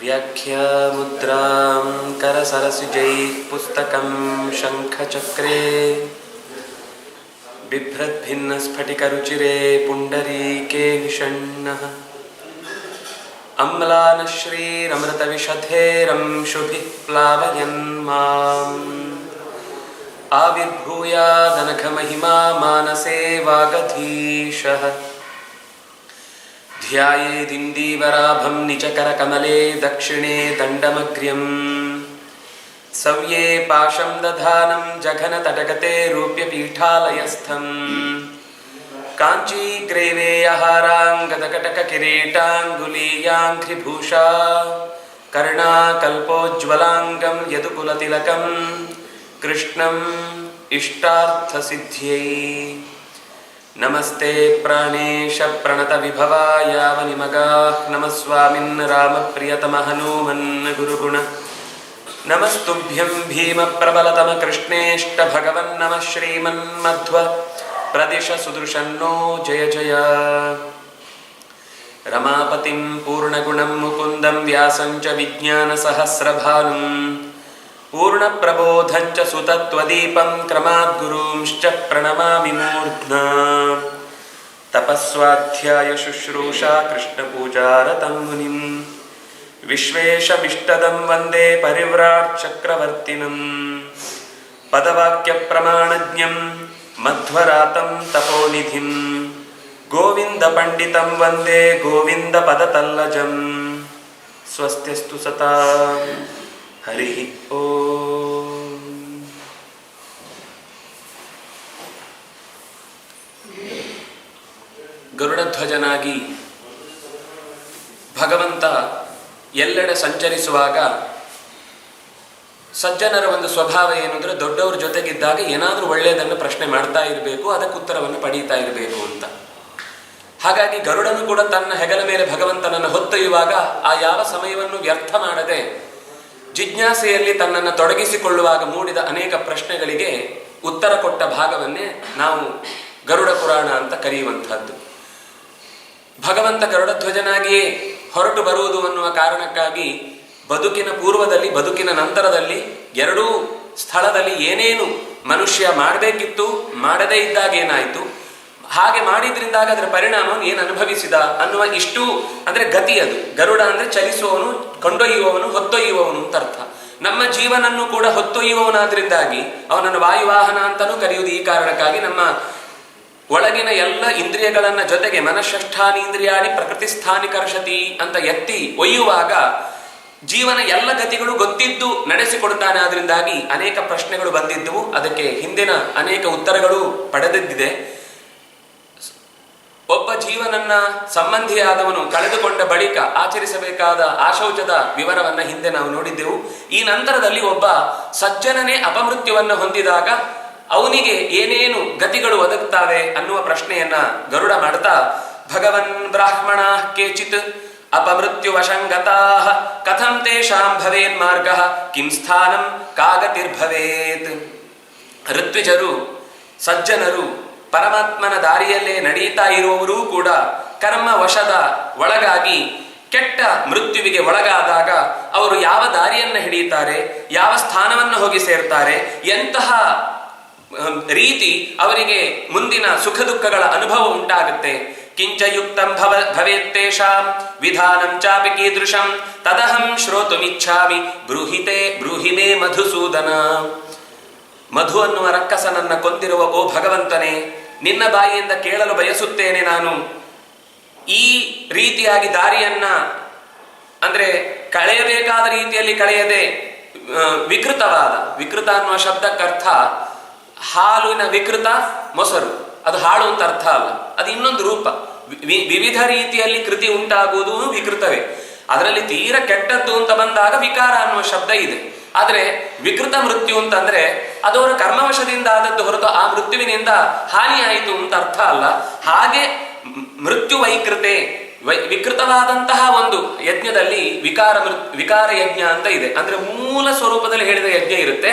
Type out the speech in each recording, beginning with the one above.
ವ್ಯಾಖ್ಯಾಮುದ್ರಾಂ ಕರಸರಸಿಜೈಃ ಪುಸ್ತಕಂ ಶಂಖಚಕ್ರೆ ಬಿಭ್ರದ್ಭಿನ್ನಸ್ಫಟಿಕರುಚಿರೆ ಪುಂಡರೀಕೆ ನಿಷಣ್ಣಃ ಅಮ್ಲಾನಶ್ರೀರಮೃತವಿಶಧೇರಂಶುಭಿಃ ಪ್ಲಾವಯನ್ ಮಾಂ ಆವಿರ್ಭೂಯಾದನಘಮಹಿಮಾ ಮಾನಸೇ ವಾಗಧೀಶಃ ಧ್ಯಾಯೇದಿಂದೀವರಾಭಂ ನಿಜಕರಕಮಲೆ ದಕ್ಷಿಣೆ ದಂಡಮಗ್ರ್ಯಂ ಸವ್ಯೇ ಪಾಶಂ ದಧಾನಂ ಜಘನತಟಗತೆ ರೂಪ್ಯಪೀಠಾಲಯಸ್ಥಂ ಕಾಂಚೀಗ್ರೈವೇಯಹಾರಾಂಗದಕಟಕಕಿರೀಟಾಂಗುಲೀಯಾಂಘ್ರಿಭೂಷಾ ಕರ್ಣಾಕಲ್ಪೋಜ್ವಲಾಂಗಂ ಯದುಕುಲತಿಲಕಂ ಕೃಷ್ಣಂ ಇಷ್ಟಾರ್ಥಸಿದ್ಧ್ಯೈ ನಮಸ್ತೆ ಪ್ರಾಣೇಶ ಪ್ರಣತ ವಿಭವಾಯಾವನಿಮಗಾಃ ನಮಸ್ವಾಮಿನ್ ರಾಮಪ್ರಿಯತಮ ಹನುಮನ್ ಗುರುಗುಣ ನಮಸ್ತುಭ್ಯಂ ಭೀಮ ಪ್ರಬಲತಮ ಕೃಷ್ಣೇಷ್ಟ ಭಗವನ್ ನಮಃ ಶ್ರೀಮನ್ಮಧ್ವ ಪ್ರದಿಶ ಸುದೃಶನ್ನೋ ಜಯ ಜಯ ರಮಾಪತಿಂ ಪೂರ್ಣಗುಣಂ ಮುಕುಂದಂ ವ್ಯಾಸಂ ಚ ವಿಜ್ಞಾನ ಸಹಸ್ರಭಾನುಂ ಪೂರ್ಣಪ್ರಬೋಧಂಚ ಸುತತ್ವದೀಪಂ ಕ್ರಮಾದ್ಗುರೂಂಶ್ಚ ಪ್ರಣಮಾಮಿ ಮೂರ್ಧ್ನಾ ತಪಸ್ವಾಧ್ಯಾಯ ಶುಶ್ರೂಷಾ ಕೃಷ್ಣಪೂಜಾರತಂ ಮುನಿಂ ವಿಶ್ವೇಶಮಿಷ್ಟದಂ ವಂದೇ ಪರಿವ್ರಾಟ್ ಚಕ್ರವರ್ತಿನಂ ಪದವಾಕ್ಯಪ್ರಮಾಣಜ್ಞಂ ಮಧ್ವರಾತಂ ತಪೋನಿಧಿಂ ಗೋವಿಂದ ಪಂಡಿತಂ ವಂದೇ ಗೋವಿಂದ ಪದತಲ್ಲಜಂ ಸ್ವಸ್ತ್ಯಸ್ತು ಸತಾಂ ಹರಿ ಓಂ. ಗರುಡಧ್ವಜನಾಗಿ ಭಗವಂತ ಎಲ್ಲೆಡೆ ಸಂಚರಿಸುವಾಗ ಸಜ್ಜನರ ಒಂದು ಸ್ವಭಾವ ಏನು ಅಂದರೆ ದೊಡ್ಡವ್ರ ಜೊತೆಗಿದ್ದಾಗ ಏನಾದರೂ ಒಳ್ಳೆಯದನ್ನು ಪ್ರಶ್ನೆ ಮಾಡ್ತಾ ಇರಬೇಕು, ಅದಕ್ಕೆ ಉತ್ತರವನ್ನು ಪಡೀತಾ ಇರಬೇಕು ಅಂತ. ಹಾಗಾಗಿ ಗರುಡನು ಕೂಡ ತನ್ನ ಹೆಗಲ ಮೇಲೆ ಭಗವಂತನನ್ನು ಹೊತ್ತೊಯ್ಯುವಾಗ ಆ ಯಾವ ಸಮಯವನ್ನು ವ್ಯರ್ಥ ಮಾಡದೆ ಜಿಜ್ಞಾಸೆಯಲ್ಲಿ ತನ್ನನ್ನು ತೊಡಗಿಸಿಕೊಳ್ಳುವಾಗ ಮೂಡಿದ ಅನೇಕ ಪ್ರಶ್ನೆಗಳಿಗೆ ಉತ್ತರ ಕೊಟ್ಟ ಭಾಗವನ್ನೇ ನಾವು ಗರುಡ ಪುರಾಣ ಅಂತ ಕರೆಯುವಂತಹದ್ದು. ಭಗವಂತ ಗರುಡಧ್ವಜನಾಗಿಯೇ ಹೊರಟು ಬರುವುದು ಅನ್ನುವ ಕಾರಣಕ್ಕಾಗಿ ಬದುಕಿನ ಪೂರ್ವದಲ್ಲಿ ಬದುಕಿನ ನಂತರದಲ್ಲಿ ಎರಡೂ ಸ್ಥಳದಲ್ಲಿ ಏನೇನು ಮನುಷ್ಯ ಮಾಡಬೇಕಿತ್ತು, ಮಾಡದೇ ಇದ್ದಾಗ ಏನಾಯಿತು, ಹಾಗೆ ಮಾಡಿದ್ರಿಂದಾಗ ಅದರ ಪರಿಣಾಮವನ್ನು ಏನು ಅನುಭವಿಸಿದ ಅನ್ನುವ ಇಷ್ಟು ಅಂದ್ರೆ ಗತಿ. ಅದು ಗರುಡ ಅಂದ್ರೆ ಚಲಿಸುವವನು, ಕೊಂಡೊಯ್ಯುವವನು, ಹೊತ್ತೊಯ್ಯುವವನು ಅಂತ ಅರ್ಥ. ನಮ್ಮ ಜೀವನನ್ನು ಕೂಡ ಹೊತ್ತೊಯ್ಯುವವನಾದ್ರಿಂದಾಗಿ ಅವನನ್ನು ವಾಯುವಾಹನ ಅಂತಲೂ ಕರೆಯುವುದು ಈ ಕಾರಣಕ್ಕಾಗಿ. ನಮ್ಮ ಒಳಗಿನ ಎಲ್ಲ ಇಂದ್ರಿಯಗಳನ್ನ ಜೊತೆಗೆ ಮನಃಷ್ಠಾನಿ ಇಂದ್ರಿಯಾಣಿ ಪ್ರಕೃತಿ ಸ್ಥಾನಿ ಕರ್ಷತಿ ಅಂತ ಎತ್ತಿ ಒಯ್ಯುವಾಗ ಜೀವನ ಎಲ್ಲ ಗತಿಗಳು ಗೊತ್ತಿದ್ದು ನಡೆಸಿಕೊಡ್ತಾನೆ. ಆದ್ರಿಂದಾಗಿ ಅನೇಕ ಪ್ರಶ್ನೆಗಳು ಬಂದಿದ್ದವು, ಅದಕ್ಕೆ ಹಿಂದಿನ ಅನೇಕ ಉತ್ತರಗಳು ಪಡೆದಿದ್ದಿದೆ. ಒಬ್ಬ ಜೀವನನ್ನ ಸಂಬಂಧಿಯಾದವನು ಕಳೆದುಕೊಂಡ ಬಳಿಕ ಆಚರಿಸಬೇಕಾದ ಆಶೌಚದ ವಿವರವನ್ನ ಹಿಂದೆ ನಾವು ನೋಡಿದ್ದೆವು. ಈ ನಂತರದಲ್ಲಿ ಒಬ್ಬ ಸಜ್ಜನನೇ ಅಪಮೃತ್ಯುವನ್ನು ಹೊಂದಿದಾಗ ಅವನಿಗೆ ಏನೇನು ಗತಿಗಳು ಒದಗುತ್ತವೆ ಅನ್ನುವ ಪ್ರಶ್ನೆಯನ್ನ ಗರುಡ ಮಾಡ್ತಾ, ಭಗವನ್ ಬ್ರಾಹ್ಮಣ ಕೇಚಿತ್ ಅಪಮೃತ್ಯು ವಶಂಗತಾ ಕಥಂ ತೇಷಾಂ ಭವೇನ್ ಮಾರ್ಗ ಕಿಂ ಸ್ಥಾನಂ ಕಾಗತಿರ್ಭವೇತ್. ಋತ್ವಿಜರು, ಸಜ್ಜನರು, ಪರಮಾತ್ಮನ ದಾರಿಯಲ್ಲೇ ನಡೆಯುತ್ತಾ ಇರುವವರೂ ಕೂಡ ಕರ್ಮ ವಶದ ಒಳಗಾಗಿ ಕೆಟ್ಟ ಮೃತ್ಯುವಿಗೆ ಒಳಗಾದಾಗ ಅವರು ಯಾವ ದಾರಿಯನ್ನು ಹಿಡಿಯುತ್ತಾರೆ, ಯಾವ ಸ್ಥಾನವನ್ನು ಹೋಗಿ ಸೇರ್ತಾರೆ, ಎಂತಹ ರೀತಿ ಅವರಿಗೆ ಮುಂದಿನ ಸುಖ ದುಃಖಗಳ ಅನುಭವ ಉಂಟಾಗುತ್ತೆ. ಕಿಂಚಯುಕ್ತಂ ಭವೇತ್ತೇಷಾಂ ವಿಧಾನಂ ಚಾಪಿ ಕೀದೃಶಂ ತದಹಂ ಶ್ರೋತುಮಿಚ್ಛಾಮಿ ಬ್ರೂಹಿಮೇ ಮಧುಸೂದನ. ಮಧು ಅನ್ನುವ ರಕ್ಕಸನನ್ನ ಕೊಂದಿರುವ ಓ ಭಗವಂತನೇ, ನಿನ್ನ ಬಾಯಿಯಿಂದ ಕೇಳಲು ಬಯಸುತ್ತೇನೆ. ನಾನು ಈ ರೀತಿಯಾಗಿ ದಾರಿಯನ್ನ ಅಂದ್ರೆ ಕಳೆಯಬೇಕಾದ ರೀತಿಯಲ್ಲಿ ಕಳೆಯದೆ ವಿಕೃತ ಅನ್ನುವ ಶಬ್ದಕ್ಕರ್ಥ ಹಾಲಿನ ವಿಕೃತ ಮೊಸರು, ಅದು ಹಾಳು ಅಂತ ಅರ್ಥ ಅಲ್ಲ, ಅದು ಇನ್ನೊಂದು ರೂಪ. ವಿವಿಧ ರೀತಿಯಲ್ಲಿ ಕೃತಿ ಉಂಟಾಗುವುದು ವಿಕೃತವೇ. ಅದರಲ್ಲಿ ತೀರ ಕೆಟ್ಟದ್ದು ಅಂತ ಬಂದಾಗ ವಿಕಾರ ಅನ್ನುವ ಶಬ್ದ ಇದೆ. ಆದರೆ ವಿಕೃತ ಮೃತ್ಯು ಅಂತಂದ್ರೆ ಅದು ಅವರ ಕರ್ಮವಶದಿಂದ ಆದದ್ದು ಹೊರತು ಆ ಮೃತ್ಯುವಿನಿಂದ ಹಾನಿಯಾಯಿತು ಅಂತ ಅರ್ಥ ಅಲ್ಲ. ಹಾಗೆ ಮೃತ್ಯು ವೈಕೃತೆ ವಿಕೃತವಾದಂತಹ ಒಂದು ಯಜ್ಞದಲ್ಲಿ ವಿಕಾರ ಯಜ್ಞ ಅಂತ ಇದೆ. ಅಂದ್ರೆ ಮೂಲ ಸ್ವರೂಪದಲ್ಲಿ ಹೇಳಿದ ಯಜ್ಞ ಇರುತ್ತೆ.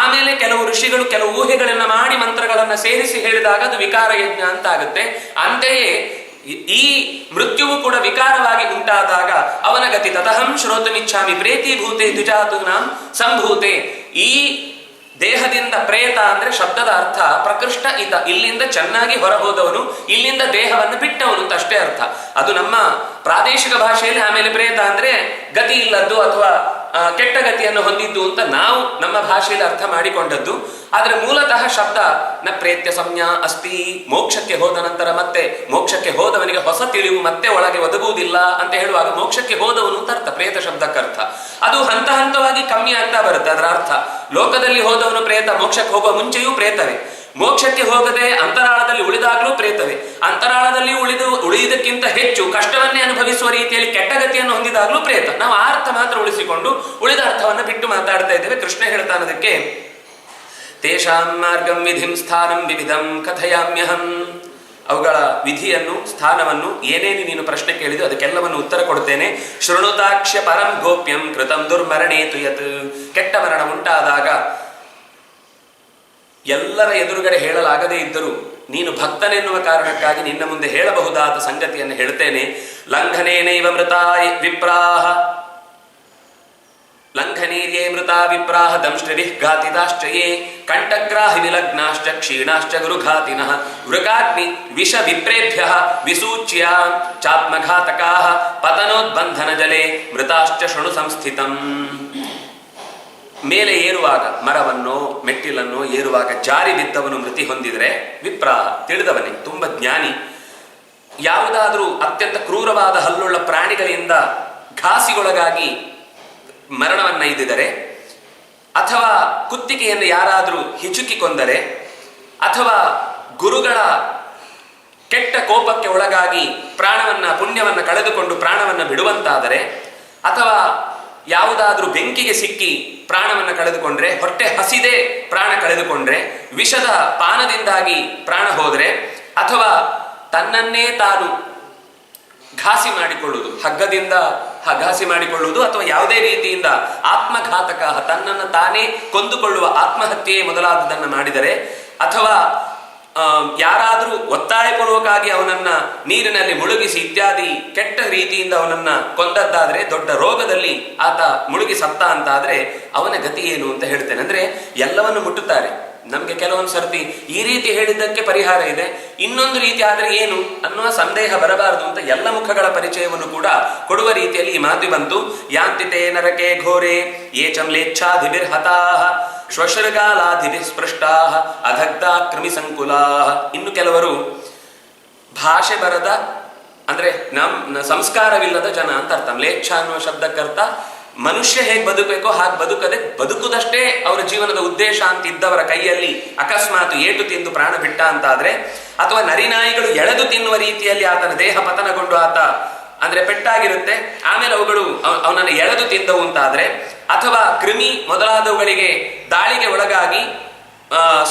ಆಮೇಲೆ ಕೆಲವು ಋಷಿಗಳು ಕೆಲವು ಊಹೆಗಳನ್ನ ಮಾಡಿ ಮಂತ್ರಗಳನ್ನು ಶಬ್ದವನ್ನ ಸೇರಿಸಿ ಹೇಳಿದಾಗ ಅದು ವಿಕಾರ ಯಜ್ಞ ಅಂತ ಆಗುತ್ತೆ. ಅಂತೆಯೇ ಈ ಮೃತ್ಯುವು ಕೂಡ ವಿಕಾರವಾಗಿ ಉಂಟಾದಾಗ ಅವನ ಗತಿ ತತಹಂ ಶ್ರೋತುಮಿಚ್ಛಾಮಿ ಪ್ರೇತೀಭೂತೆ ದ್ವಿಜಾತೂನಾಂ ಸಂಭೂತೆ. ಈ ದೇಹದಿಂದ ಪ್ರೇತ ಅಂದ್ರೆ ಶಬ್ದದ ಅರ್ಥ ಪ್ರಕೃಷ್ಟ ಇತ, ಇಲ್ಲಿಂದ ಚೆನ್ನಾಗಿ ಹೊರಹೋದವನು, ಇಲ್ಲಿಂದ ದೇಹವನ್ನು ಬಿಟ್ಟವನು ಅಂತ ಅಷ್ಟೇ ಅರ್ಥ. ಅದು ನಮ್ಮ ಪ್ರಾದೇಶಿಕ ಭಾಷೆಯಲ್ಲಿ ಆಮೇಲೆ ಪ್ರೇತ ಅಂದ್ರೆ ಗತಿ ಇಲ್ಲದ್ದು ಅಥವಾ ಕೆಟ್ಟ ಗತಿಯನ್ನು ಹೊಂದಿದ್ದು ಅಂತ ನಾವು ನಮ್ಮ ಭಾಷೆಯಲ್ಲಿ ಅರ್ಥ ಮಾಡಿಕೊಂಡದ್ದು. ಆದ್ರೆ ಮೂಲತಃ ಶಬ್ದ ನ ಪ್ರೇತ್ಯ ಸಂಜ್ಞಾ ಅಸ್ತಿ, ಮೋಕ್ಷಕ್ಕೆ ಹೋದ ನಂತರ ಮತ್ತೆ ಮೋಕ್ಷಕ್ಕೆ ಹೋದವನಿಗೆ ಹೊಸ ತಿಳಿವು ಮತ್ತೆ ಒಳಗೆ ಒದಗುವುದಿಲ್ಲ ಅಂತ ಹೇಳುವಾಗ ಮೋಕ್ಷಕ್ಕೆ ಹೋದವನು ಅಂತ ಅರ್ಥ ಪ್ರೇತ ಶಬ್ದಕ್ಕರ್ಥ. ಅದು ಹಂತ ಹಂತವಾಗಿ ಕಮ್ಮಿ ಆಗ್ತಾ ಬರುತ್ತೆ ಅದರ ಅರ್ಥ. ಲೋಕದಲ್ಲಿ ಹೋದವನು ಪ್ರೇತ, ಮೋಕ್ಷಕ್ಕೆ ಹೋಗುವ ಮುಂಚೆಯೂ ಪ್ರೇತವೇ, ಮೋಕ್ಷಕ್ಕೆ ಹೋಗದೆ ಅಂತರಾಳದಲ್ಲಿ ಉಳಿದಾಗಲೂ ಪ್ರೇತವೇ, ಅಂತರಾಳದಲ್ಲಿ ಉಳಿಯುವುದಕ್ಕಿಂತ ಹೆಚ್ಚು ಕಷ್ಟವನ್ನೇ ಅನುಭವಿಸುವ ರೀತಿಯಲ್ಲಿ ಕೆಟ್ಟ ಗತಿಯನ್ನು ಹೊಂದಿದಾಗಲೂ ಪ್ರೇತ. ನಾವು ಆ ಅರ್ಥ ಮಾತ್ರ ಉಳಿಸಿಕೊಂಡು ಉಳಿದ ಅರ್ಥವನ್ನು ಬಿಟ್ಟು ಮಾತಾಡ್ತಾ ಇದ್ದೇವೆ. ಕೃಷ್ಣ ಹೇಳ್ತಾನೆ ಅದಕ್ಕೆ, ತೇಷಾಂ ಮಾರ್ಗಂ ವಿಧಿಂ ಸ್ಥಾನಂ ವಿವಿಧಂ ಕಥಯಾಮ್ಯಹಂ. ಅವುಗಳ ವಿಧಿಯನ್ನು, ಸ್ಥಾನವನ್ನು, ಏನೇನು ನೀನು ಪ್ರಶ್ನೆ ಕೇಳಿದ್ರು ಅದಕ್ಕೆಲ್ಲವನ್ನು ಉತ್ತರ ಕೊಡ್ತೇನೆ. ಶೃಣುತಾಕ್ಷ್ಯ ಪರಂ ಗೋಪ್ಯಂ ಕೃತಂ ದುರ್ಮರಣೇತು ಯತ್. ಕೆಟ್ಟ ಮರಣ ಉಂಟಾದಾಗ ಎಲ್ಲರ ಎದುರುಗಡೆ ಹೇಳಲಾಗದೇ ಇದ್ದರೂ ನೀನು ಭಕ್ತನೆನ್ನುವ ಕಾರಣಕ್ಕಾಗಿ ನಿನ್ನ ಮುಂದೆ ಹೇಳಬಹುದಾದ ಸಂಗತಿಯನ್ನು ಹೇಳ್ತೇನೆ. ಲಂಘನೇನೈವ ಮೃತಾ ವಿಪ್ರಾಹ, ಲಂಘನೀರ್ಯೇ ಮೃತಾ ವಿಪ್ರಾಹ ದಂಷ್ಟ್ರಿಭಿಃ ಘಾತಿತಾಶ್ಚಯೇ ಕಂಠಗ್ರಾಹಿ ವಿಲಗ್ನಾಶ್ಚ ಕ್ಷೀಣಾಶ್ಚ ಗುರುಘಾತಿನಃ ವೃಕಾಗ್ನಿ ವಿಷ ವಿಪ್ರೇಭ್ಯಃ ವಿಸೂಚ್ಯ ಚಾತ್ಮಘಾತಕಾಃ ಪತನೋದ್ಬಂಧನ ಜಲೆ ಮೃತಾಶ್ಚ ಶೃಣು ಸಂಸ್ಥಿತಂ. ಮೇಲೆ ಏರುವಾಗ, ಮರವನ್ನು ಮೆಟ್ಟಿಲನ್ನು ಏರುವಾಗ ಜಾರಿ ಬಿದ್ದವನು ಮೃತಿ ಹೊಂದಿದರೆ ವಿಪ್ರಾಹ, ತಿಳಿದವನೇ, ತುಂಬ ಜ್ಞಾನಿ. ಯಾವುದಾದರೂ ಅತ್ಯಂತ ಕ್ರೂರವಾದ ಹಲ್ಲುಳ್ಳ ಪ್ರಾಣಿಗಳಿಂದ ಘಾಸಿಗೊಳಗಾಗಿ ಮರಣವನ್ನೈದಿದರೆ, ಅಥವಾ ಕುತ್ತಿಗೆಯನ್ನು ಯಾರಾದರೂ ಹಿಚುಕಿ ಕೊಂದರೆ, ಅಥವಾ ಗುರುಗಳ ಕೆಟ್ಟ ಕೋಪಕ್ಕೆ ಒಳಗಾಗಿ ಪುಣ್ಯವನ್ನು ಕಳೆದುಕೊಂಡು ಪ್ರಾಣವನ್ನು ಬಿಡುವಂತಾದರೆ, ಅಥವಾ ಯಾವುದಾದ್ರೂ ಬೆಂಕಿಗೆ ಸಿಕ್ಕಿ ಪ್ರಾಣವನ್ನು ಕಳೆದುಕೊಂಡ್ರೆ, ಹೊಟ್ಟೆ ಹಸಿದೇ ಪ್ರಾಣ ಕಳೆದುಕೊಂಡ್ರೆ, ವಿಷದ ಪಾನದಿಂದಾಗಿ ಪ್ರಾಣ ಹೋದ್ರೆ, ಅಥವಾ ತನ್ನನ್ನೇ ತಾನು ಘಾಸಿ ಮಾಡಿಕೊಳ್ಳುವುದು, ಹಗ್ಗದಿಂದ ಘಾಸಿ ಮಾಡಿಕೊಳ್ಳುವುದು, ಅಥವಾ ಯಾವುದೇ ರೀತಿಯಿಂದ ಆತ್ಮಘಾತಕ, ತನ್ನನ್ನು ತಾನೇ ಕೊಂದುಕೊಳ್ಳುವ ಆತ್ಮಹತ್ಯೆ ಮೊದಲಾದದನ್ನು ಮಾಡಿದರೆ, ಅಥವಾ ಯಾರಾದರೂ ಒತ್ತಾಯಪೂರ್ವಕವಾಗಿ ಅವನನ್ನ ನೀರಿನಲ್ಲಿ ಮುಳುಗಿಸಿ ಇತ್ಯಾದಿ ಕೆಟ್ಟ ರೀತಿಯಿಂದ ಅವನನ್ನ ಕೊಂದದ್ದಾದ್ರೆ, ದೊಡ್ಡ ರೋಗದಲ್ಲಿ ಆತ ಮುಳುಗಿ ಸತ್ತ ಅಂತಾದ್ರೆ ಅವನ ಗತಿ ಏನು ಅಂತ ಹೇಳ್ತೇನೆ. ಅಂದ್ರೆ ಎಲ್ಲವನ್ನು ಮುಟ್ಟುತ್ತಾರೆ. ನಮ್ಗೆ ಕೆಲವೊಂದು ಸರ್ತಿ ಈ ರೀತಿ ಹೇಳಿದ್ದಕ್ಕೆ ಪರಿಹಾರ ಇದೆ, ಇನ್ನೊಂದು ರೀತಿ ಆದ್ರೆ ಏನು ಅನ್ನುವ ಸಂದೇಹ ಬರಬಾರದು ಅಂತ ಎಲ್ಲ ಮುಖಗಳ ಪರಿಚಯವನ್ನು ಕೂಡ ಕೊಡುವ ರೀತಿಯಲ್ಲಿ ಈ ಮಾತು ಬಂತು. ಯಾಂತಿತೆ ನರಕೆ ಘೋರೆ ಯೇ ಚಮ್ಲೇಚ್ಛಾಧಿಭಿರ್ಹತಾಃ ಶ್ವಶೃಗಾಲಾಧಿಭಿಃ ಸ್ಪೃಷ್ಟಾಃ ಅಧಗ್ಧ ಕೃಮಿ ಸಂಕುಲಾಃ. ಇನ್ನು ಕೆಲವರು ಭಾಷೆ ಬರದ ಅಂದ್ರೆ ಸಂಸ್ಕಾರವಿಲ್ಲದ ಜನ ಅಂತ ಅರ್ಥ. ಮ್ಲೇಚ್ಛ ಅನ್ನುವ ಶಬ್ದಕ್ಕರ್ಥ ಮನುಷ್ಯ ಹೇಗೆ ಬದುಕಬೇಕೋ ಹಾಗೆ ಬದುಕುದಷ್ಟೇ ಅವರ ಜೀವನದ ಉದ್ದೇಶ ಅಂತ ಇದ್ದವರ ಕೈಯಲ್ಲಿ ಅಕಸ್ಮಾತ್ ಏಟು ತಿಂದು ಪ್ರಾಣ ಬಿಟ್ಟ ಅಂತಾದ್ರೆ, ಅಥವಾ ನರಿನಾಯಿಗಳು ಎಳೆದು ತಿನ್ನುವ ರೀತಿಯಲ್ಲಿ ಆತನ ದೇಹ ಪತನಗೊಂಡು ಆತ ಅಂದ್ರೆ ಪೆಟ್ಟಾಗಿರುತ್ತೆ, ಆಮೇಲೆ ಅವುಗಳು ಅವನನ್ನು ಎಳೆದು ತಿಂದವು ಅಂತಾದ್ರೆ, ಅಥವಾ ಕ್ರಿಮಿ ಮೊದಲಾದವುಗಳಿಗೆ ದಾಳಿಗೆ ಒಳಗಾಗಿ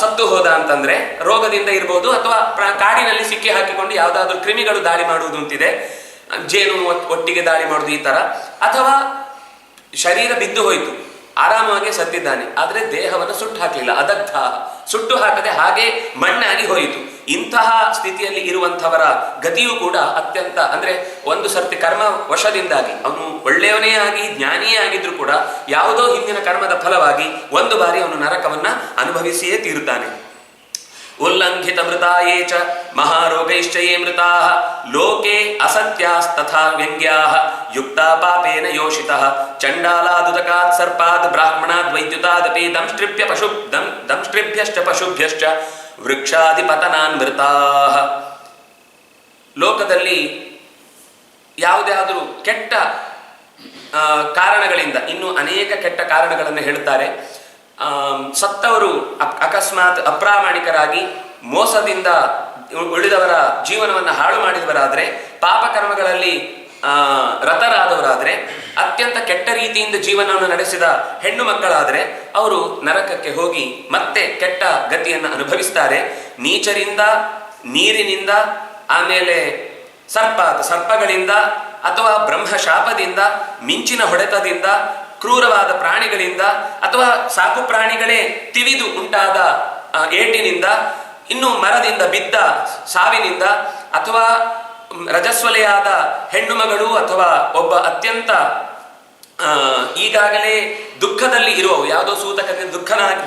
ಸತ್ತು ಹೋದ ಅಂತಂದ್ರೆ ರೋಗದಿಂದ ಇರ್ಬೋದು, ಅಥವಾ ಕಾಡಿನಲ್ಲಿ ಸಿಕ್ಕಿ ಹಾಕಿಕೊಂಡು ಯಾವುದಾದ್ರೂ ಕ್ರಿಮಿಗಳು ದಾಳಿ ಮಾಡುವುದು ಅಂತಿದೆ, ಜೇನು ಒಟ್ಟಿಗೆ ದಾಳಿ ಮಾಡುದು ಈ ತರ, ಅಥವಾ ಶರೀರ ಬಿದ್ದು ಹೋಯಿತು, ಆರಾಮವಾಗಿ ಸತ್ತಿದ್ದಾನೆ, ಆದ್ರೆ ದೇಹವನ್ನು ಸುಟ್ಟು ಹಾಕಲಿಲ್ಲ, ಅದಗ್ಧ, ಸುಟ್ಟು ಹಾಕದೆ ಹಾಗೆ ಮಣ್ಣಾಗಿ ಹೋಯಿತು. ಇಂತಹ ಸ್ಥಿತಿಯಲ್ಲಿ ಇರುವಂಥವರ ಗತಿಯೂ ಕೂಡ ಅತ್ಯಂತ ಅಂದ್ರೆ ಒಂದು ಸರ್ತಿ ಕರ್ಮ ವಶದಿಂದಾಗಿ ಅವನು ಒಳ್ಳೆಯವನೇ ಆಗಿ ಜ್ಞಾನಿಯೇ ಆಗಿದ್ರು ಕೂಡ ಯಾವುದೋ ಹಿಂದಿನ ಕರ್ಮದ ಫಲವಾಗಿ ಒಂದು ಬಾರಿ ಅವನು ನರಕವನ್ನ ಅನುಭವಿಸಿಯೇ ತೀರುತ್ತಾನೆ. ಉಲ್ಲಂಘಿತ ಮೃತಾಯೇ ಚ ಮಹಾರೋಗೈಶ್ಚ ಯೇ ಮೃತಾಃ ಲೋಕೆ ಅಸತ್ಯಾಸ್ತಥಾ ವ್ಯಂಗ್ಯಾಃ ಯುಕ್ತಾ ಪಾಪೇನ ಯೋಷಿತಃ ಚಂಡಾಲಾದುತಕಾತ್ ಸರ್ಪಾತ್ ಬ್ರಾಹ್ಮಣಾದ್ ವೈದ್ಯುತಾದಪಿ ದಂಷ್ಟ್ರಿಭ್ಯಶ್ಚ ಪಶುಭ್ಯಶ್ಚ ವೃಕ್ಷಾಧಿಪತನಾನ್ ಮೃತಾಃ. ಲೋಕದಲ್ಲಿ ಯಾವುದಾದರೂ ಕೆಟ್ಟ ಕಾರಣಗಳಿಂದ, ಇನ್ನೂ ಅನೇಕ ಕೆಟ್ಟ ಕಾರಣಗಳನ್ನು ಹೇಳ್ತಾರೆ, ಸತ್ತವರು ಅಕಸ್ಮಾತ್ ಅಪ್ರಾಮಾಣಿಕರಾಗಿ ಮೋಸದಿಂದ ಉಳಿದವರ ಜೀವನವನ್ನು ಹಾಳು ಮಾಡಿದವರಾದ್ರೆ, ಪಾಪಕರ್ಮಗಳಲ್ಲಿ ರತರಾದವರಾದ್ರೆ, ಅತ್ಯಂತ ಕೆಟ್ಟ ರೀತಿಯಿಂದ ಜೀವನವನ್ನು ನಡೆಸಿದ ಹೆಣ್ಣು ಮಕ್ಕಳಾದ್ರೆ ಅವರು ನರಕಕ್ಕೆ ಹೋಗಿ ಮತ್ತೆ ಕೆಟ್ಟ ಗತಿಯನ್ನು ಅನುಭವಿಸ್ತಾರೆ. ನೀಚರಿಂದ, ನೀರಿನಿಂದ, ಆಮೇಲೆ ಸರ್ಪಗಳಿಂದ, ಅಥವಾ ಬ್ರಹ್ಮಶಾಪದಿಂದ, ಮಿಂಚಿನ ಹೊಡೆತದಿಂದ, ಕ್ರೂರವಾದ ಪ್ರಾಣಿಗಳಿಂದ, ಅಥವಾ ಸಾಕು ಪ್ರಾಣಿಗಳೇ ತಿವಿದು ಉಂಟಾದ ಏಟಿನಿಂದ, ಇನ್ನು ಮರದಿಂದ ಬಿದ್ದ ಸಾವಿನಿಂದ ಅಥವಾ ರಜಸ್ವಲೆಯಾದ ಹೆಣ್ಣು ಮಗಳು ಅಥವಾ ಒಬ್ಬ ಅತ್ಯಂತ ಈಗಾಗಲೇ ದುಃಖದಲ್ಲಿ ಇರುವವು, ಯಾವುದೋ ಸೂತಕದಿಂದ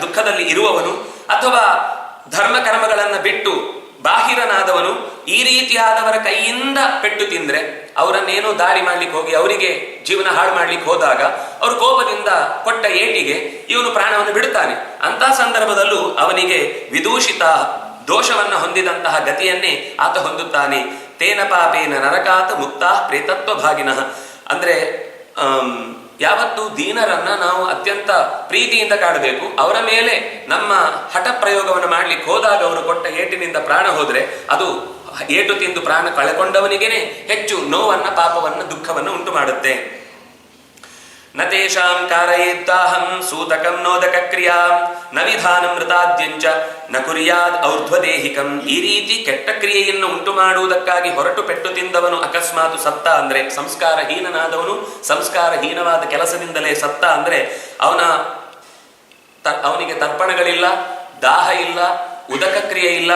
ದುಃಖದಲ್ಲಿ ಇರುವವನು ಅಥವಾ ಧರ್ಮ ಕರ್ಮಗಳನ್ನು ಬಿಟ್ಟು ಬಾಹಿರನಾದವನು, ಈ ರೀತಿಯಾದವರ ಕೈಯಿಂದ ಪೆಟ್ಟು ತಿಂದ್ರೆ, ಅವರನ್ನೇನೋ ದಾಳಿ ಮಾಡ್ಲಿಕ್ಕೆ ಹೋಗಿ ಅವರಿಗೆ ಜೀವನ ಹಾಳು ಮಾಡ್ಲಿಕ್ಕೆ ಹೋದಾಗ ಅವರು ಕೋಪದಿಂದ ಕೊಟ್ಟ ಏಟಿಗೆ ಇವನು ಪ್ರಾಣವನ್ನು ಬಿಡುತ್ತಾನೆ. ಅಂತಹ ಸಂದರ್ಭದಲ್ಲೂ ಅವನಿಗೆ ವಿದೂಷಿತ ದೋಷವನ್ನ ಹೊಂದಿದಂತಹ ಗತಿಯನ್ನೇ ಆತ ಹೊಂದುತ್ತಾನೆ. ತೇನ ಪಾಪೇನ ನರಕಾತ ಮುಕ್ತ ಪ್ರೇತತ್ವ ಭಾಗಿನಃ. ಅಂದ್ರೆ ಯಾವತ್ತು ದೀನರನ್ನ ನಾವು ಅತ್ಯಂತ ಪ್ರೀತಿಯಿಂದ ಕಾಡಬೇಕು. ಅವರ ಮೇಲೆ ನಮ್ಮ ಹಠ ಪ್ರಯೋಗವನ್ನು ಮಾಡ್ಲಿಕ್ಕೆ ಹೋದಾಗ ಅವರು ಕೊಟ್ಟ ಏಟಿನಿಂದ ಪ್ರಾಣ ಹೋದ್ರೆ ಅದು ಏಟು ತಿಂದು ಪ್ರಾಣ ಕಳೆಕೊಂಡವನಿಗೇನೆ ಹೆಚ್ಚು ನೋವನ್ನ, ಪಾಪವನ್ನ, ದುಃಖವನ್ನು ಉಂಟು ಮಾಡುತ್ತೆ. ನ ತೇಷಾಂ ಕಾರಯೇತ್ತಾಹಂ ಸೂತಕಂ ನೋದಕ ಕ್ರಿಯಾಂ ನ ವಿಧಾನಂ ಮೃತಾದ್ಯಂಚ ನ ಕುರ್ಯಾದ್ ಔರ್ಧ್ವದೇಹಿಕಂ. ಈ ರೀತಿ ಕೆಟ್ಟ ಕ್ರಿಯೆಯನ್ನು ಉಂಟು ಮಾಡುವುದಕ್ಕಾಗಿ ಹೊರಟು ಪೆಟ್ಟು ತಿಂದವನು ಅಕಸ್ಮಾತ್ ಸತ್ತ ಅಂದ್ರೆ, ಸಂಸ್ಕಾರಹೀನನಾದವನು ಸಂಸ್ಕಾರಹೀನವಾದ ಕೆಲಸದಿಂದಲೇ ಸತ್ತ ಅಂದ್ರೆ ಅವನಿಗೆ ತರ್ಪಣಗಳಿಲ್ಲ, ದಾಹ ಇಲ್ಲ, ಉದಕ ಕ್ರಿಯೆ ಇಲ್ಲ,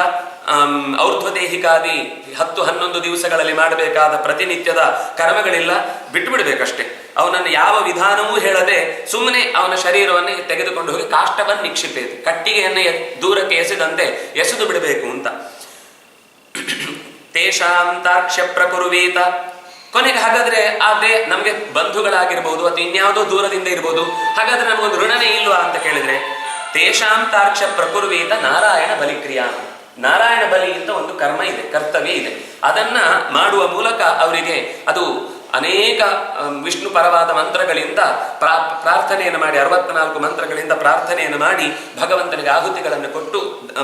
ಔರ್ಧ್ವದೇಹಿಕಾದಿ 10-11 ದಿವಸಗಳಲ್ಲಿ ಮಾಡಬೇಕಾದ ಪ್ರತಿನಿತ್ಯದ ಕರ್ಮಗಳಿಲ್ಲ, ಬಿಟ್ಟು ಬಿಡಬೇಕಷ್ಟೇ. ಅವನನ್ನು ಯಾವ ವಿಧಾನವೂ ಹೇಳದೆ ಸುಮ್ಮನೆ ಅವನ ಶರೀರವನ್ನೇ ತೆಗೆದುಕೊಂಡು ಹೋಗಿ ಕಾಷ್ಟವನ್ನು ನಿಕ್ಷಿಪೇತು, ಕಟ್ಟಿಗೆಯನ್ನೇ ದೂರಕ್ಕೆ ಎಸೆದಂತೆ ಎಸೆದು ಬಿಡಬೇಕು ಅಂತ. ತೇಷಾಂ ತಾರ್ಕ್ಷ್ಯ ಪ್ರಕುರುವೀತ. ಕೊನೆಗೆ ಹಾಗಾದ್ರೆ ಅದೇ ನಮಗೆ ಬಂಧುಗಳಾಗಿರ್ಬೋದು ಅಥವಾ ಇನ್ಯಾವುದೋ ದೂರದಿಂದ ಇರ್ಬೋದು, ಹಾಗಾದ್ರೆ ನಮಗೊಂದು ಋಣನೇ ಇಲ್ವಾ ಅಂತ ಕೇಳಿದ್ರೆ, ತೇಷಾಂ ತಾರ್ಕ್ಷ್ಯ ಪ್ರಕುರುವೀತ ನಾರಾಯಣ ಬಲಿಕ್ರಿಯಾ. ನಾರಾಯಣ ಬಲಿ ಅಂತ ಒಂದು ಕರ್ಮ ಇದೆ, ಕರ್ತವ್ಯ ಇದೆ. ಅದನ್ನ ಮಾಡುವ ಮೂಲಕ ಅವರಿಗೆ ಅದು ಅನೇಕ ವಿಷ್ಣು ಪರವಾದ ಮಂತ್ರಗಳಿಂದ ಪ್ರಾರ್ಥನೆಯನ್ನು ಮಾಡಿ, 64 ಮಂತ್ರಗಳಿಂದ ಪ್ರಾರ್ಥನೆಯನ್ನು ಮಾಡಿ ಭಗವಂತನಿಗೆ ಆಹುತಿಗಳನ್ನು ಕೊಟ್ಟು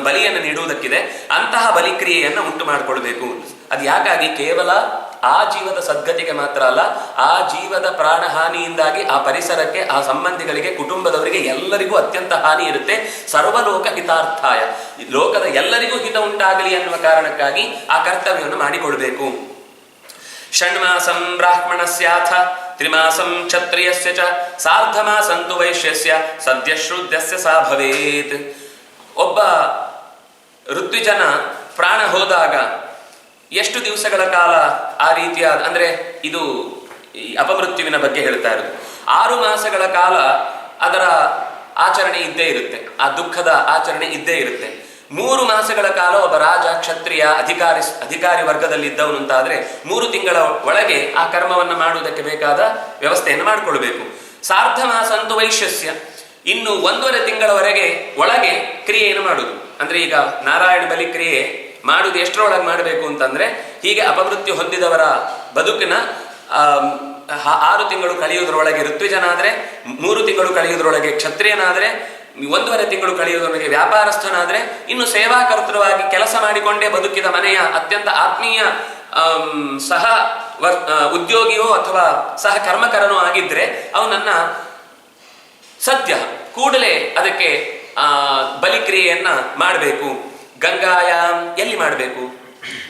ಬಲಿಯನ್ನು ನೀಡುವುದಕ್ಕಿದೆ. ಅಂತಹ ಬಲಿಕ್ರಿಯೆಯನ್ನು ಉಂಟು ಮಾಡಿಕೊಳ್ಬೇಕು. ಅದು ಯಾಕಾಗಿ? ಕೇವಲ ಆ ಜೀವದ ಸದ್ಗತಿಗೆ ಮಾತ್ರ ಅಲ್ಲ, ಆ ಜೀವದ ಪ್ರಾಣ ಹಾನಿಯಿಂದಾಗಿ ಆ ಪರಿಸರಕ್ಕೆ, ಆ ಸಂಬಂಧಿಗಳಿಗೆ, ಕುಟುಂಬದವರಿಗೆ ಎಲ್ಲರಿಗೂ ಅತ್ಯಂತ ಹಾನಿ ಇರುತ್ತೆ. ಸರ್ವಲೋಕ ಹಿತಾರ್ಥಾಯ, ಲೋಕದ ಎಲ್ಲರಿಗೂ ಹಿತ ಉಂಟಾಗಲಿ ಅನ್ನುವ ಕಾರಣಕ್ಕಾಗಿ ಆ ಕರ್ತವ್ಯವನ್ನು ಮಾಡಿಕೊಳ್ಬೇಕು. ಷಣ್ಮಾಸಂ ಬ್ರಾಹ್ಮಣಸ್ಯಾಥ ತ್ರಿಮಾಸಂ ಕ್ಷತ್ರಿಯಸ್ಯ ಚ ಸಾರ್ಧಮಾಸಂತು ವೈಶ್ಯಸ್ಯ ಸದ್ಯಶ್ರುದ್ಯಸ್ಯ ಸಾ ಭವೇತ್. ಒಬ್ಬ ಋತ್ವಿಜನ ಪ್ರಾಣ ಹೋದಾಗ ಎಷ್ಟು ದಿವಸಗಳ ಕಾಲ ಆ ರೀತಿಯಾದ, ಅಂದ್ರೆ ಇದು ಅಪಮೃತ್ಯುವಿನ ಬಗ್ಗೆ ಹೇಳ್ತಾ ಇರೋದು, 6 ಮಾಸಗಳ ಕಾಲ ಅದರ ಆಚರಣೆ ಇದ್ದೇ ಇರುತ್ತೆ, ಆ ದುಃಖದ ಆಚರಣೆ ಇದ್ದೇ ಇರುತ್ತೆ. 3 ಮಾಸಗಳ ಕಾಲ ಒಬ್ಬ ರಾಜ, ಕ್ಷತ್ರಿಯ, ಅಧಿಕಾರಿ ವರ್ಗದಲ್ಲಿ ಇದ್ದವನು ಅಂತಾದ್ರೆ 3 ತಿಂಗಳ ಒಳಗೆ ಆ ಕರ್ಮವನ್ನು ಮಾಡುವುದಕ್ಕೆ ಬೇಕಾದ ವ್ಯವಸ್ಥೆಯನ್ನು ಮಾಡಿಕೊಳ್ಬೇಕು. ಸಾರ್ಧ ಮಾಸ ಅಂತೂ ವೈಶ್ಯಸ್ಯ, ಇನ್ನು 1.5 ತಿಂಗಳವರೆಗೆ ಒಳಗೆ ಕ್ರಿಯೆಯನ್ನು ಮಾಡುದು. ಅಂದ್ರೆ ಈಗ ನಾರಾಯಣ ಬಲಿ ಕ್ರಿಯೆ ಮಾಡುವುದು ಎಷ್ಟರೊಳಗೆ ಮಾಡಬೇಕು ಅಂತಂದ್ರೆ, ಹೀಗೆ ಅಪಮೃತ್ಯು ಹೊಂದಿದವರ ಬದುಕಿನ 6 ತಿಂಗಳು ಕಳೆಯುವುದರೊಳಗೆ ಋತ್ವಿಜನಾದ್ರೆ, 3 ತಿಂಗಳು ಕಳೆಯುವುದರೊಳಗೆ ಕ್ಷತ್ರಿಯನಾದ್ರೆ, 1.5 ತಿಂಗಳು ಕಳೆಯುವುದರೊಳಗೆ ವ್ಯಾಪಾರಸ್ಥನಾದ್ರೆ, ಇನ್ನು ಸೇವಾಕರ್ತೃವಾಗಿ ಕೆಲಸ ಮಾಡಿಕೊಂಡೇ ಬದುಕಿದ ಮನೆಯ ಅತ್ಯಂತ ಆತ್ಮೀಯ ಸಹ ಉದ್ಯೋಗಿಯೋ ಅಥವಾ ಸಹ ಕರ್ಮಕರನೋ ಆಗಿದ್ರೆ ಅವನನ್ನ ಸದ್ಯ ಕೂಡಲೇ ಅದಕ್ಕೆ ಬಲಿಕ್ರಿಯೆಯನ್ನ ಮಾಡಬೇಕು. ಗಂಗಾಯಾಮ್, ಎಲ್ಲಿ ಮಾಡಬೇಕು?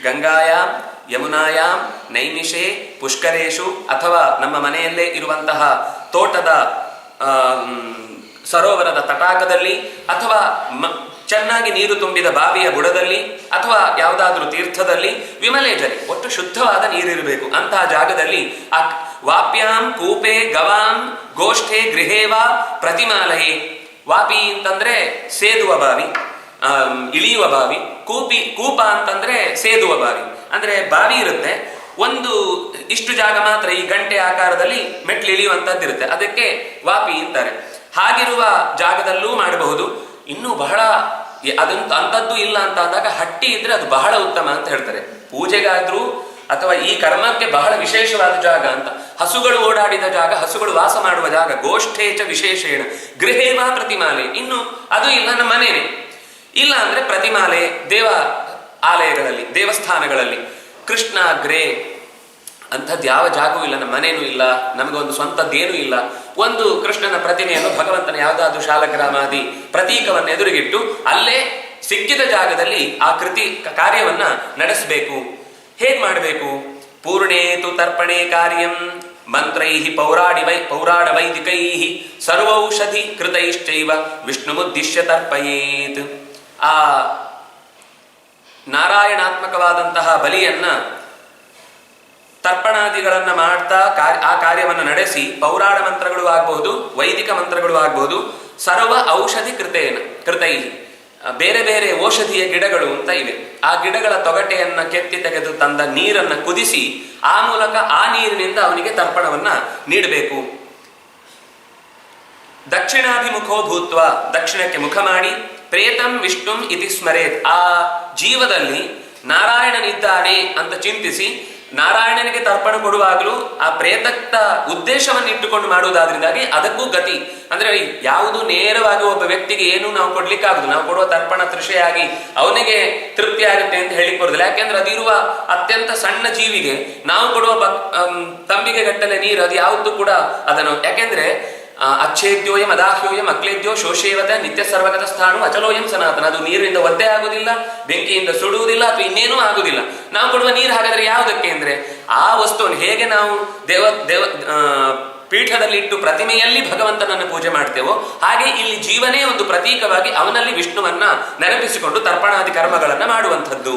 ಗಂಗಾಯಾಮ್, ಯಮುನಾಯಾಮ್, ನೈಮಿಷೆ, ಪುಷ್ಕರೇಶು, ಅಥವಾ ನಮ್ಮ ಮನೆಯಲ್ಲೇ ಇರುವಂತಹ ತೋಟದ ಸರೋವರದ ತಟಾಕದಲ್ಲಿ, ಅಥವಾ ಚೆನ್ನಾಗಿ ನೀರು ತುಂಬಿದ ಬಾವಿಯ ಬುಡದಲ್ಲಿ, ಅಥವಾ ಯಾವುದಾದ್ರೂ ತೀರ್ಥದಲ್ಲಿ, ವಿಮಲೆ ಜಲೆ, ಒಟ್ಟು ಶುದ್ಧವಾದ ನೀರಿರಬೇಕು ಅಂತಹ ಜಾಗದಲ್ಲಿ. ವಾಪ್ಯಾಂ ಕೂಪೆ ಗವಾಂ ಗೋಷ್ಠೆ ಗೃಹೇವಾ ಪ್ರತಿಮಾಲಯೇ. ವಾಪಿ ಅಂತಂದ್ರೆ ಸೇದುವ ಬಾವಿ, ಇಳಿಯುವ ಬಾವಿ. ಕೂಪ ಅಂತಂದ್ರೆ ಸೇದುವ ಬಾವಿ. ಅಂದ್ರೆ ಬಾವಿ ಇರುತ್ತೆ, ಒಂದು ಇಷ್ಟು ಜಾಗ ಮಾತ್ರ ಈ ಗಂಟೆ ಆಕಾರದಲ್ಲಿ ಮೆಟ್ಲು ಇಳಿಯುವಂತದ್ದಿರುತ್ತೆ, ಅದಕ್ಕೆ ವಾಪಿ ಅಂತಾರೆ. ಹಾಗಿರುವ ಜಾಗದಲ್ಲೂ ಮಾಡಬಹುದು. ಇನ್ನೂ ಬಹಳ ಅಂಥದ್ದು ಇಲ್ಲ ಅಂತ ಅಂದಾಗ ಹಟ್ಟಿ ಇದ್ರೆ ಅದು ಬಹಳ ಉತ್ತಮ ಅಂತ ಹೇಳ್ತಾರೆ. ಪೂಜೆಗಾದ್ರೂ ಅಥವಾ ಈ ಕರ್ಮಕ್ಕೆ ಬಹಳ ವಿಶೇಷವಾದ ಜಾಗ ಅಂತ. ಹಸುಗಳು ಓಡಾಡಿದ ಜಾಗ, ಹಸುಗಳು ವಾಸ ಮಾಡುವ ಜಾಗ. ಗೋಷ್ಠೇಚ ವಿಶೇಷೇಣ ಗೃಹೇವಾ ಪ್ರತಿಮಾಲೆ. ಇನ್ನು ಅದು ಇಲ್ಲ, ನಮ್ಮ ಮನೇನೆ. ಇಲ್ಲ ಅಂದ್ರೆ ಪ್ರತಿಮಾಲೆ, ದೇವ ಆಲಯಗಳಲ್ಲಿ, ದೇವಸ್ಥಾನಗಳಲ್ಲಿ. ಕೃಷ್ಣಾಗ್ರೆ ಅಂಥದ್ದು ಯಾವ ಜಾಗವೂ ಇಲ್ಲ, ನಮ್ಮ ಮನೇನೂ ಇಲ್ಲ, ನಮಗೊಂದು ಸ್ವಂತದ್ದೇನೂ ಇಲ್ಲ. ಒಂದು ಕೃಷ್ಣನ ಪ್ರತಿಮೆಯನ್ನು, ಭಗವಂತನ ಯಾವುದಾದ್ರೂ ಶಾಲಗ್ರಾಮಾದಿ ಪ್ರತೀಕವನ್ನು ಎದುರಿಗಿಟ್ಟು ಅಲ್ಲೇ ಸಿಕ್ಕಿದ ಜಾಗದಲ್ಲಿ ಆ ಕಾರ್ಯವನ್ನ ನಡೆಸಬೇಕು. ಹೇಗ್ ಮಾಡಬೇಕು? ಪೂರ್ಣೇತು ತರ್ಪಣೆ ಕಾರ್ಯಂ ಮಂತ್ರೈ ಪೌರಾಡ ವೈದಿಕೈ ಸರ್ವೌಷಧಿ ಕೃತೈಶ್ಚೈವ ವಿಷ್ಣುಮುದ್ದಿಶ್ಯ ತರ್ಪಯೇತ್. ಆ ನಾರಾಯಣಾತ್ಮಕವಾದಂತಹ ಬಲಿಯನ್ನ ತರ್ಪಣಾದಿಗಳನ್ನ ಮಾಡ್ತಾ ಆ ಕಾರ್ಯವನ್ನು ನಡೆಸಿ ಪೌರಾಣ ಮಂತ್ರಗಳು ಆಗಬಹುದು, ವೈದಿಕ ಮಂತ್ರಗಳು ಆಗಬಹುದು. ಸರ್ವ ಔಷಧಿ ಕೃತೈ, ಬೇರೆ ಬೇರೆ ಔಷಧಿಯ ಗಿಡಗಳು ಅಂತ ಇವೆ. ಆ ಗಿಡಗಳ ತೊಗಟೆಯನ್ನ ಕೆತ್ತಿ ತೆಗೆದು ತಂದ ನೀರನ್ನ ಕುದಿಸಿ ಆ ಮೂಲಕ ಆ ನೀರಿನಿಂದ ಅವನಿಗೆ ತರ್ಪಣವನ್ನ ನೀಡಬೇಕು. ದಕ್ಷಿಣಾಭಿಮುಖೋ ಭೂತ್ವ, ದಕ್ಷಿಣಕ್ಕೆ ಮುಖ ಮಾಡಿ, ಪ್ರೇತಂ ವಿಷ್ಣುಂ ಇತಿ ಸ್ಮರೇತ್, ಆ ಜೀವದಲ್ಲಿ ನಾರಾಯಣನಿದ್ದಾನೆ ಅಂತ ಚಿಂತಿಸಿ ನಾರಾಯಣನಿಗೆ ತರ್ಪಣ ಕೊಡುವಾಗಲೂ ಆ ಪ್ರೇತಕ್ತ ಉದ್ದೇಶವನ್ನು ಇಟ್ಟುಕೊಂಡು ಮಾಡುವುದಾದ್ರಿಂದಾಗಿ ಅದಕ್ಕೂ ಗತಿ. ಅಂದ್ರೆ ಯಾವುದು ನೇರವಾಗಿ ಒಬ್ಬ ವ್ಯಕ್ತಿಗೆ ಏನು ನಾವು ಕೊಡ್ಲಿಕ್ಕಾಗುದು, ನಾವು ಕೊಡುವ ತರ್ಪಣ ತೃಷೆಯಾಗಿ ಅವನಿಗೆ ತೃಪ್ತಿ ಆಗುತ್ತೆ ಅಂತ ಹೇಳಿಕ್ ಬರುದಿಲ್ಲ. ಯಾಕೆಂದ್ರೆ ಅದಿರುವ ಅತ್ಯಂತ ಸಣ್ಣ ಜೀವಿಗೆ ನಾವು ಕೊಡುವ ತಂಬಿಗೆ ಗಟ್ಟಲೆ ನೀರು ಅದು ಯಾವುದು ಕೂಡ ಅದನ್ನು, ಯಾಕೆಂದ್ರೆ ಅಚ್ಛೇದ್ಯೋಯಂ ಅದಾಹ್ಯೋಯಂ ಅಕ್ಲೇದ್ಯೋ ಶೋಷೇವತ ನಿತ್ಯ ಸರ್ವಗತ ಸ್ಥಾನು ಅಚಲೋಯಂ ಸನಾತನ, ಅದು ನೀರಿನಿಂದ ಒದ್ದೆ ಆಗುದಿಲ್ಲ, ಬೆಂಕಿಯಿಂದ ಸುಡುವುದಿಲ್ಲ, ಅಥವಾ ಇನ್ನೇನೂ ಆಗುದಿಲ್ಲ. ನಾವು ಕೊಡುವ ನೀರು ಹಾಗಾದ್ರೆ ಯಾವುದಕ್ಕೆ ಅಂದ್ರೆ ಆ ವಸ್ತುವನ್ನು ಹೇಗೆ ನಾವು ಪೀಠದಲ್ಲಿ ಇಟ್ಟು ಪ್ರತಿಮೆಯಲ್ಲಿ ಭಗವಂತನನ್ನು ಪೂಜೆ ಮಾಡ್ತೇವೋ ಹಾಗೆ ಇಲ್ಲಿ ಜೀವನೇ ಒಂದು ಪ್ರತೀಕವಾಗಿ ಅವನಲ್ಲಿ ವಿಷ್ಣುವನ್ನ ನೆನಪಿಸಿಕೊಂಡು ತರ್ಪಣಾದಿ ಕರ್ಮಗಳನ್ನ ಮಾಡುವಂಥದ್ದು.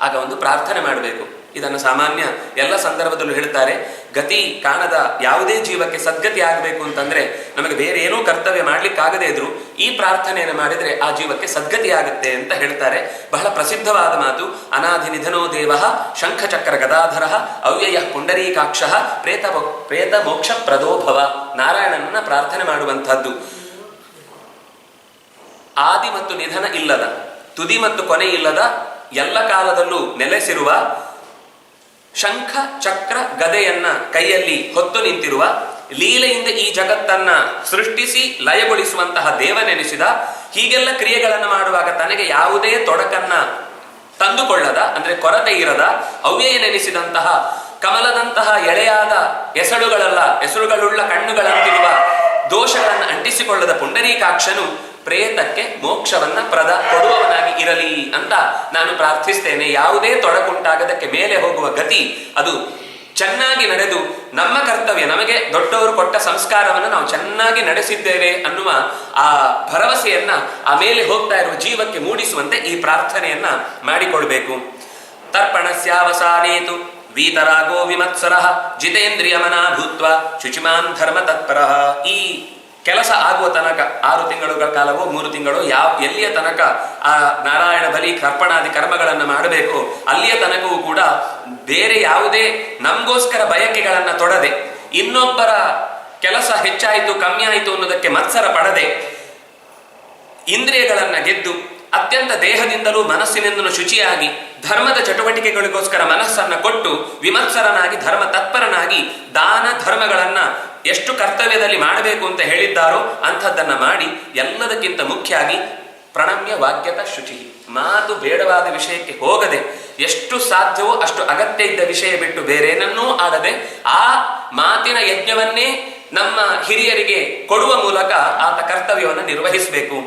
ಆಗ ಒಂದು ಪ್ರಾರ್ಥನೆ ಮಾಡಬೇಕು. ಇದನ್ನು ಸಾಮಾನ್ಯ ಎಲ್ಲ ಸಂದರ್ಭದಲ್ಲೂ ಹೇಳ್ತಾರೆ. ಗತಿ ಕಾಣದ ಯಾವುದೇ ಜೀವಕ್ಕೆ ಸದ್ಗತಿ ಆಗಬೇಕು ಅಂತಂದ್ರೆ ನಮಗೆ ಬೇರೆ ಏನೂ ಕರ್ತವ್ಯ ಮಾಡ್ಲಿಕ್ಕಾಗದೇ ಇದ್ರು ಈ ಪ್ರಾರ್ಥನೆಯನ್ನು ಮಾಡಿದ್ರೆ ಆ ಜೀವಕ್ಕೆ ಸದ್ಗತಿ ಆಗುತ್ತೆ ಅಂತ ಹೇಳ್ತಾರೆ. ಬಹಳ ಪ್ರಸಿದ್ಧವಾದ ಮಾತು. ಅನಾಧಿ ನಿಧನೋ ದೇವ ಶಂಖಚಕ್ರ ಗದಾಧರ ಅವ್ಯಯ ಪುಂಡರೀಕಾಕ್ಷ ಪ್ರೇತ ಮೋಕ್ಷ ಪ್ರದೋಭವ. ನಾರಾಯಣನನ್ನ ಪ್ರಾರ್ಥನೆ ಮಾಡುವಂತಹದ್ದು. ಆದಿ ಮತ್ತು ನಿಧನ ಇಲ್ಲದ, ತುದಿ ಮತ್ತು ಕೊನೆ ಇಲ್ಲದ, ಎಲ್ಲ ಕಾಲದಲ್ಲೂ ನೆಲೆಸಿರುವ, ಶಂಖ ಚಕ್ರ ಗದೆಯನ್ನ ಕೈಯಲ್ಲಿ ಹೊತ್ತು ನಿಂತಿರುವ, ಲೀಲೆಯಿಂದ ಈ ಜಗತ್ತನ್ನ ಸೃಷ್ಟಿಸಿ ಲಯಗೊಳಿಸುವಂತಹ ದೇವನೆನಿಸಿದ, ಹೀಗೆಲ್ಲ ಕ್ರಿಯೆಗಳನ್ನು ಮಾಡುವಾಗ ತನಗೆ ಯಾವುದೇ ತೊಡಕನ್ನ ತಂದುಕೊಳ್ಳದ, ಅಂದ್ರೆ ಕೊರತೆ ಇರದ, ಅವ್ಯಯನೆನಿಸಿದಂತಹ ಕಮಲದಂತಹ ಎಳೆಯಾದ ಎಸಳುಗಳುಳ್ಳ ಕಣ್ಣುಗಳಂತಿರುವ ದೋಷಗಳನ್ನು ಅಂಟಿಸಿಕೊಳ್ಳದ ಪುಂಡರೀಕಾಕ್ಷನು ಪ್ರೇತಕ್ಕೆ ಮೋಕ್ಷವನ್ನ ಕೊಡುವವನಾಗಿ ಇರಲಿ ಅಂತ ನಾನು ಪ್ರಾರ್ಥಿಸ್ತೇನೆ. ಯಾವುದೇ ತೊಡಕುಂಟಾಗದಕ್ಕೆ ಮೇಲೆ ಹೋಗುವ ಗತಿ ಅದು ಚೆನ್ನಾಗಿ ನಡೆದು ನಮ್ಮ ಕರ್ತವ್ಯ, ನಮಗೆ ದೊಡ್ಡವರು ಕೊಟ್ಟ ಸಂಸ್ಕಾರವನ್ನು ನಾವು ಚೆನ್ನಾಗಿ ನಡೆಸಿದ್ದೇವೆ ಅನ್ನುವ ಆ ಭರವಸೆಯನ್ನ ಆ ಮೇಲೆ ಹೋಗ್ತಾ ಇರುವ ಜೀವಕ್ಕೆ ಮೂಡಿಸುವಂತೆ ಈ ಪ್ರಾರ್ಥನೆಯನ್ನ ಮಾಡಿಕೊಳ್ಬೇಕು. ತರ್ಪಣಸ್ಯಾವಸಾನೇತು ವೀತರಾಗೋ ವಿಮತ್ಸರಃ ಜಿತೇಂದ್ರಿಯಮನಾ ಭೂತ್ವ ಶುಚಿಮಾನ್ ಧರ್ಮ ತತ್ಪರಃ. ಈ ಕೆಲಸ ಆಗುವ ತನಕ 6 ತಿಂಗಳುಗಳ ಕಾಲವೋ 3 ತಿಂಗಳು ಎಲ್ಲಿಯ ತನಕ ಆ ನಾರಾಯಣ ಬಲಿ ತರ್ಪಣಾದಿ ಕರ್ಮಗಳನ್ನು ಮಾಡಬೇಕು ಅಲ್ಲಿಯ ತನಕವೂ ಕೂಡ ಬೇರೆ ಯಾವುದೇ ನಮಗೋಸ್ಕರ ಬಯಕೆಗಳನ್ನ ತೊಡದೆ, ಇನ್ನೊಬ್ಬರ ಕೆಲಸ ಹೆಚ್ಚಾಯಿತು ಕಮ್ಮಿ ಆಯಿತು ಅನ್ನೋದಕ್ಕೆ ಮತ್ಸರ ಪಡದೆ, ಇಂದ್ರಿಯಗಳನ್ನ ಗೆದ್ದು ಅತ್ಯಂತ ದೇಹದಿಂದಲೂ ಮನಸ್ಸಿನಿಂದಲೂ ಶುಚಿಯಾಗಿ ಧರ್ಮದ ಚಟುವಟಿಕೆಗಳಿಗೋಸ್ಕರ ಮನಸ್ಸನ್ನ ಕೊಟ್ಟು ವಿಮತ್ಸರನಾಗಿ ಧರ್ಮ ತತ್ಪರನಾಗಿ ದಾನ ಧರ್ಮಗಳನ್ನ ಎಷ್ಟು ಕರ್ತವ್ಯದಲ್ಲಿ ಮಾಡಬೇಕು ಅಂತ ಹೇಳಿದ್ದಾರೋ ಅಂಥದ್ದನ್ನ ಮಾಡಿ, ಎಲ್ಲದಕ್ಕಿಂತ ಮುಖ್ಯವಾಗಿ ಪ್ರಣಮ್ಯ ವಾಕ್ಯತ ಶುಚಿ, ಮಾತು ಬೇಡವಾದ ವಿಷಯಕ್ಕೆ ಹೋಗದೆ ಎಷ್ಟು ಸಾಧ್ಯವೋ ಅಷ್ಟು ಅಗತ್ಯ ಇದ್ದ ವಿಷಯ ಬಿಟ್ಟು ಬೇರೇನನ್ನೂ ಆಡದೆ ಆ ಮಾತಿನ ಯಜ್ಞವನ್ನೇ ನಮ್ಮ ಹಿರಿಯರಿಗೆ ಕೊಡುವ ಮೂಲಕ ಆತ ಕರ್ತವ್ಯವನ್ನು ನಿರ್ವಹಿಸಬೇಕು.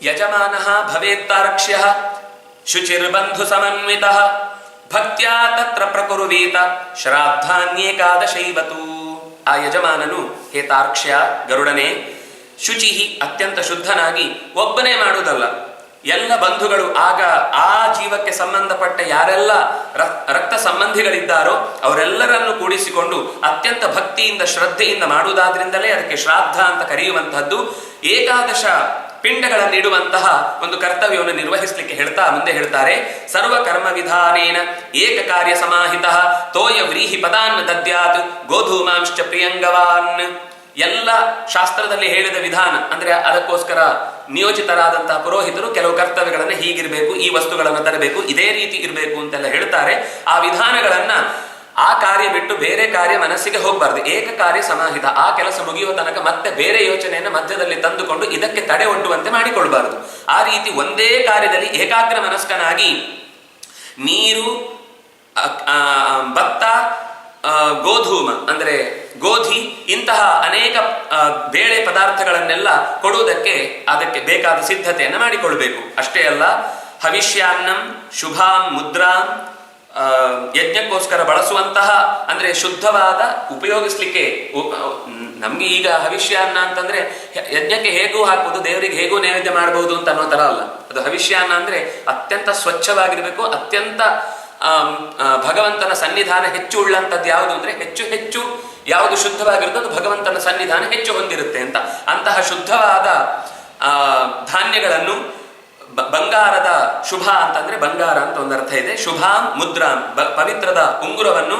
ಯಜಮಾನಃ ಭವೇತ್ತಾರಕ್ಷ್ಯಃ ಶುಚಿರ್ಬಂಧು ಸಮನ್ವಿತಃ ಭಕ್ತ್ಯಾ ತತ್ರ ಪ್ರಕುರುವೀತ ಶ್ರಾದ್ದಾನ್ಯೇಕಾದಶೈವತು. ಆ ಯಜಮಾನನು ಹೇ ತಾರ್ಕ್ಷ್ಯ ಗರುಡನೇ, ಶುಚಿಹಿ ಅತ್ಯಂತ ಶುದ್ಧನಾಗಿ ಒಬ್ಬನೇ ಮಾಡುವುದಲ್ಲ, ಎಲ್ಲ ಬಂಧುಗಳು ಆಗ ಆ ಜೀವಕ್ಕೆ ಸಂಬಂಧಪಟ್ಟ ಯಾರೆಲ್ಲ ರಕ್ತ ಸಂಬಂಧಿಗಳಿದ್ದಾರೋ ಅವರೆಲ್ಲರನ್ನು ಕೂಡಿಸಿಕೊಂಡು ಅತ್ಯಂತ ಭಕ್ತಿಯಿಂದ ಶ್ರದ್ಧೆಯಿಂದ ಮಾಡುವುದಾದ್ರಿಂದಲೇ ಅದಕ್ಕೆ ಶ್ರಾದ್ದ ಅಂತ ಕರೆಯುವಂತಹದ್ದು. ಏಕಾದಶ ಪಿಂಡಗಳನ್ನಿಡುವಂತಹ ಒಂದು ಕರ್ತವ್ಯವನ್ನು ನಿರ್ವಹಿಸಲಿಕ್ಕೆ ಮುಂದೆ ಹೇಳ್ತಾರೆ. ಸರ್ವ ಕರ್ಮ ವಿಧಾನೇನ ಏಕ ಕಾರ್ಯ ಸಮಾಹಿತ ತೋಯ ವ್ರೀಹಿ ಪದಾನ್ ದದ್ಯಾತ್ ಗೋಧೂಮಾಂಶ್ಚ ಪ್ರಿಯಂಗವಾನ್. ಎಲ್ಲ ಶಾಸ್ತ್ರದಲ್ಲಿ ಹೇಳಿದ ವಿಧಾನ ಅಂದ್ರೆ ಅದಕ್ಕೋಸ್ಕರ ನಿಯೋಜಿತರಾದಂತಹ ಪುರೋಹಿತರು ಕೆಲವು ಕರ್ತವ್ಯಗಳನ್ನ ಹೀಗಿರ್ಬೇಕು, ಈ ವಸ್ತುಗಳನ್ನು ತರಬೇಕು, ಇದೇ ರೀತಿ ಇರಬೇಕು ಅಂತೆಲ್ಲ ಹೇಳ್ತಾರೆ. ಆ ವಿಧಾನಗಳನ್ನ ಆ ಕಾರ್ಯ ಬಿಟ್ಟು ಬೇರೆ ಕಾರ್ಯ ಮನಸ್ಸಿಗೆ ಹೋಗಬಾರ್ದು. ಏಕ ಕಾರ್ಯ ಸಮಾಹಿತ, ಆ ಕೆಲಸ ಮುಗಿಯುವ ತನಕ ಮತ್ತೆ ಬೇರೆ ಯೋಚನೆಯನ್ನು ಮಧ್ಯದಲ್ಲಿ ತಂದುಕೊಂಡು ಇದಕ್ಕೆ ತಡೆ ಒಡ್ಡುವಂತೆ ಮಾಡಿಕೊಳ್ಬಾರದು. ಆ ರೀತಿ ಒಂದೇ ಕಾರ್ಯದಲ್ಲಿ ಏಕಾಗ್ರ ಮನಸ್ಕನಾಗಿ ನೀರು, ಭತ್ತ, ಗೋಧೂಮ ಅಂದ್ರೆ ಗೋಧಿ, ಇಂತಹ ಅನೇಕ ಬೇಳೆ ಪದಾರ್ಥಗಳನ್ನೆಲ್ಲ ಕೊಡುವುದಕ್ಕೆ ಅದಕ್ಕೆ ಬೇಕಾದ ಸಿದ್ಧತೆಯನ್ನು ಮಾಡಿಕೊಳ್ಬೇಕು. ಅಷ್ಟೇ ಅಲ್ಲ, ಹವಿಷ್ಯಾನ್ನಂ ಶುಭಾಂ ಮುದ್ರಾಂ, ಯಜ್ಞಕ್ಕೋಸ್ಕರ ಬಳಸುವಂತಹ ಅಂದ್ರೆ ಶುದ್ಧವಾದ ಉಪಯೋಗಿಸ್ಲಿಕ್ಕೆ ನಮ್ಗೆ ಈಗ ಹವಿಷ್ಯಾನ್ನ ಅಂತಂದ್ರೆ ಯಜ್ಞಕ್ಕೆ ಹೇಗೂ ಹಾಕಬಹುದು, ದೇವರಿಗೆ ಹೇಗೂ ನೈವೇದ್ಯ ಮಾಡಬಹುದು ಅಂತ ಅನ್ನೋ ತರ ಅಲ್ಲ. ಅದು ಹವಿಷ್ಯಾನ್ನ ಅಂದ್ರೆ ಅತ್ಯಂತ ಸ್ವಚ್ಛವಾಗಿರ್ಬೇಕು, ಅತ್ಯಂತ ಭಗವಂತನ ಸನ್ನಿಧಾನ ಹೆಚ್ಚು ಉಳ್ಳಂತದ್ದು ಯಾವುದು ಅಂದ್ರೆ ಹೆಚ್ಚು ಯಾವುದು ಶುದ್ಧವಾಗಿರುತ್ತೋ ಅದು ಭಗವಂತನ ಸನ್ನಿಧಾನ ಹೆಚ್ಚು ಹೊಂದಿರುತ್ತೆ ಅಂತ. ಅಂತಹ ಶುದ್ಧವಾದ ಧಾನ್ಯಗಳನ್ನು, ಬಂಗಾರದ ಶುಭ ಅಂತಂದ್ರೆ ಬಂಗಾರ ಅಂತ ಒಂದು ಅರ್ಥ ಇದೆ, ಶುಭಾಂ ಮುದ್ರಾಂ ಪವಿತ್ರದ ಉಂಗುರವನ್ನು,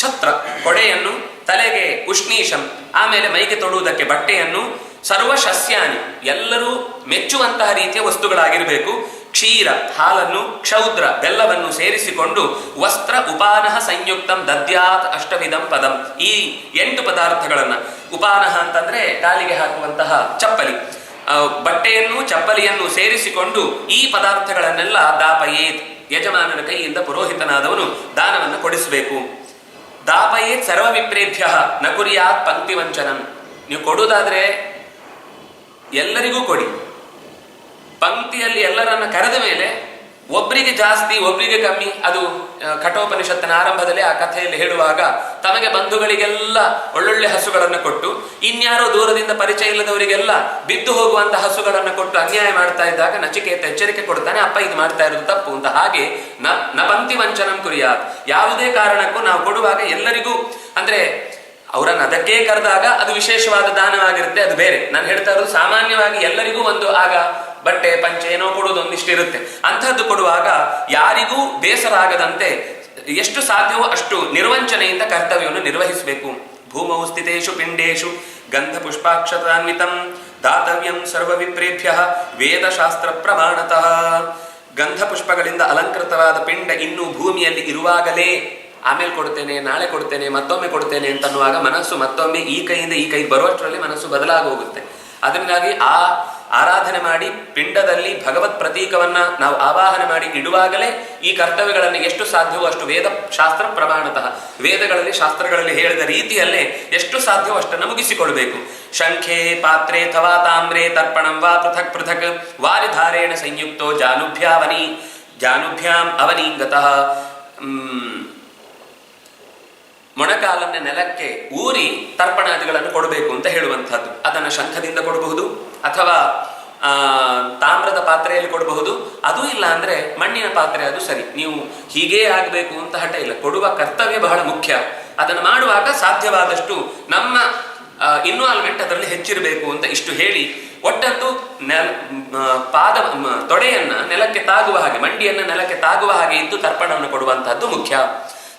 ಛತ್ರ ಕೊಡೆಯನ್ನು, ತಲೆಗೆ ಉಷ್ಣೀಶಂ ಆಮೇಲೆ ಮೈಗೆ ತೊಡುವುದಕ್ಕೆ ಬಟ್ಟೆಯನ್ನು, ಸರ್ವಶಸ್ಯಾನಿ ಎಲ್ಲರೂ ಮೆಚ್ಚುವಂತಹ ರೀತಿಯ ವಸ್ತುಗಳಾಗಿರಬೇಕು, ಕ್ಷೀರ ಹಾಲನ್ನು, ಕ್ಷೌದ್ರ ಬೆಲ್ಲವನ್ನು ಸೇರಿಸಿಕೊಂಡು, ವಸ್ತ್ರ ಉಪಾನಹ ಸಂಯುಕ್ತಂ ದದ್ಯಾತ್ ಅಷ್ಟವಿಧಂ ಪದಂ ಈ 8 ಪದಾರ್ಥಗಳನ್ನ, ಉಪಾನಹ ಅಂತಂದ್ರೆ ಕಾಲಿಗೆ ಹಾಕುವಂತಹ ಚಪ್ಪಲಿ, ಬಟ್ಟೆಯನ್ನು ಚಪ್ಪಲಿಯನ್ನು ಸೇರಿಸಿಕೊಂಡು ಈ ಪದಾರ್ಥಗಳನ್ನೆಲ್ಲ ದಾಪಯೇತ್ ಯಜಮಾನನ ಕೈಯಿಂದ ಪುರೋಹಿತನಾದವನು ದಾನವನ್ನು ಕೊಡಿಸಬೇಕು. ದಾಪಯೇತ್ ಸರ್ವ ವಿಪ್ರೇಭ್ಯ ನ ಕುರ್ಯಾತ್ ಪಂಕ್ತಿ ವಂಚನಂ. ನೀವು ಕೊಡುವುದಾದ್ರೆ ಎಲ್ಲರಿಗೂ ಕೊಡಿ. ಪಂಕ್ತಿಯಲ್ಲಿ ಎಲ್ಲರನ್ನ ಕರೆದ ಮೇಲೆ ಒಬ್ಬರಿಗೆ ಜಾಸ್ತಿ ಒಬ್ಬರಿಗೆ ಕಮ್ಮಿ, ಅದು ಕಠೋಪನಿಷತ್ತಿನ ಆರಂಭದಲ್ಲಿ ಆ ಕಥೆಯಲ್ಲಿ ಹೇಳುವಾಗ ತಮಗೆ ಬಂಧುಗಳಿಗೆಲ್ಲ ಒಳ್ಳೊಳ್ಳೆ ಹಸುಗಳನ್ನು ಕೊಟ್ಟು ಇನ್ಯಾರೋ ದೂರದಿಂದ ಪರಿಚಯ ಇಲ್ಲದವರಿಗೆಲ್ಲ ಬಿದ್ದು ಹೋಗುವಂತಹ ಹಸುಗಳನ್ನು ಕೊಟ್ಟು ಅನ್ಯಾಯ ಮಾಡ್ತಾ ಇದ್ದಾಗ ನಚಿಕೇತ ಎಚ್ಚರಿಕೆ ಕೊಡ್ತಾನೆ, ಅಪ್ಪ ಇದು ಮಾಡ್ತಾ ಇರೋದು ತಪ್ಪು ಅಂತ. ಹಾಗೆ ನ ಪಂಕ್ತಿ ವಂಚನಂ ಕುರ್ಯಾತ್. ಯಾವುದೇ ಕಾರಣಕ್ಕೂ ನಾವು ಕೊಡುವಾಗ ಎಲ್ಲರಿಗೂ, ಅಂದ್ರೆ ಅವರನ್ನು ಅದಕ್ಕೆ ಕರೆದಾಗ ಅದು ವಿಶೇಷವಾದ ದಾನವಾಗಿರುತ್ತೆ, ಅದು ಬೇರೆ. ನಾನು ಹೇಳ್ತಾ ಇರೋದು ಸಾಮಾನ್ಯವಾಗಿ ಎಲ್ಲರಿಗೂ ಒಂದು ಆಗ ಬಟ್ಟೆ ಪಂಚೆ ಏನೋ ಕೊಡುವುದು ಒಂದಿಷ್ಟಿರುತ್ತೆ. ಅಂಥದ್ದು ಕೊಡುವಾಗ ಯಾರಿಗೂ ಬೇಸರ ಆಗದಂತೆ ಎಷ್ಟು ಸಾಧ್ಯವೋ ಅಷ್ಟು ನಿರ್ವಂಚನೆಯಿಂದ ಕರ್ತವ್ಯವನ್ನು ನಿರ್ವಹಿಸಬೇಕು. ಭೂಮೌ ಸ್ಥಿತೇಷು ಪಿಂಡೇಶು ಗಂಧ ಪುಷ್ಪಾಕ್ಷತಾನ್ವಿತಂ ದಾತವ್ಯಂ ಸರ್ವ ವಿಪ್ರೇಭ್ಯ ವೇದಶಾಸ್ತ್ರ ಪ್ರಮಾಣತಃ. ಗಂಧ ಪುಷ್ಪಗಳಿಂದ ಅಲಂಕೃತವಾದ ಪಿಂಡ ಇನ್ನೂ ಭೂಮಿಯಲ್ಲಿ ಇರುವಾಗಲೇ, ಆಮೇಲೆ ಕೊಡ್ತೇನೆ, ನಾಳೆ ಕೊಡ್ತೇನೆ, ಮತ್ತೊಮ್ಮೆ ಕೊಡ್ತೇನೆ ಅಂತನ್ನುವಾಗ ಮನಸ್ಸು ಮತ್ತೊಮ್ಮೆ ಈ ಕೈಯಿಂದ ಈ ಕೈ ಬರುವಷ್ಟರಲ್ಲಿ ಮನಸ್ಸು ಬದಲಾಗಿ ಹೋಗುತ್ತೆ. ಅದರಿಂದಾಗಿ ಆ ಆರಾಧನೆ ಮಾಡಿ ಪಿಂಡದಲ್ಲಿ ಭಗವತ್ ಪ್ರತೀಕವನ್ನ ನಾವು ಆವಾಹನೆ ಮಾಡಿ ಇಡುವಾಗಲೇ ಈ ಕರ್ತವ್ಯಗಳನ್ನು ಎಷ್ಟು ಸಾಧ್ಯವೋ ಅಷ್ಟು ವೇದ ಶಾಸ್ತ್ರ ಪ್ರಮಾಣತಃ, ವೇದಗಳಲ್ಲಿ ಶಾಸ್ತ್ರಗಳಲ್ಲಿ ಹೇಳಿದ ರೀತಿಯಲ್ಲೇ ಎಷ್ಟು ಸಾಧ್ಯವೋ ಅಷ್ಟನ್ನು ಮುಗಿಸಿಕೊಳ್ಬೇಕು. ಶಂಖೆ ಪಾತ್ರೆ ಥವಾ ತಾಮ್ರೆ ತರ್ಪಣಂ ವಾ ಪೃಥಕ್ ಪೃಥಕ್ ವಾರಿಧಾರೇಣ ಸಂಯುಕ್ತೋ ಜಾನುಭ್ಯಾಂ ಅವನೀಂಗತಃ. ಮೊಣಕಾಲನ್ನ ನೆಲಕ್ಕೆ ಊರಿ ತರ್ಪಣಾದಿಗಳನ್ನು ಕೊಡಬೇಕು ಅಂತ ಹೇಳುವಂತಹದ್ದು. ಅದನ್ನು ಶಂಖದಿಂದ ಕೊಡಬಹುದು ಅಥವಾ ತಾಮ್ರದ ಪಾತ್ರೆಯಲ್ಲಿ ಕೊಡಬಹುದು. ಅದು ಇಲ್ಲ ಅಂದ್ರೆ ಮಣ್ಣಿನ ಪಾತ್ರೆ, ಅದು ಸರಿ. ನೀವು ಹೀಗೇ ಆಗಬೇಕು ಅಂತ ಹಠ ಇಲ್ಲ, ಕೊಡುವ ಕರ್ತವ್ಯ ಬಹಳ ಮುಖ್ಯ. ಅದನ್ನು ಮಾಡುವಾಗ ಸಾಧ್ಯವಾದಷ್ಟು ನಮ್ಮ ಇನ್ವಾಲ್ವ್ಮೆಂಟ್ ಅದರಲ್ಲಿ ಹೆಚ್ಚಿರಬೇಕು ಅಂತ ಇಷ್ಟು ಹೇಳಿ, ಒಟ್ಟಂತೂ ತೊಡೆಯನ್ನ ನೆಲಕ್ಕೆ ತಾಗುವ ಹಾಗೆ, ಮಂಡಿಯನ್ನ ನೆಲಕ್ಕೆ ತಾಗುವ ಹಾಗೆ ಇದ್ದು ತರ್ಪಣವನ್ನು ಕೊಡುವಂತಹದ್ದು ಮುಖ್ಯ.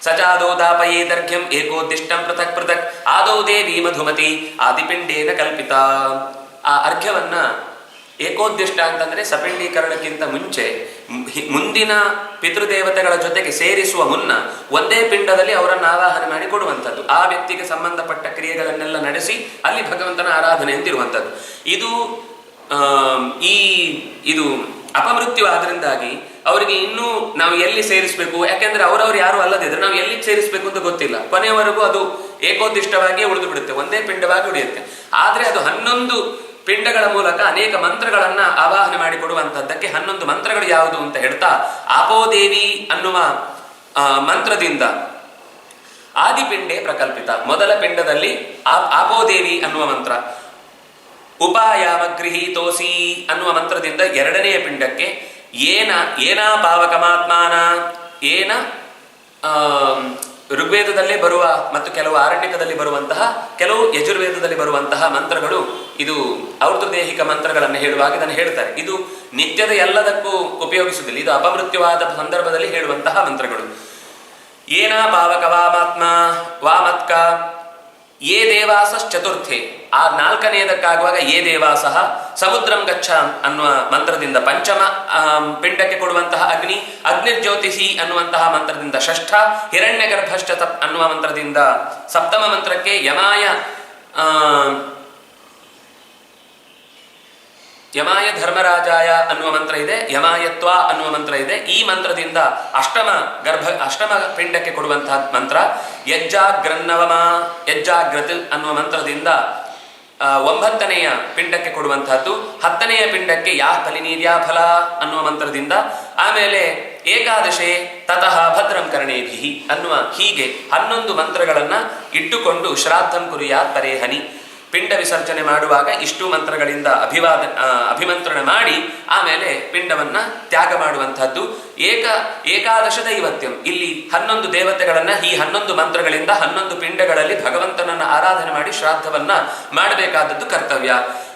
ಸಚಾದೋ ದಾಪಯೇ ದರ್ಘ್ಯಂ ಏಕೋದಿಷ್ಟಂ ಪೃಥಕ್ ಪೃಥಕ್ ಆದೌ ದೇವಿ ಮಧುಮತಿ ಆದಿಪಿಂಡೇನ ಕಲ್ಪಿತ. ಆ ಅರ್ಘ್ಯವನ್ನ ಏಕೋದ್ದಿಷ್ಟ ಅಂತಂದ್ರೆ ಸಪಿಂಡೀಕರಣಕ್ಕಿಂತ ಮುಂಚೆ ಮುಂದಿನ ಪಿತೃದೇವತೆಗಳ ಜೊತೆಗೆ ಸೇರಿಸುವ ಮುನ್ನ ಒಂದೇ ಪಿಂಡದಲ್ಲಿ ಅವರನ್ನು ಆವಾಹನೆ ಮಾಡಿ ಕೊಡುವಂಥದ್ದು. ಆ ವ್ಯಕ್ತಿಗೆ ಸಂಬಂಧಪಟ್ಟ ಕ್ರಿಯೆಗಳನ್ನೆಲ್ಲ ನಡೆಸಿ ಅಲ್ಲಿ ಭಗವಂತನ ಆರಾಧನೆ ಅಂತಿರುವಂಥದ್ದು. ಇದು ಅಪಮೃತ್ಯು ಆದ್ರಿಂದಾಗಿ ಅವರಿಗೆ ಇನ್ನೂ ನಾವು ಎಲ್ಲಿ ಸೇರಿಸಬೇಕು, ಯಾಕೆಂದ್ರೆ ಅವರವ್ರು ಯಾರು ಅಲ್ಲದಿದ್ರೆ ನಾವು ಎಲ್ಲಿ ಸೇರಿಸಬೇಕು ಅಂತ ಗೊತ್ತಿಲ್ಲ. ಕೊನೆಯವರೆಗೂ ಅದು ಏಕೋದಿಷ್ಟವಾಗಿಯೇ ಉಳಿದು ಬಿಡುತ್ತೆ, ಒಂದೇ ಪಿಂಡವಾಗಿ ಉಳಿಯುತ್ತೆ. ಆದ್ರೆ ಅದು 11 ಪಿಂಡಗಳ ಮೂಲಕ ಅನೇಕ ಮಂತ್ರಗಳನ್ನ ಆವಾಹನೆ ಮಾಡಿ ಕೊಡುವಂತಹದ್ದಕ್ಕೆ 11 ಮಂತ್ರಗಳು ಯಾವುದು ಅಂತ ಹೇಳ್ತಾ, ಆಪೋದೇವಿ ಅನ್ನುವ ಮಂತ್ರದಿಂದ ಆದಿಪಿಂಡೇ ಪ್ರಕಲ್ಪಿತ, ಮೊದಲ ಪಿಂಡದಲ್ಲಿ ಆಪೋದೇವಿ ಅನ್ನುವ ಮಂತ್ರ, ಉಪಾಯಾಮ ಗೃಹೀತೋಸಿ ಅನ್ನುವ ಮಂತ್ರದಿಂದ ಎರಡನೆಯ ಪಿಂಡಕ್ಕೆ ಏನಾ ಪಾವಕಮಾತ್ಮಾನ, ಏನ ಋಗ್ವೇದದಲ್ಲೇ ಬರುವ ಮತ್ತು ಕೆಲವು ಆರಣ್ಯಕದಲ್ಲಿ ಬರುವಂತಹ, ಕೆಲವು ಯಜುರ್ವೇದದಲ್ಲಿ ಬರುವಂತಹ ಮಂತ್ರಗಳು. ಇದು ಔರ್ಧದೇಹಿಕ ಮಂತ್ರಗಳನ್ನು ಹೇಳುವಾಗ ಇದನ್ನು ಹೇಳ್ತಾರೆ. ಇದು ನಿತ್ಯದ ಎಲ್ಲದಕ್ಕೂ ಉಪಯೋಗಿಸುವುದಿಲ್ಲ, ಇದು ಅಪಮೃತ್ಯುವಾದ ಸಂದರ್ಭದಲ್ಲಿ ಹೇಳುವಂತಹ ಮಂತ್ರಗಳು. ಏನಾ ಪಾವಕ ವಾಮಾತ್ಮ ವಾಮತ್ಕ ಯೇ ದೇವಾಸಃ ಚತುರ್ಥೆ, ಆ 4ನೇದಕ್ಕಾಗುವಾಗ ಯೇ ದೇವಾಸಃ ಸಮುದ್ರಂ ಗಚ್ಚ ಅನ್ನುವ ಮಂತ್ರದಿಂದ ಪಂಚಮ ಪಿಂಡಕ್ಕೆ ಕೊಡುವಂತಹ ಅಗ್ನಿ, ಅಗ್ನಿರ್ಜ್ಯೋತಿಷಿ ಅನ್ನುವಂತಹ ಮಂತ್ರದಿಂದ ಷಷ್ಠ, ಹಿರಣ್ಯ ಗರ್ಭಶ್ಚ ಅನ್ನುವ ಮಂತ್ರದಿಂದ ಸಪ್ತಮ ಮಂತ್ರಕ್ಕೆ ಯಮಾಯ ಧರ್ಮರಾಜಾಯ ಅನ್ನುವ ಮಂತ್ರ ಇದೆ, ಯಮಾಯತ್ವ ಅನ್ನುವ ಮಂತ್ರ ಇದೆ. ಈ ಮಂತ್ರದಿಂದ ಅಷ್ಟಮ ಪಿಂಡಕ್ಕೆ ಕೊಡುವಂತಹ ಮಂತ್ರ ಯಜ್ಜಾಗ್ರತ್ ಅನ್ನುವ ಮಂತ್ರದಿಂದ 9ನೆಯ ಪಿಂಡಕ್ಕೆ ಕೊಡುವಂತಹದ್ದು. 10ನೆಯ ಪಿಂಡಕ್ಕೆ ಯಾ ಫಲಿನೀರ್ಯಾ ಫಲ ಅನ್ನುವ ಮಂತ್ರದಿಂದ, ಆಮೇಲೆ ಏಕಾದಶೆ ತತಃ ಭದ್ರಂ ಕರ್ಣೇಭಿಹಿ ಅನ್ನುವ, ಹೀಗೆ 11 ಮಂತ್ರಗಳನ್ನ ಇಟ್ಟುಕೊಂಡು ಶ್ರಾದ್ದಂ ಕುರಿಯಾತ್ ಪರೇಹನಿ, ಪಿಂಡ ವಿಸರ್ಜನೆ ಮಾಡುವಾಗ ಇಷ್ಟು ಮಂತ್ರಗಳಿಂದ ಅಭಿಮಂತ್ರಣ ಮಾಡಿ ಆಮೇಲೆ ಪಿಂಡವನ್ನ ತ್ಯಾಗ ಮಾಡುವಂತಹದ್ದು. ಏಕಾದಶ ದೈವತ್ಯಂ, ಇಲ್ಲಿ 11 ದೇವತೆಗಳನ್ನ ಈ 11 ಮಂತ್ರಗಳಿಂದ 11 ಪಿಂಡಗಳಲ್ಲಿ ಭಗವಂತನನ್ನ ಆರಾಧನೆ ಮಾಡಿ ಶ್ರಾದ್ದವನ್ನ ಮಾಡಬೇಕಾದದ್ದು ಕರ್ತವ್ಯ.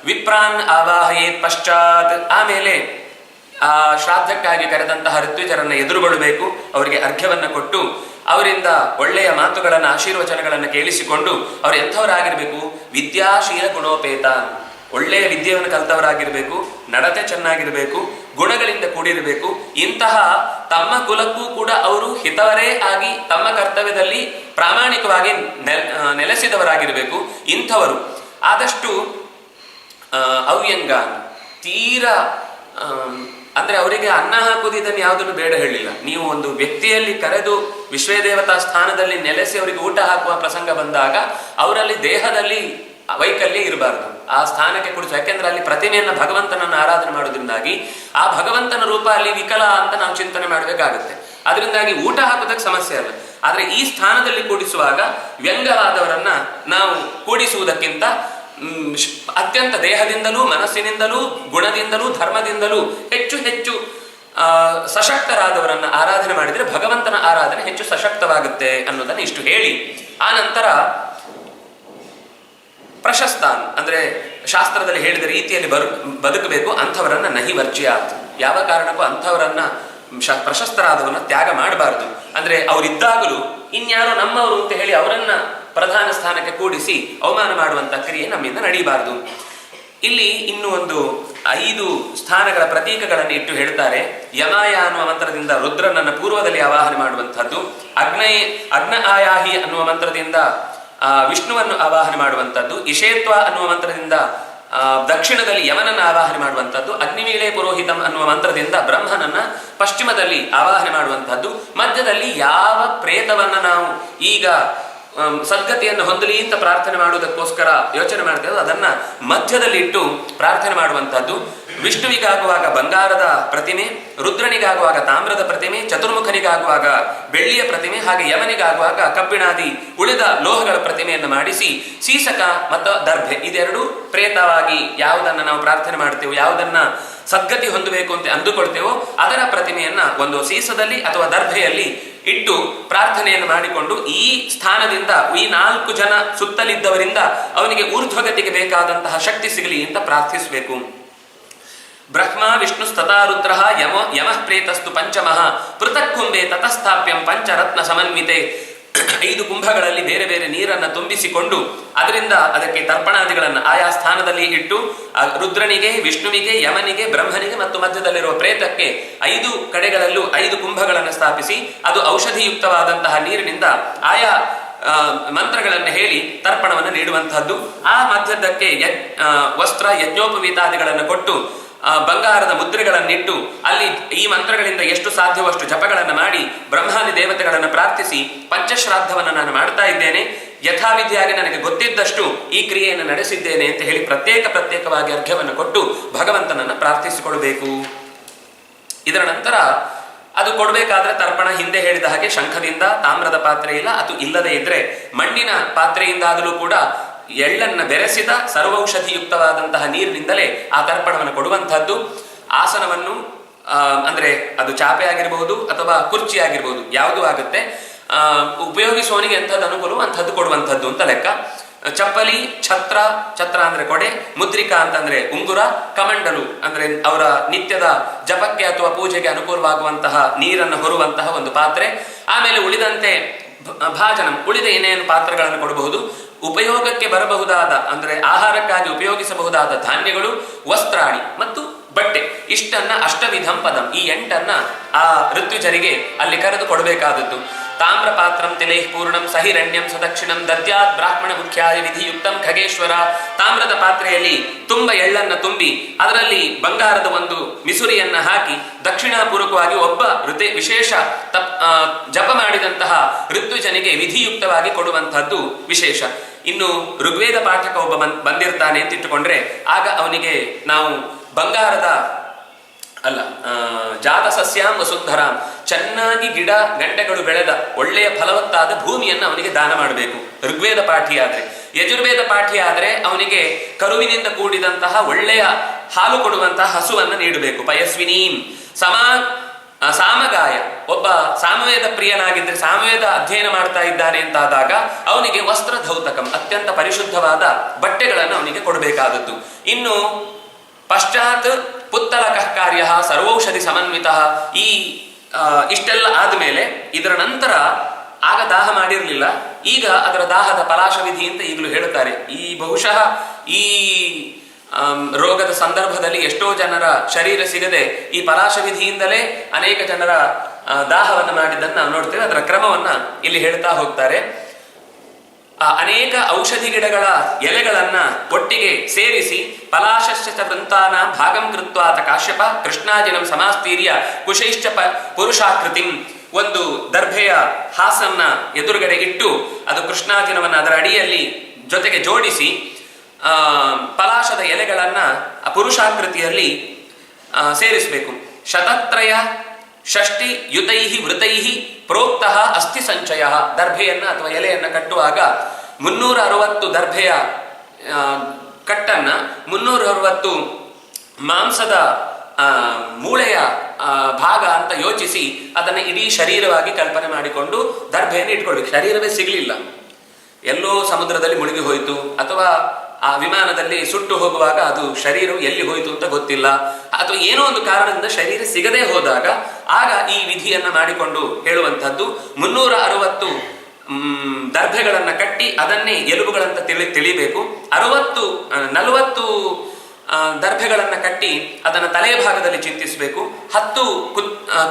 ವಿಪ್ರಾನ್ ಆವಾಹಯೇತ್ ಪಶ್ಚಾತ್, ಆಮೇಲೆ ಆ ಶ್ರಾದ್ದಕ್ಕಾಗಿ ಕರೆದಂತಹ ಋತ್ವಿಜರನ್ನ ಎದುರುಗೊಳ್ಳಬೇಕು, ಅವರಿಗೆ ಅರ್ಘ್ಯವನ್ನ ಕೊಟ್ಟು ಅವರಿಂದ ಒಳ್ಳೆಯ ಮಾತುಗಳನ್ನು ಆಶೀರ್ವಚನಗಳನ್ನು ಕೇಳಿಸಿಕೊಂಡು ಅವರು ಎಂಥವರಾಗಿರ್ಬೇಕು, ವಿದ್ಯಾಶೀಲ ಗುಣೋಪೇತ, ಒಳ್ಳೆಯ ವಿದ್ಯೆಯನ್ನು ಕಲಿತವರಾಗಿರ್ಬೇಕು, ನಡತೆ ಚೆನ್ನಾಗಿರ್ಬೇಕು, ಗುಣಗಳಿಂದ ಕೂಡಿರಬೇಕು. ಇಂತಹ ತಮ್ಮ ಕುಲಕ್ಕೂ ಕೂಡ ಅವರು ಹಿತವರೇ ಆಗಿ ತಮ್ಮ ಕರ್ತವ್ಯದಲ್ಲಿ ಪ್ರಾಮಾಣಿಕವಾಗಿ ನೆಲೆಸಿದವರಾಗಿರಬೇಕು. ಇಂಥವರು ಆದಷ್ಟು ಅವ್ಯಂಗ, ತೀರಾ ಅಂದ್ರೆ ಅವರಿಗೆ ಅನ್ನ ಹಾಕುವುದು ಇದನ್ನು ಯಾವುದನ್ನು ಬೇಡ ಹೇಳಿಲ್ಲ. ನೀವು ಒಂದು ವ್ಯಕ್ತಿಯಲ್ಲಿ ಕರೆದು ವಿಶ್ವದೇವತಾ ಸ್ಥಾನದಲ್ಲಿ ನೆಲೆಸಿ ಅವರಿಗೆ ಊಟ ಹಾಕುವ ಪ್ರಸಂಗ ಬಂದಾಗ ಅವರಲ್ಲಿ ದೇಹದಲ್ಲಿ ವೈಕಲ್ಯ ಇರಬಾರದು, ಆ ಸ್ಥಾನಕ್ಕೆ ಕುಡಿಸು. ಯಾಕೆಂದ್ರೆ ಅಲ್ಲಿ ಪ್ರತಿಮೆಯನ್ನ ಭಗವಂತನನ್ನು ಆರಾಧನೆ ಮಾಡೋದ್ರಿಂದಾಗಿ ಆ ಭಗವಂತನ ರೂಪ ಅಲ್ಲಿ ವಿಕಲ ಅಂತ ನಾವು ಚಿಂತನೆ ಮಾಡಬೇಕಾಗುತ್ತೆ. ಅದರಿಂದಾಗಿ ಊಟ ಹಾಕೋದಕ್ಕೆ ಸಮಸ್ಯೆ ಅಲ್ಲ. ಆದ್ರೆ ಈ ಸ್ಥಾನದಲ್ಲಿ ಕೂಡಿಸುವಾಗ ವ್ಯಂಗ್ಯವಾದವರನ್ನ ನಾವು ಕೂಡಿಸುವುದಕ್ಕಿಂತ ಅತ್ಯಂತ ದೇಹದಿಂದಲೂ ಮನಸ್ಸಿನಿಂದಲೂ ಗುಣದಿಂದಲೂ ಧರ್ಮದಿಂದಲೂ ಹೆಚ್ಚು ಹೆಚ್ಚು ಸಶಕ್ತರಾದವರನ್ನ ಆರಾಧನೆ ಮಾಡಿದರೆ ಭಗವಂತನ ಆರಾಧನೆ ಹೆಚ್ಚು ಸಶಕ್ತವಾಗುತ್ತೆ ಅನ್ನೋದನ್ನ ಇಷ್ಟು ಹೇಳಿ, ಆ ನಂತರ ಪ್ರಶಸ್ತಾನ್ ಅಂದ್ರೆ ಶಾಸ್ತ್ರದಲ್ಲಿ ಹೇಳಿದ ರೀತಿಯಲ್ಲಿ ಬದುಕಬೇಕು. ಅಂಥವರನ್ನ ನಹಿ ವರ್ಜ್ಯಾತ್, ಯಾವ ಕಾರಣಕ್ಕೂ ಅಂಥವರನ್ನ ಪ್ರಶಸ್ತರಾದವನ್ನ ತ್ಯಾಗ ಮಾಡಬಾರದು. ಅಂದ್ರೆ ಅವರಿದ್ದಾಗಲೂ ಇನ್ಯಾರೋ ನಮ್ಮವರು ಅಂತ ಹೇಳಿ ಅವರನ್ನ ಪ್ರಧಾನ ಸ್ಥಾನಕ್ಕೆ ಕೂಡಿಸಿ ಅವಮಾನ ಮಾಡುವಂತ ಕ್ರಿಯೆ ನಮ್ಮಿಂದ ನಡೀಬಾರದು. ಇಲ್ಲಿ ಇನ್ನು ಒಂದು 5 ಸ್ಥಾನಗಳ ಪ್ರತೀಕಗಳನ್ನು ಇಟ್ಟು ಹೇಳ್ತಾರೆ. ಯಮಾಯ ಅನ್ನುವ ಮಂತ್ರದಿಂದ ರುದ್ರನನ್ನ ಪೂರ್ವದಲ್ಲಿ ಆವಾಹನೆ ಮಾಡುವಂತಹದ್ದು, ಅಗ್ನ ಆಯಾಹಿ ಅನ್ನುವ ಮಂತ್ರದಿಂದ ವಿಷ್ಣುವನ್ನು ಆವಾಹನೆ ಮಾಡುವಂಥದ್ದು, ಇಷೇತ್ವ ಅನ್ನುವ ಮಂತ್ರದಿಂದ ದಕ್ಷಿಣದಲ್ಲಿ ಯಮನನ್ನ ಆವಾಹನೆ ಮಾಡುವಂಥದ್ದು, ಅಗ್ನಿವೀಳೆ ಪುರೋಹಿತಂ ಅನ್ನುವ ಮಂತ್ರದಿಂದ ಬ್ರಹ್ಮನನ್ನ ಪಶ್ಚಿಮದಲ್ಲಿ ಆವಾಹನೆ ಮಾಡುವಂತಹದ್ದು, ಮಧ್ಯದಲ್ಲಿ ಯಾವ ಪ್ರೇತವನ್ನ ನಾವು ಈಗ ಸದ್ಗತಿಯನ್ನು ಹೊಂದಲಿ ಅಂತ ಪ್ರಾರ್ಥನೆ ಮಾಡುವುದಕ್ಕೋಸ್ಕರ ಯೋಚನೆ ಮಾಡ್ತೇವೆ ಅದನ್ನ ಮಧ್ಯದಲ್ಲಿ ಇಟ್ಟು ಪ್ರಾರ್ಥನೆ ಮಾಡುವಂತಹದ್ದು. ವಿಷ್ಣುವಿಗಾಗುವಾಗ ಬಂಗಾರದ ಪ್ರತಿಮೆ, ರುದ್ರನಿಗಾಗುವಾಗ ತಾಮ್ರದ ಪ್ರತಿಮೆ, ಚತುರ್ಮುಖನಿಗಾಗುವಾಗ ಬೆಳ್ಳಿಯ ಪ್ರತಿಮೆ, ಹಾಗೆ ಯಮನಿಗಾಗುವಾಗ ಕಬ್ಬಿಣಾದಿ ಉಳಿದ ಲೋಹಗಳ ಪ್ರತಿಮೆಯನ್ನು ಮಾಡಿಸಿ ಸೀಸಕ ಮತ್ತು ದರ್ಭೆ ಇದೆರಡು ಪ್ರೇತವಾಗಿ ಯಾವುದನ್ನ ನಾವು ಪ್ರಾರ್ಥನೆ ಮಾಡ್ತೇವೆ, ಯಾವುದನ್ನ ಸದ್ಗತಿ ಹೊಂದಬೇಕು ಅಂತ ಅಂದುಕೊಳ್ತೇವೋ ಅದರ ಪ್ರತಿಮೆಯನ್ನ ಒಂದು ಸೀಸದಲ್ಲಿ ಅಥವಾ ದರ್ಭೆಯಲ್ಲಿ ಇಟ್ಟು ಪ್ರಾರ್ಥನೆಯನ್ನು ಮಾಡಿಕೊಂಡು ಈ ಸ್ಥಾನದಿಂದ ಈ 4 ಜನ ಸುತ್ತಲಿದ್ದವರಿಂದ ಅವನಿಗೆ ಊರ್ಧ್ವಗತಿಗೆ ಬೇಕಾದಂತಹ ಶಕ್ತಿ ಸಿಗಲಿ ಅಂತ ಪ್ರಾರ್ಥಿಸಬೇಕು. ಬ್ರಹ್ಮ ವಿಷ್ಣು ಸ್ತಥಾ ರುದ್ರ ಯಮಃ ಪ್ರೇತಸ್ತು ಪಂಚಮಃ ಪೃಥಕ್ ಕುಂಭೆ ತತಸ್ಥಾಪ್ಯಂ ಪಂಚರತ್ನ ಸಮನ್ವಿತೆ. 5 ಕುಂಭಗಳಲ್ಲಿ ಬೇರೆ ಬೇರೆ ನೀರನ್ನ ತುಂಬಿಸಿಕೊಂಡು ಅದರಿಂದ ಅದಕ್ಕೆ ತರ್ಪಣಾದಿಗಳನ್ನು ಆಯಾ ಸ್ಥಾನದಲ್ಲಿ ಇಟ್ಟು ರುದ್ರನಿಗೆ, ವಿಷ್ಣುವಿಗೆ, ಯಮನಿಗೆ, ಬ್ರಹ್ಮನಿಗೆ ಮತ್ತು ಮಧ್ಯದಲ್ಲಿರುವ ಪ್ರೇತಕ್ಕೆ 5 ಕಡೆಗಳಲ್ಲೂ 5 ಕುಂಭಗಳನ್ನು ಸ್ಥಾಪಿಸಿ ಅದು ಔಷಧಿಯುಕ್ತವಾದಂತಹ ನೀರಿನಿಂದ ಆಯಾ ಮಂತ್ರಗಳನ್ನು ಹೇಳಿ ತರ್ಪಣವನ್ನು ನೀಡುವಂತಹದ್ದು. ಆ ಮಧ್ಯದಕ್ಕೆ ವಸ್ತ್ರ ಯಜ್ಞೋಪವೀತಾದಿಗಳನ್ನು ಕೊಟ್ಟು ಬಂಗಾರದ ಮುದ್ರೆಗಳನ್ನಿಟ್ಟು ಅಲ್ಲಿ ಈ ಮಂತ್ರಗಳಿಂದ ಎಷ್ಟು ಸಾಧ್ಯವಷ್ಟು ಜಪಗಳನ್ನು ಮಾಡಿ ಬ್ರಹ್ಮಾದಿ ದೇವತೆಗಳನ್ನು ಪ್ರಾರ್ಥಿಸಿ ಪಂಚಶ್ರಾದ್ದವನ್ನು ನಾನು ಮಾಡ್ತಾ ಇದ್ದೇನೆ, ಯಥಾವಿಧಿಯಾಗಿ ನನಗೆ ಗೊತ್ತಿದ್ದಷ್ಟು ಈ ಕ್ರಿಯೆಯನ್ನು ನಡೆಸಿದ್ದೇನೆ ಅಂತ ಹೇಳಿ ಪ್ರತ್ಯೇಕವಾಗಿ ಅರ್ಘ್ಯವನ್ನು ಕೊಟ್ಟು ಭಗವಂತನನ್ನು ಪ್ರಾರ್ಥಿಸಿಕೊಳ್ಬೇಕು. ಇದರ ನಂತರ ಅದು ಕೊಡಬೇಕಾದ್ರೆ ತರ್ಪಣ ಹಿಂದೆ ಹೇಳಿದ ಹಾಗೆ ಶಂಖದಿಂದ, ತಾಮ್ರದ ಪಾತ್ರೆ ಇಲ್ಲ, ಅದು ಇಲ್ಲದೆ ಇದ್ರೆ ಮಣ್ಣಿನ ಪಾತ್ರೆಯಿಂದಾದರೂ ಕೂಡ ಎಳ್ಳನ್ನ ಬೆರೆಸಿದ ಸರ್ವೌಷಧಿಯುಕ್ತವಾದಂತಹ ನೀರಿನಿಂದಲೇ ಆ ತರ್ಪಣವನ್ನು ಕೊಡುವಂತಹದ್ದು. ಆಸನವನ್ನು ಅಂದ್ರೆ ಅದು ಚಾಪೆ ಆಗಿರಬಹುದು ಅಥವಾ ಕುರ್ಚಿ ಆಗಿರಬಹುದು, ಯಾವುದು ಆಗುತ್ತೆ, ಉಪಯೋಗಿಸುವವನಿಗೆ ಎಂಥದ್ದು ಅನುಕೂಲ ಅಂಥದ್ದು ಕೊಡುವಂಥದ್ದು ಅಂತ ಲೆಕ್ಕ. ಚಪ್ಪಲಿ, ಛತ್ರ ಅಂದ್ರೆ ಕೊಡೆ, ಮುದ್ರಿಕಾ ಅಂತಂದ್ರೆ ಉಂಗುರ, ಕಮಂಡಲು ಅಂದ್ರೆ ಅವರ ನಿತ್ಯದ ಜಪಕ್ಕೆ ಅಥವಾ ಪೂಜೆಗೆ ಅನುಕೂಲವಾಗುವಂತಹ ನೀರನ್ನು ಹೊರುವಂತಹ ಒಂದು ಪಾತ್ರೆ. ಆಮೇಲೆ ಉಳಿದಂತೆ ಭಾಜನಂ, ಉಳಿದ ಏನೇನು ಪಾತ್ರೆಗಳನ್ನು ಕೊಡಬಹುದು. ಉಪಯೋಗಕ್ಕೆ ಬರಬಹುದಾದ ಅಂದ್ರೆ ಆಹಾರಕ್ಕಾಗಿ ಉಪಯೋಗಿಸಬಹುದಾದ ಧಾನ್ಯಗಳು, ವಸ್ತ್ರಾಣಿ ಮತ್ತು ಬಟ್ಟೆ, ಇಷ್ಟನ್ನ ಅಷ್ಟವಿಧಂ ಪದಂ, ಈ 8 ಆ ಋತ್ವಿಜರಿಗೆ ಅಲ್ಲಿ ಕರೆದು ಕೊಡಬೇಕಾದದ್ದು. ತಾಮ್ರ ಪಾತ್ರಂ ತಿಲೈಃ ಪೂರ್ಣಂ ಸಹಿರಣ್ಯಂ ಸದಕ್ಷಿಣಂ ದದ್ಯಾತ್ ಬ್ರಾಹ್ಮಣ ಮುಖ್ಯಾಯ ವಿಧಿಯುಕ್ತಂ ಖಗೇಶ್ವರ. ತಾಮ್ರದ ಪಾತ್ರೆಯಲ್ಲಿ ತುಂಬ ಎಳ್ಳನ್ನ ತುಂಬಿ ಅದರಲ್ಲಿ ಬಂಗಾರದ ಒಂದು ಮಿಸುರಿಯನ್ನ ಹಾಕಿ ದಕ್ಷಿಣಾಪೂರ್ವಕವಾಗಿ ಒಬ್ಬ ವಿಶೇಷ ಜಪ ಮಾಡಿದಂತಹ ಋತ್ವಿಜನಿಗೆ ವಿಧಿಯುಕ್ತವಾಗಿ ಕೊಡುವಂತಹದ್ದು ವಿಶೇಷ. ಇನ್ನು ಋಗ್ವೇದ ಪಾಠಕ ಒಬ್ಬ ಬಂದಿರ್ತಾನೆ ಅಂತ ಇಟ್ಟುಕೊಂಡ್ರೆ ಆಗ ಅವನಿಗೆ ನಾವು ಬಂಗಾರದ ಜಾತ ಸಸ್ಯಾಂ ವಸುಂಧರಾಂ, ಚೆನ್ನಾಗಿ ಗಿಡ ಗಂಟೆಗಳು ಬೆಳೆದ ಒಳ್ಳೆಯ ಫಲವತ್ತಾದ ಭೂಮಿಯನ್ನು ಅವನಿಗೆ ದಾನ ಮಾಡಬೇಕು ಋಗ್ವೇದ ಪಾಠಿಯಾದ್ರೆ. ಯಜುರ್ವೇದ ಪಾಠಿ ಆದರೆ ಅವನಿಗೆ ಕರುವಿನಿಂದ ಕೂಡಿದಂತಹ ಒಳ್ಳೆಯ ಹಾಲು ಕೊಡುವಂತಹ ಹಸುವನ್ನು ನೀಡಬೇಕು. ಪಯಸ್ವಿನೀಂ ಸಾಮಗಾಯ, ಒಬ್ಬ ಸಾಮವೇದ ಪ್ರಿಯನಾಗಿದ್ದರೆ, ಸಾಮವೇದ ಅಧ್ಯಯನ ಮಾಡ್ತಾ ಇದ್ದಾನೆ ಅಂತಾದಾಗ ಅವನಿಗೆ ವಸ್ತ್ರ ಧೌತಕಂ, ಅತ್ಯಂತ ಪರಿಶುದ್ಧವಾದ ಬಟ್ಟೆಗಳನ್ನು ಅವನಿಗೆ ಕೊಡಬೇಕಾದದ್ದು. ಇನ್ನು ಪಶ್ಚಾತ್ ಪುತ್ತಲಕಃ ಕಾರ್ಯ ಸರ್ವೌಷಧಿ ಸಮನ್ವಿತ, ಇಷ್ಟೆಲ್ಲ ಆದಮೇಲೆ ಇದರ ನಂತರ ಆಗ ದಾಹ ಮಾಡಿರಲಿಲ್ಲ, ಈಗ ಅದರ ದಾಹದ ಪಲಾಶ ವಿಧಿ ಅಂತ ಈಗಲೂ ಹೇಳುತ್ತಾರೆ. ಬಹುಶಃ ಈ ರೋಗದ ಸಂದರ್ಭದಲ್ಲಿ ಎಷ್ಟೋ ಜನರ ಶರೀರ ಸಿಗದೆ ಈ ಪಲಾಶ ವಿಧಿಯಿಂದಲೇ ಅನೇಕ ಜನರ ದಾಹವನ್ನು ಮಾಡಿದ್ದನ್ನು ನಾವು ನೋಡ್ತೇವೆ. ಅದರ ಕ್ರಮವನ್ನ ಇಲ್ಲಿ ಹೇಳ್ತಾ ಹೋಗ್ತಾರೆ. ಅನೇಕ ಔಷಧಿ ಗಿಡಗಳ ಎಲೆಗಳನ್ನ ಒಟ್ಟಿಗೆ ಸೇರಿಸಿ ಪಲಾಶಶ್ಚ ವೃಂತಾನ ಭಾಗಂ ಕೃತ್ವಾತ ಕಾಶ್ಯಪ ಕೃಷ್ಣಾಜಿನಂ ಸಮಾಸ್ತೀರ್ಯ ಕುಶೈಶ್ಚ ಪುರುಷಾಕೃತಿಂ, ಒಂದು ದರ್ಭೆಯ ಹಾಸನ್ನ ಎದುರುಗಡೆ ಇಟ್ಟು ಅದು ಕೃಷ್ಣಾಜಿನವನ್ನ ಅದರ ಅಡಿಯಲ್ಲಿ ಜೊತೆಗೆ ಜೋಡಿಸಿ ಪಲಾಶದ ಎಲೆಗಳನ್ನ ಪುರುಷಾಕೃತಿಯಲ್ಲಿ ಸೇರಿಸಬೇಕು. ಶತತ್ರಯ ಷಷ್ಟಿ ಯುತೈ ವೃತೈ ಪ್ರೋಕ್ತ ಅಸ್ಥಿ ಸಂಚಯ, ದರ್ಭೆಯನ್ನ ಅಥವಾ ಎಲೆಯನ್ನ ಕಟ್ಟುವಾಗ 360 ದರ್ಭೆಯ ಕಟ್ಟನ್ನ 360 ಮಾಂಸದ ಮೂಳೆಯ ಭಾಗ ಅಂತ ಯೋಚಿಸಿ ಅದನ್ನು ಇಡೀ ಶರೀರವಾಗಿ ಕಲ್ಪನೆ ಮಾಡಿಕೊಂಡು ದರ್ಭೆಯನ್ನು ಇಟ್ಕೊಳ್ಬೇಕು. ಶರೀರವೇ ಸಿಗಲಿಲ್ಲ, ಎಲ್ಲೋ ಸಮುದ್ರದಲ್ಲಿ ಮುಳುಗಿ ಹೋಯಿತು ಅಥವಾ ಆ ವಿಮಾನದಲ್ಲಿ ಸುಟ್ಟು ಹೋಗುವಾಗ ಅದು ಶರೀರವು ಎಲ್ಲಿ ಹೋಯಿತು ಅಂತ ಗೊತ್ತಿಲ್ಲ, ಅಥವಾ ಏನೋ ಒಂದು ಕಾರಣದಿಂದ ಶರೀರ ಸಿಗದೇ ಹೋದಾಗ ಆಗ ಈ ವಿಧಿಯನ್ನ ಮಾಡಿಕೊಂಡು ಹೇಳುವಂಥದ್ದು. 360 ದರ್ಭೆಗಳನ್ನ ಕಟ್ಟಿ ಅದನ್ನೇ ಎಲುಬುಗಳಂತ ತಿಳಿಬೇಕು. 40 ದರ್ಭೆಗಳನ್ನ ಕಟ್ಟಿ ಅದನ್ನು ತಲೆಯ ಭಾಗದಲ್ಲಿ ಚಿಂತಿಸಬೇಕು. 10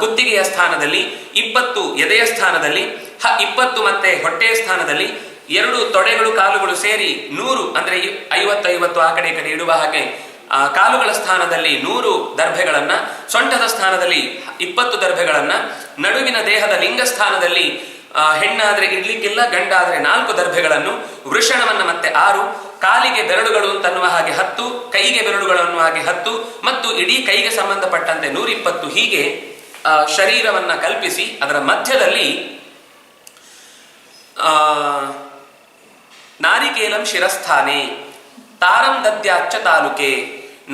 ಕುತ್ತಿಗೆಯ ಸ್ಥಾನದಲ್ಲಿ, 20 ಎದೆಯ ಸ್ಥಾನದಲ್ಲಿ, 20 ಮತ್ತೆ ಹೊಟ್ಟೆಯ ಸ್ಥಾನದಲ್ಲಿ, 2 ತೊಡೆಗಳು ಕಾಲುಗಳು ಸೇರಿ 100 ಅಂದ್ರೆ 50 ಆ ಕಡೆ ಈ ಕಡೆ ಇಡುವ ಹಾಗೆ ಕಾಲುಗಳ ಸ್ಥಾನದಲ್ಲಿ 100 ದರ್ಭೆಗಳನ್ನ, ಸೊಂಟದ ಸ್ಥಾನದಲ್ಲಿ 20 ದರ್ಭೆಗಳನ್ನ, ನಡುವಿನ ದೇಹದ ಲಿಂಗ ಸ್ಥಾನದಲ್ಲಿ ಹೆಣ್ಣಾದ್ರೆ ಇಡ್ಲಿಕ್ಕಿಲ್ಲ, ಗಂಡಾದ್ರೆ 4 ದರ್ಭೆಗಳನ್ನು, ವೃಷಣವನ್ನ ಮತ್ತೆ 6, ಕಾಲಿಗೆ ಬೆರಳುಗಳು ಅಂತನ್ನುವ ಹಾಗೆ 10, ಕೈಗೆ ಬೆರಳುಗಳು ಅನ್ನುವ ಹಾಗೆ 10 ಮತ್ತು ಇಡೀ ಕೈಗೆ ಸಂಬಂಧಪಟ್ಟಂತೆ 120, ಹೀಗೆ ಶರೀರವನ್ನ ಕಲ್ಪಿಸಿ ಅದರ ಮಧ್ಯದಲ್ಲಿ ನಾರಿಕೇಲಂ ಶಿರಸ್ಥಾನೆ ತಾರಂ ದದ್ಯಾಚ್ಚ ತಾಲುಕೆ,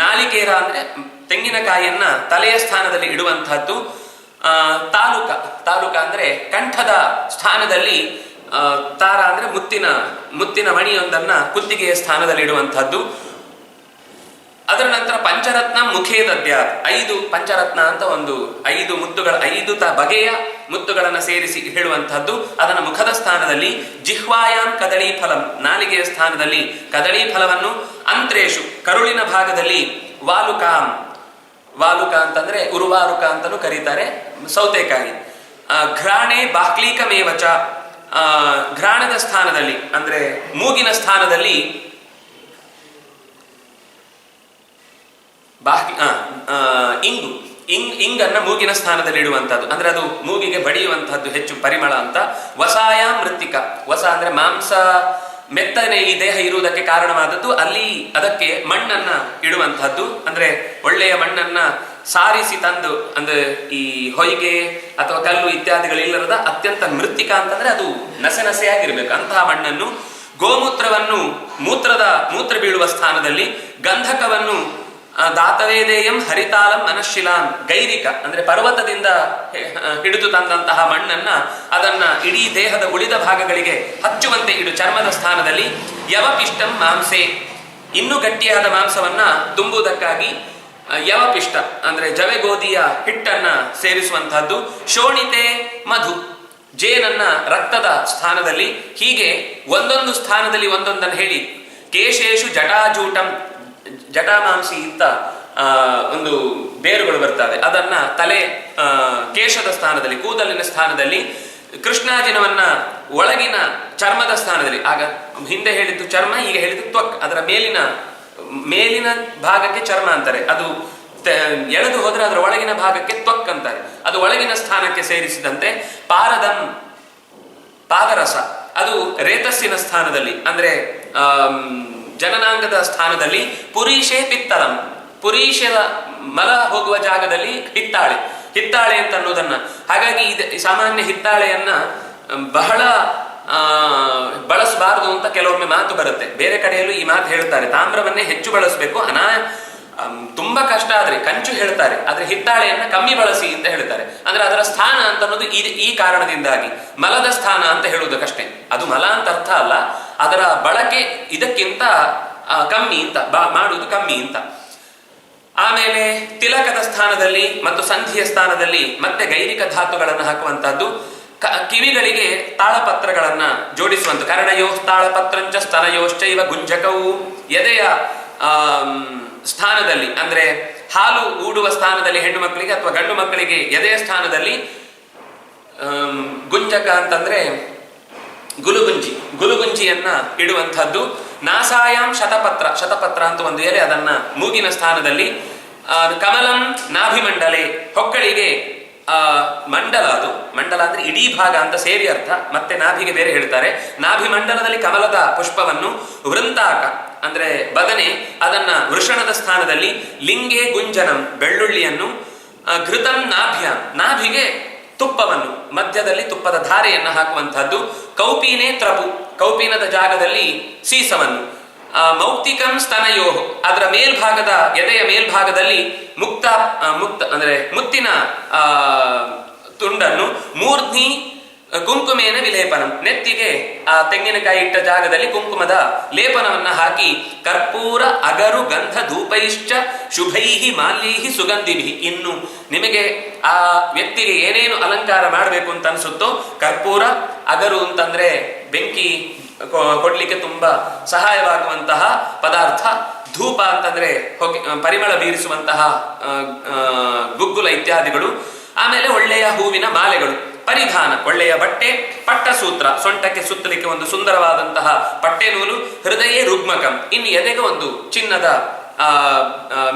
ನಾಲಿಕೇರ ಅಂದ್ರೆ ತೆಂಗಿನಕಾಯಿಯನ್ನ ತಲೆಯ ಸ್ಥಾನದಲ್ಲಿ ಇಡುವಂತಹದ್ದು. ತಾಲುಕ ಅಂದ್ರೆ ಕಂಠದ ಸ್ಥಾನದಲ್ಲಿ, ತಾರ ಅಂದ್ರೆ ಮುತ್ತಿನ ಮಣಿಯೊಂದನ್ನ ಕುತ್ತಿಗೆಯ ಸ್ಥಾನದಲ್ಲಿ ಇಡುವಂತಹದ್ದು. ಅದರ ನಂತರ ಪಂಚರತ್ನ ಮುಖೇ ದದ್ಯಾತ್, 5 ಪಂಚರತ್ನ ಅಂತ ಒಂದು 5 ಮುತ್ತುಗಳ 5 ಬಗೆಯ ಮುತ್ತುಗಳನ್ನು ಸೇರಿಸಿ ಹೇಳುವಂತಹದ್ದು. ಅದನ್ನ ಮುಖದ ಸ್ಥಾನದಲ್ಲಿ, ಜಿಹ್ವಾಯಾಂ ಕದಳಿ ಫಲಂ, ನಾಲಿಗೆಯ ಸ್ಥಾನದಲ್ಲಿ ಕದಳಿ ಫಲವನ್ನು, ಅಂತ್ರೇಶು ಕರುಳಿನ ಭಾಗದಲ್ಲಿ ವಾಲುಕ ಅಂತಂದ್ರೆ ಉರುವಾರುಕ ಅಂತಲೂ ಕರೀತಾರೆ, ಸೌತೆಕಾಯಿ. ಘ್ರಾಣೆ ಬಾಕ್ಲೀಕಮೇವಚ, ಘ್ರಾಣದ ಸ್ಥಾನದಲ್ಲಿ ಅಂದ್ರೆ ಮೂಗಿನ ಸ್ಥಾನದಲ್ಲಿ ಇಂಗನ್ನ ಮೂಗಿನ ಸ್ಥಾನದಲ್ಲಿ ಇಡುವಂತಹದ್ದು, ಅಂದ್ರೆ ಅದು ಮೂಗಿಗೆ ಬಡಿಯುವಂತಹದ್ದು ಹೆಚ್ಚು ಪರಿಮಳ ಅಂತ. ವಸಾಯ ಮೃತ್ತಿಕ, ವಸ ಅಂದ್ರೆ ಮಾಂಸ ಮೆತ್ತನೆ ಈ ದೇಹ ಇರುವುದಕ್ಕೆ ಕಾರಣವಾದದ್ದು, ಅಲ್ಲಿ ಅದಕ್ಕೆ ಮಣ್ಣನ್ನ ಇಡುವಂತಹದ್ದು, ಅಂದ್ರೆ ಒಳ್ಳೆಯ ಮಣ್ಣನ್ನ ಸಾರಿಸಿ ತಂದು, ಅಂದ್ರೆ ಈ ಹೊಯ್ಗೆ ಅಥವಾ ಕಲ್ಲು ಇತ್ಯಾದಿಗಳಿಲ್ಲದ ಅತ್ಯಂತ ಮೃತ್ತಿಕ ಅಂತಂದ್ರೆ ಅದು ನಸೆ ನಸೆಯಾಗಿರ್ಬೇಕು ಅಂತಹ ಮಣ್ಣನ್ನು. ಗೋಮೂತ್ರವನ್ನು ಮೂತ್ರ ಬೀಳುವ ಸ್ಥಾನದಲ್ಲಿ, ಗಂಧಕವನ್ನು ದಾತವೇದೇಯಂ ಹರಿತಾಲಂ ಮನಶಿಲಾನ್, ಗೈರಿಕ ಅಂದ್ರೆ ಪರ್ವತದಿಂದ ಹಿಡಿದು ತಂದಂತಹ ಮಣ್ಣನ್ನ ಅದನ್ನ ಇಡೀ ದೇಹದ ಉಳಿದ ಭಾಗಗಳಿಗೆ ಹಚ್ಚುವಂತೆ ಇಡು ಚರ್ಮದ ಸ್ಥಾನದಲ್ಲಿ. ಯವಪಿಷ್ಟಂ ಮಾಂಸೆ, ಇನ್ನೂ ಗಟ್ಟಿಯಾದ ಮಾಂಸವನ್ನ ತುಂಬುವುದಕ್ಕಾಗಿ ಯವಪಿಷ್ಟ ಅಂದ್ರೆ ಜವೆಗೋದಿಯ ಹಿಟ್ಟನ್ನ ಸೇರಿಸುವಂತಹದ್ದು. ಶೋಣಿತೆ ಮಧು, ಜೇನನ್ನ ರಕ್ತದ ಸ್ಥಾನದಲ್ಲಿ. ಹೀಗೆ ಒಂದೊಂದು ಸ್ಥಾನದಲ್ಲಿ ಒಂದೊಂದನ್ನು ಹೇಳಿ. ಕೇಶೇಶು ಜಟಾಜೂಟಂ, ಜಟಾಮಾಂಸಿ ಅಂತ ಒಂದು ಬೇರುಗಳು ಬರ್ತವೆ, ಅದನ್ನ ತಲೆ ಕೇಶದ ಸ್ಥಾನದಲ್ಲಿ, ಕೂದಲಿನ ಸ್ಥಾನದಲ್ಲಿ. ಕೃಷ್ಣಾಜಿನವನ್ನ ಒಳಗಿನ ಚರ್ಮದ ಸ್ಥಾನದಲ್ಲಿ, ಆಗ ಹಿಂದೆ ಹೇಳಿದ್ದು ಚರ್ಮ, ಈಗ ಹೇಳಿದ್ದು ತ್ವಕ್, ಅದರ ಮೇಲಿನ ಭಾಗಕ್ಕೆ ಚರ್ಮ ಅಂತಾರೆ, ಅದು ಎಳೆದು ಹೋದ್ರೆ ಅದರ ಒಳಗಿನ ಭಾಗಕ್ಕೆ ತ್ವಕ್ ಅಂತಾರೆ, ಅದು ಒಳಗಿನ ಸ್ಥಾನಕ್ಕೆ ಸೇರಿಸಿದಂತೆ. ಪಾರದಂ, ಪಾದರಸ, ಅದು ರೇತಸ್ಸಿನ ಸ್ಥಾನದಲ್ಲಿ ಅಂದ್ರೆ ಜನನಾಂಗದ ಸ್ಥಾನದಲ್ಲಿ. ಪುರೀಶೇ ಪಿತ್ತಲಂ, ಪುರೀಶದ ಮಲ ಹೋಗುವ ಜಾಗದಲ್ಲಿ ಹಿತ್ತಾಳೆ ಅಂತ ಅನ್ನೋದನ್ನ. ಹಾಗಾಗಿ ಸಾಮಾನ್ಯ ಹಿತ್ತಾಳೆಯನ್ನ ಬಹಳ ಬಳಸಬಾರದು ಅಂತ ಕೆಲವೊಮ್ಮೆ ಮಾತು ಬರುತ್ತೆ. ಬೇರೆ ಕಡೆಯಲ್ಲೂ ಈ ಮಾತು ಹೇಳ್ತಾರೆ, ತಾಮ್ರವನ್ನೇ ಹೆಚ್ಚು ಬಳಸಬೇಕು, ತುಂಬಾ ಕಷ್ಟ ಆದ್ರೆ ಕಂಚು ಹೇಳ್ತಾರೆ, ಆದ್ರೆ ಹಿತ್ತಾಳೆಯನ್ನ ಕಮ್ಮಿ ಬಳಸಿ ಅಂತ ಹೇಳ್ತಾರೆ. ಅಂದ್ರೆ ಅದರ ಸ್ಥಾನ ಅಂತ ಅನ್ನೋದು ಈ ಕಾರಣದಿಂದಾಗಿ ಮಲದ ಸ್ಥಾನ ಅಂತ ಹೇಳುವುದಕ್ಕಷ್ಟೇ. ಅದು ಮಲ ಅಂತ ಅರ್ಥ ಅಲ್ಲ, ಅದರ ಬಳಕೆ ಇದಕ್ಕಿಂತ ಕಮ್ಮಿ ಅಂತ ಮಾಡುವುದು ಕಮ್ಮಿ ಅಂತ. ಆಮೇಲೆ ತಿಲಕದ ಸ್ಥಾನದಲ್ಲಿ ಮತ್ತು ಸಂಧಿಯ ಸ್ಥಾನದಲ್ಲಿ ಮತ್ತೆ ಗೈರಿಕ ಧಾತುಗಳನ್ನು ಹಾಕುವಂತಹದ್ದು. ಕಿವಿಗಳಿಗೆ ತಾಳಪತ್ರಗಳನ್ನ ಜೋಡಿಸುವಂತ ಕರ್ಣಯೋ ತಾಳಪತ್ರಂಚ ಸ್ತನಯೋಶ್ಚೈವ ಗುಂಜಕವು. ಎದೆಯ ಸ್ಥಾನದಲ್ಲಿ ಅಂದ್ರೆ ಹಾಲು ಊಡುವ ಸ್ಥಾನದಲ್ಲಿ ಹೆಣ್ಣು ಮಕ್ಕಳಿಗೆ ಅಥವಾ ಗಂಡು ಮಕ್ಕಳಿಗೆ ಎದೆಯ ಸ್ಥಾನದಲ್ಲಿ ಗುಂಜಕ ಅಂತಂದ್ರೆ ಗುಲುಗುಂಜಿಯನ್ನ ಇಡುವಂತಹದ್ದು. ನಾಸಾಯಾಂ ಶತಪತ್ರ ಅಂತ ಒಂದು ಎಲೆ, ಅದನ್ನ ಮೂಗಿನ ಸ್ಥಾನದಲ್ಲಿ. ಕಮಲಂ ನಾಭಿಮಂಡಲೆ, ಹೊಕ್ಕಳಿಗೆ ಮಂಡಲ, ಅದು ಮಂಡಲ ಅಂದ್ರೆ ಇಡೀ ಭಾಗ ಅಂತ ಸೇರಿ ಅರ್ಥ, ಮತ್ತೆ ನಾಭಿಗೆ ಬೇರೆ ಹೇಳ್ತಾರೆ. ನಾಭಿಮಂಡಲದಲ್ಲಿ ಕಮಲದ ಪುಷ್ಪವನ್ನು. ವೃಂತಾಕ ಅಂದ್ರೆ ಬದನೆ, ಅದನ್ನ ವೃಷಣದ ಸ್ಥಾನದಲ್ಲಿ. ಲಿಂಗೆ ಗುಂಜನಂ, ಬೆಳ್ಳುಳ್ಳಿಯನ್ನು. ಘೃತಂ ನಾಭ್ಯಾಂ, ನಾಭಿಗೆ ತುಪ್ಪವನ್ನು, ಮಧ್ಯದಲ್ಲಿ ತುಪ್ಪದ ಧಾರೆಯನ್ನು ಹಾಕುವಂತಹದ್ದು. ಕೌಪೀನೇ ತ್ರಪು, ಕೌಪೀನದ ಜಾಗದಲ್ಲಿ ಸೀಸವನ್ನು. ಮೌಕ್ತಿಕಂ ಸ್ತನಯೋ, ಅದರ ಮೇಲ್ಭಾಗದ ಎದೆಯ ಮೇಲ್ಭಾಗದಲ್ಲಿ ಮುಕ್ತ ಅಂದ್ರೆ ಮುತ್ತಿನ ತುಂಡನ್ನು. ಮೂರ್ಧ್ನಿ ಕುಂಕುಮೇನ ವಿಲೇಪನಂ, ನೆತ್ತಿಗೆ ಆ ತೆಂಗಿನಕಾಯಿ ಇಟ್ಟ ಜಾಗದಲ್ಲಿ ಕುಂಕುಮದ ಲೇಪನವನ್ನ ಹಾಕಿ. ಕರ್ಪೂರ ಅಗರು ಗಂಧ ಧೂಪೈಶ್ಚ ಶುಭೈಹಿ ಮಾಲ್ಯೈಹಿ ಸುಗಂಧಿಭಿ. ಇನ್ನು ನಿಮಗೆ ಆ ವ್ಯಕ್ತಿಗೆ ಏನೇನು ಅಲಂಕಾರ ಮಾಡಬೇಕು ಅಂತ ಅನ್ಸುತ್ತೋ, ಕರ್ಪೂರ, ಅಗರು ಅಂತಂದ್ರೆ ಬೆಂಕಿ ಕೊಡ್ಲಿಕ್ಕೆ ತುಂಬಾ ಸಹಾಯವಾಗುವಂತಹ ಪದಾರ್ಥ. ಧೂಪ ಅಂತಂದ್ರೆ ಹೊಗೆ, ಪರಿಮಳ ಬೀರಿಸುವಂತಹ ಗುಗ್ಗುಲ ಇತ್ಯಾದಿಗಳು. ಆಮೇಲೆ ಒಳ್ಳೆಯ ಹೂವಿನ ಮಾಲೆಗಳು. ಪರಿಧಾನ, ಒಳ್ಳೆಯ ಬಟ್ಟೆ. ಪಟ್ಟಸೂತ್ರ, ಸೊಂಟಕ್ಕೆ ಸುತ್ತಲಿಕ್ಕೆ ಒಂದು ಸುಂದರವಾದಂತಹ ಪಟ್ಟೆ ನೂಲು. ಹೃದಯ ರುಗ್ಮಕಂ, ಇನ್ನು ಎದೆಗೆ ಒಂದು ಚಿನ್ನದ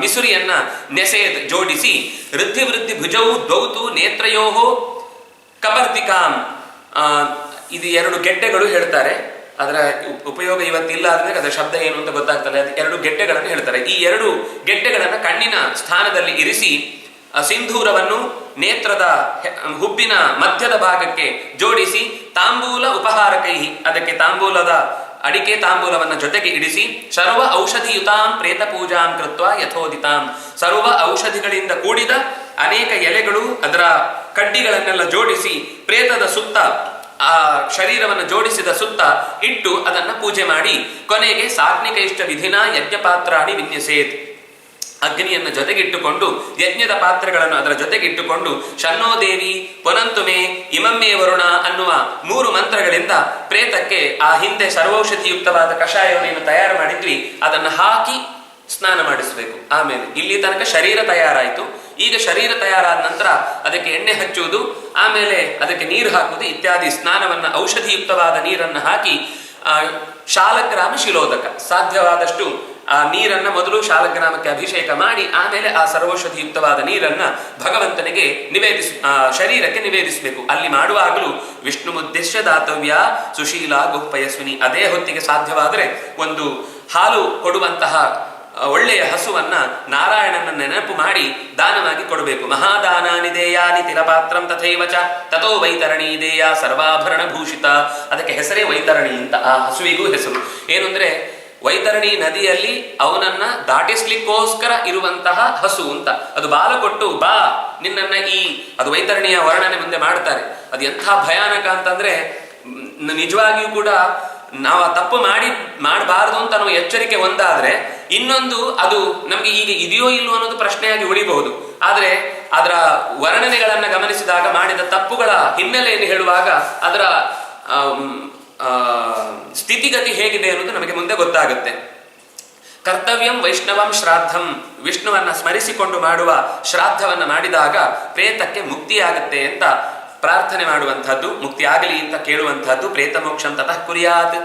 ಮಿಸುರಿಯನ್ನ ನೆಸೆದ್ ಜೋಡಿಸಿ. ವೃದ್ಧಿ ಭುಜವು ದ್ವೌತು ನೇತ್ರಯೋಹೋ ಕಪರ್ದಿಕಾಂ, ಇದು ಎರಡು ಗೆಡ್ಡೆಗಳು ಹೇಳ್ತಾರೆ. ಅದರ ಉಪಯೋಗ ಇವತ್ತಿಲ್ಲ ಆದ್ರೆ ಅದರ ಶಬ್ದ ಏನು ಅಂತ ಗೊತ್ತಾಗ್ತದೆ. ಅದು ಎರಡು ಗೆಡ್ಡೆಗಳನ್ನು ಹೇಳ್ತಾರೆ. ಈ ಎರಡು ಗೆಡ್ಡೆಗಳನ್ನು ಕಣ್ಣಿನ ಸ್ಥಾನದಲ್ಲಿ ಇರಿಸಿ ಸಿಂಧೂರವನ್ನು ನೇತ್ರದ ಹುಬ್ಬಿನ ಮಧ್ಯದ ಭಾಗಕ್ಕೆ ಜೋಡಿಸಿ. ತಾಂಬೂಲ ಉಪಹಾರಕೈಹಿ, ಅದಕ್ಕೆ ತಾಂಬೂಲದ ಅಡಿಕೆ ತಾಂಬೂಲವನ್ನ ಜೊತೆಗೆ ಇಡಿಸಿ. ಸರ್ವ ಔಷಧಿಯುತಾಂ ಪ್ರೇತ ಪೂಜಾಂ ಕೃತ್ವ ಯಥೋದಿತಾಂ, ಸರ್ವ ಔಷಧಿಗಳಿಂದ ಕೂಡಿದ ಅನೇಕ ಎಲೆಗಳು, ಅದರ ಕಡ್ಡಿಗಳನ್ನೆಲ್ಲ ಜೋಡಿಸಿ ಪ್ರೇತದ ಸುತ್ತ, ಆ ಶರೀರವನ್ನು ಜೋಡಿಸಿದ ಸುತ್ತ ಇಟ್ಟು ಅದನ್ನ ಪೂಜೆ ಮಾಡಿ. ಕೊನೆಗೆ ಸಾತ್ನಿಕ ಇಷ್ಟ ವಿಧಿನ ಯಜ್ಞಪಾತ್ರಾಣಿ ವಿನ್ಯಸೇತ್, ಅಗ್ನಿಯನ್ನು ಜೊತೆಗಿಟ್ಟುಕೊಂಡು ಯಜ್ಞದ ಪಾತ್ರೆಗಳನ್ನು ಅದರ ಜೊತೆಗಿಟ್ಟುಕೊಂಡು ಶನ್ನೋ ದೇವಿ ಪುನಂತುಮೆ ಇಮಮ್ಮೆ ವರುಣ ಅನ್ನುವ 3 ಮಂತ್ರಗಳಿಂದ ಪ್ರೇತಕ್ಕೆ ಆ ಹಿಂದೆ ಸರ್ವೌಷಧಿಯುಕ್ತವಾದ ಕಷಾಯವನ್ನು ತಯಾರು ಮಾಡಿದ್ವಿ ಅದನ್ನು ಹಾಕಿ ಸ್ನಾನ ಮಾಡಿಸಬೇಕು. ಆಮೇಲೆ ಇಲ್ಲಿ ತನಕ ಶರೀರ ತಯಾರಾಯಿತು. ಈಗ ಶರೀರ ತಯಾರಾದ ನಂತರ ಅದಕ್ಕೆ ಎಣ್ಣೆ ಹಚ್ಚುವುದು, ಆಮೇಲೆ ಅದಕ್ಕೆ ನೀರು ಹಾಕುವುದು ಇತ್ಯಾದಿ ಸ್ನಾನವನ್ನ, ಔಷಧಿಯುಕ್ತವಾದ ನೀರನ್ನು ಹಾಕಿ ಶಾಲಗ್ರಾಮ ಶಿಲೋದಕ, ಸಾಧ್ಯವಾದಷ್ಟು ಆ ನೀರನ್ನ ಮೊದಲು ಶಾಲಗ್ರಾಮಕ್ಕೆ ಅಭಿಷೇಕ ಮಾಡಿ ಆಮೇಲೆ ಆ ಸರ್ವೌಷಧಿಯುಕ್ತವಾದ ನೀರನ್ನ ಭಗವಂತನಿಗೆ ಶರೀರಕ್ಕೆ ನಿವೇದಿಸಬೇಕು. ಅಲ್ಲಿ ಮಾಡುವಾಗಲೂ ವಿಷ್ಣು ಉದ್ದೇಶ್ಯ ದಾತವ್ಯ ಸುಶೀಲ ಗುಪ್ಪಯಸ್ವಿನಿ. ಅದೇ ಹೊತ್ತಿಗೆ ಸಾಧ್ಯವಾದರೆ ಒಂದು ಹಾಲು ಕೊಡುವಂತಹ ಒಳ್ಳೆಯ ಹಸುವನ್ನ ನಾರಾಯಣನ ನೆನಪು ಮಾಡಿ ದಾನವಾಗಿ ಕೊಡಬೇಕು. ಮಹಾದಾನಾನಿ ದೇಯಾನಿ ತಿಲಪಾತ್ರಂ ತಥೈವಚ ತಥೋ ವೈತರಣಿ ದೇಯ ಸರ್ವಾಭರಣ ಭೂಷಿತ. ಅದಕ್ಕೆ ಹೆಸರೇ ವೈತರಣಿ ಅಂತ, ಆ ಹಸುವಿಗೂ ಹೆಸರು. ಏನು ಅಂದ್ರೆ ವೈತರಣಿ ನದಿಯಲ್ಲಿ ಅವನನ್ನ ದಾಟಿಸ್ಲಿಕ್ಕೋಸ್ಕರ ಇರುವಂತಹ ಹಸು ಅಂತ. ಅದು ಬಾಲ ಕೊಟ್ಟು ಬಾ ನಿನ್ನನ್ನ ಅದು ವೈತರಣಿಯ ವರ್ಣನೆ ಮುಂದೆ ಮಾಡ್ತಾರೆ. ಅದು ಎಂಥ ಭಯಾನಕ ಅಂತಂದ್ರೆ, ನಿಜವಾಗಿಯೂ ಕೂಡ ನಾವು ಆ ತಪ್ಪು ಮಾಡಬಾರದು ಅಂತ ನಾವು ಎಚ್ಚರಿಕೆ ಒಂದಾದ್ರೆ, ಇನ್ನೊಂದು ಅದು ನಮ್ಗೆ ಈಗ ಇದೆಯೋ ಇಲ್ಲೋ ಅನ್ನೋದು ಪ್ರಶ್ನೆಯಾಗಿ ಉಳಿಬಹುದು. ಆದ್ರೆ ಅದರ ವರ್ಣನೆಗಳನ್ನ ಗಮನಿಸಿದಾಗ, ಮಾಡಿದ ತಪ್ಪುಗಳ ಹಿನ್ನೆಲೆಯನ್ನು ಹೇಳುವಾಗ ಅದರ ಸ್ಥಿತಿಗತಿ ಹೇಗಿದೆ ಅನ್ನೋದು ನಮಗೆ ಮುಂದೆ ಗೊತ್ತಾಗುತ್ತೆ. ಕರ್ತವ್ಯಂ ವೈಷ್ಣವಂ ಶ್ರಾದ್ದಂ, ವಿಷ್ಣುವನ್ನ ಸ್ಮರಿಸಿಕೊಂಡು ಮಾಡುವ ಶ್ರಾದ್ದವನ್ನ ಮಾಡಿದಾಗ ಪ್ರೇತಕ್ಕೆ ಮುಕ್ತಿಯಾಗುತ್ತೆ ಅಂತ ಪ್ರಾರ್ಥನೆ ಮಾಡುವಂತಹದ್ದು, ಮುಕ್ತಿ ಆಗಲಿ ಅಂತ ಕೇಳುವಂತಹದ್ದು. ಪ್ರೇತ ಮೋಕ್ಷಂ ತತಃ ಕುರ್ಯಾತ್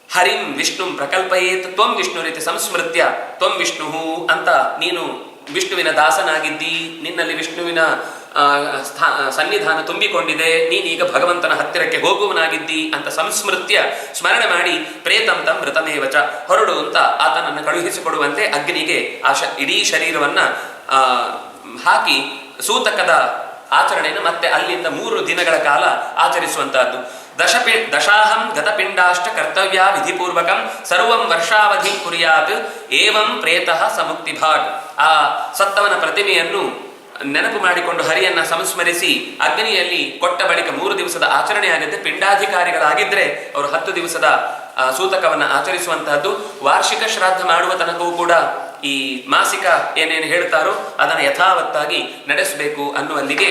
ಹರಿಂ ವಿಷ್ಣುಂ ಪ್ರಕಲ್ಪಯೇತ್ ತ್ವಂ ವಿಷ್ಣು ರೀತಿ ಸಂಸ್ಮೃತ್ಯ ತ್ವಂ ವಿಷ್ಣು ಅಂತ, ನೀನು ವಿಷ್ಣುವಿನ ದಾಸನಾಗಿದ್ದಿ, ನಿನ್ನಲ್ಲಿ ವಿಷ್ಣುವಿನ ಸನ್ನಿಧಾನ ತುಂಬಿಕೊಂಡಿದೆ, ನೀನೀಗ ಭಗವಂತನ ಹತ್ತಿರಕ್ಕೆ ಹೋಗುವನಾಗಿದ್ದಿ ಅಂತ ಸಂಸ್ಮೃತ್ಯ ಸ್ಮರಣೆ ಮಾಡಿ ಪ್ರೇತಂ ತಂ ಮೃತಮೇವಚ, ಹೊರಡು ಅಂತ ಆತನನ್ನು ಕಳುಹಿಸಿಕೊಡುವಂತೆ ಅಗ್ನಿಗೆ ಆ ಇಡೀ ಶರೀರವನ್ನ ಹಾಕಿ ಸೂತಕದ ಆಚರಣೆಯನ್ನು ಮತ್ತೆ ಅಲ್ಲಿಂದ 3 ದಿನಗಳ ಕಾಲ ಆಚರಿಸುವಂತಹದ್ದು. ದಶಾಹಂ ಗತಪಿಂಡಾಶ್ಚ ಕರ್ತವ್ಯ ವಿಧಿಪೂರ್ವಕಂ ಸರ್ವಂ ವರ್ಷಾವಧಿ ಕುರ್ಯಾತ್ ಏವಂ ಪ್ರೇತಃ ಸಮುಕ್ತಿಭಾಗ್. ಆ ಸತ್ತವನ ಪ್ರತಿಮೆಯನ್ನು ನೆನಪು ಮಾಡಿಕೊಂಡು ಹರಿಯನ್ನ ಸಂಸ್ಮರಿಸಿ ಅಗ್ನಿಯಲ್ಲಿ ಕೊಟ್ಟ ಬಳಿಕ 3 ದಿವಸದ ಆಚರಣೆ ಆಗುತ್ತೆ. ಪಿಂಡಾಧಿಕಾರಿಗಳಾಗಿದ್ರೆ ಅವರು 10 ದಿವಸದ ಸೂತಕವನ್ನು ಆಚರಿಸುವಂತಹದ್ದು. ವಾರ್ಷಿಕ ಶ್ರಾದ್ದ ಮಾಡುವ ತನಕವೂ ಕೂಡ ಈ ಮಾಸಿಕ ಏನೇನು ಹೇಳ್ತಾರೋ ಅದನ್ನು ಯಥಾವತ್ತಾಗಿ ನಡೆಸಬೇಕು ಅನ್ನುವಲ್ಲಿಗೆ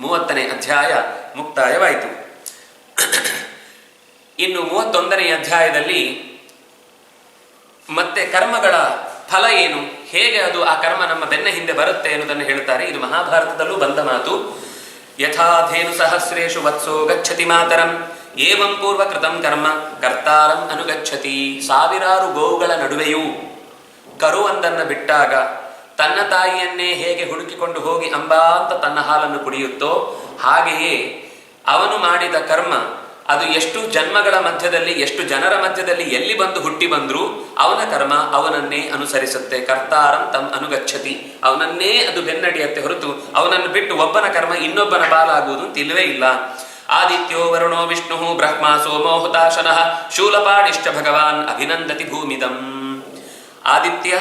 30ನೇ ಅಧ್ಯಾಯ ಮುಕ್ತಾಯವಾಯಿತು. ಇನ್ನು 31ನೇ ಅಧ್ಯಾಯದಲ್ಲಿ ಮತ್ತೆ ಕರ್ಮಗಳ ಫಲ ಏನು, ಹೇಗೆ ಅದು ಆ ಕರ್ಮ ನಮ್ಮ ಬೆನ್ನ ಹಿಂದೆ ಬರುತ್ತೆ ಎನ್ನುವುದನ್ನು ಹೇಳ್ತಾರೆ. ಇದು ಮಹಾಭಾರತದಲ್ಲೂ ಬಂದ ಮಾತು. ಯಥಾಧೇನು ಸಹಸ್ರೇಷು ವತ್ಸೋ ಗಚ್ಚತಿ ಮಾತರಂ ಏವಂ ಪೂರ್ವಕೃತಂ ಕರ್ಮ ಕರ್ತಾರಂ ಅನುಗಚ್ಚತಿ. ಸಾವಿರಾರು ಗೋವುಗಳ ನಡುವೆಯೂ ಕರುವೊಂದನ್ನು ಬಿಟ್ಟಾಗ ತನ್ನ ತಾಯಿಯನ್ನೇ ಹೇಗೆ ಹುಡುಕಿಕೊಂಡು ಹೋಗಿ ಅಂಬಾ ಅಂತ ತನ್ನ ಹಾಲನ್ನು ಕುಡಿಯುತ್ತೋ ಹಾಗೆಯೇ ಅವನು ಮಾಡಿದ ಕರ್ಮ ಅದು ಎಷ್ಟು ಜನ್ಮಗಳ ಮಧ್ಯದಲ್ಲಿ, ಎಷ್ಟು ಜನರ ಮಧ್ಯದಲ್ಲಿ ಎಲ್ಲಿ ಬಂದು ಹುಟ್ಟಿ ಬಂದರೂ ಅವನ ಕರ್ಮ ಅವನನ್ನೇ ಅನುಸರಿಸುತ್ತೆ. ಕರ್ತಾರಂ ತಮ್ ಅನುಗಚ್ಚತಿ, ಅವನನ್ನೇ ಅದು ಬೆನ್ನಡಿಯತ್ತೆ ಹೊರತು ಅವನನ್ನು ಬಿಟ್ಟು ಒಬ್ಬನ ಕರ್ಮ ಇನ್ನೊಬ್ಬನ ಪಾಲಾಗುವುದು ಅಂತ ಇಲ್ಲವೇ ಇಲ್ಲ. ಆದಿತ್ಯೋ ವರುಣೋ ವಿಷ್ಣು ಬ್ರಹ್ಮ ಸೋಮೋ ಹುತಾಶನಃ ಶೂಲಪಾಣಿಶ್ಚ ಭಗವಾನ್ ಅಭಿನಂದತಿ ಭೂಮಿದಂ. ಆದಿತ್ಯ,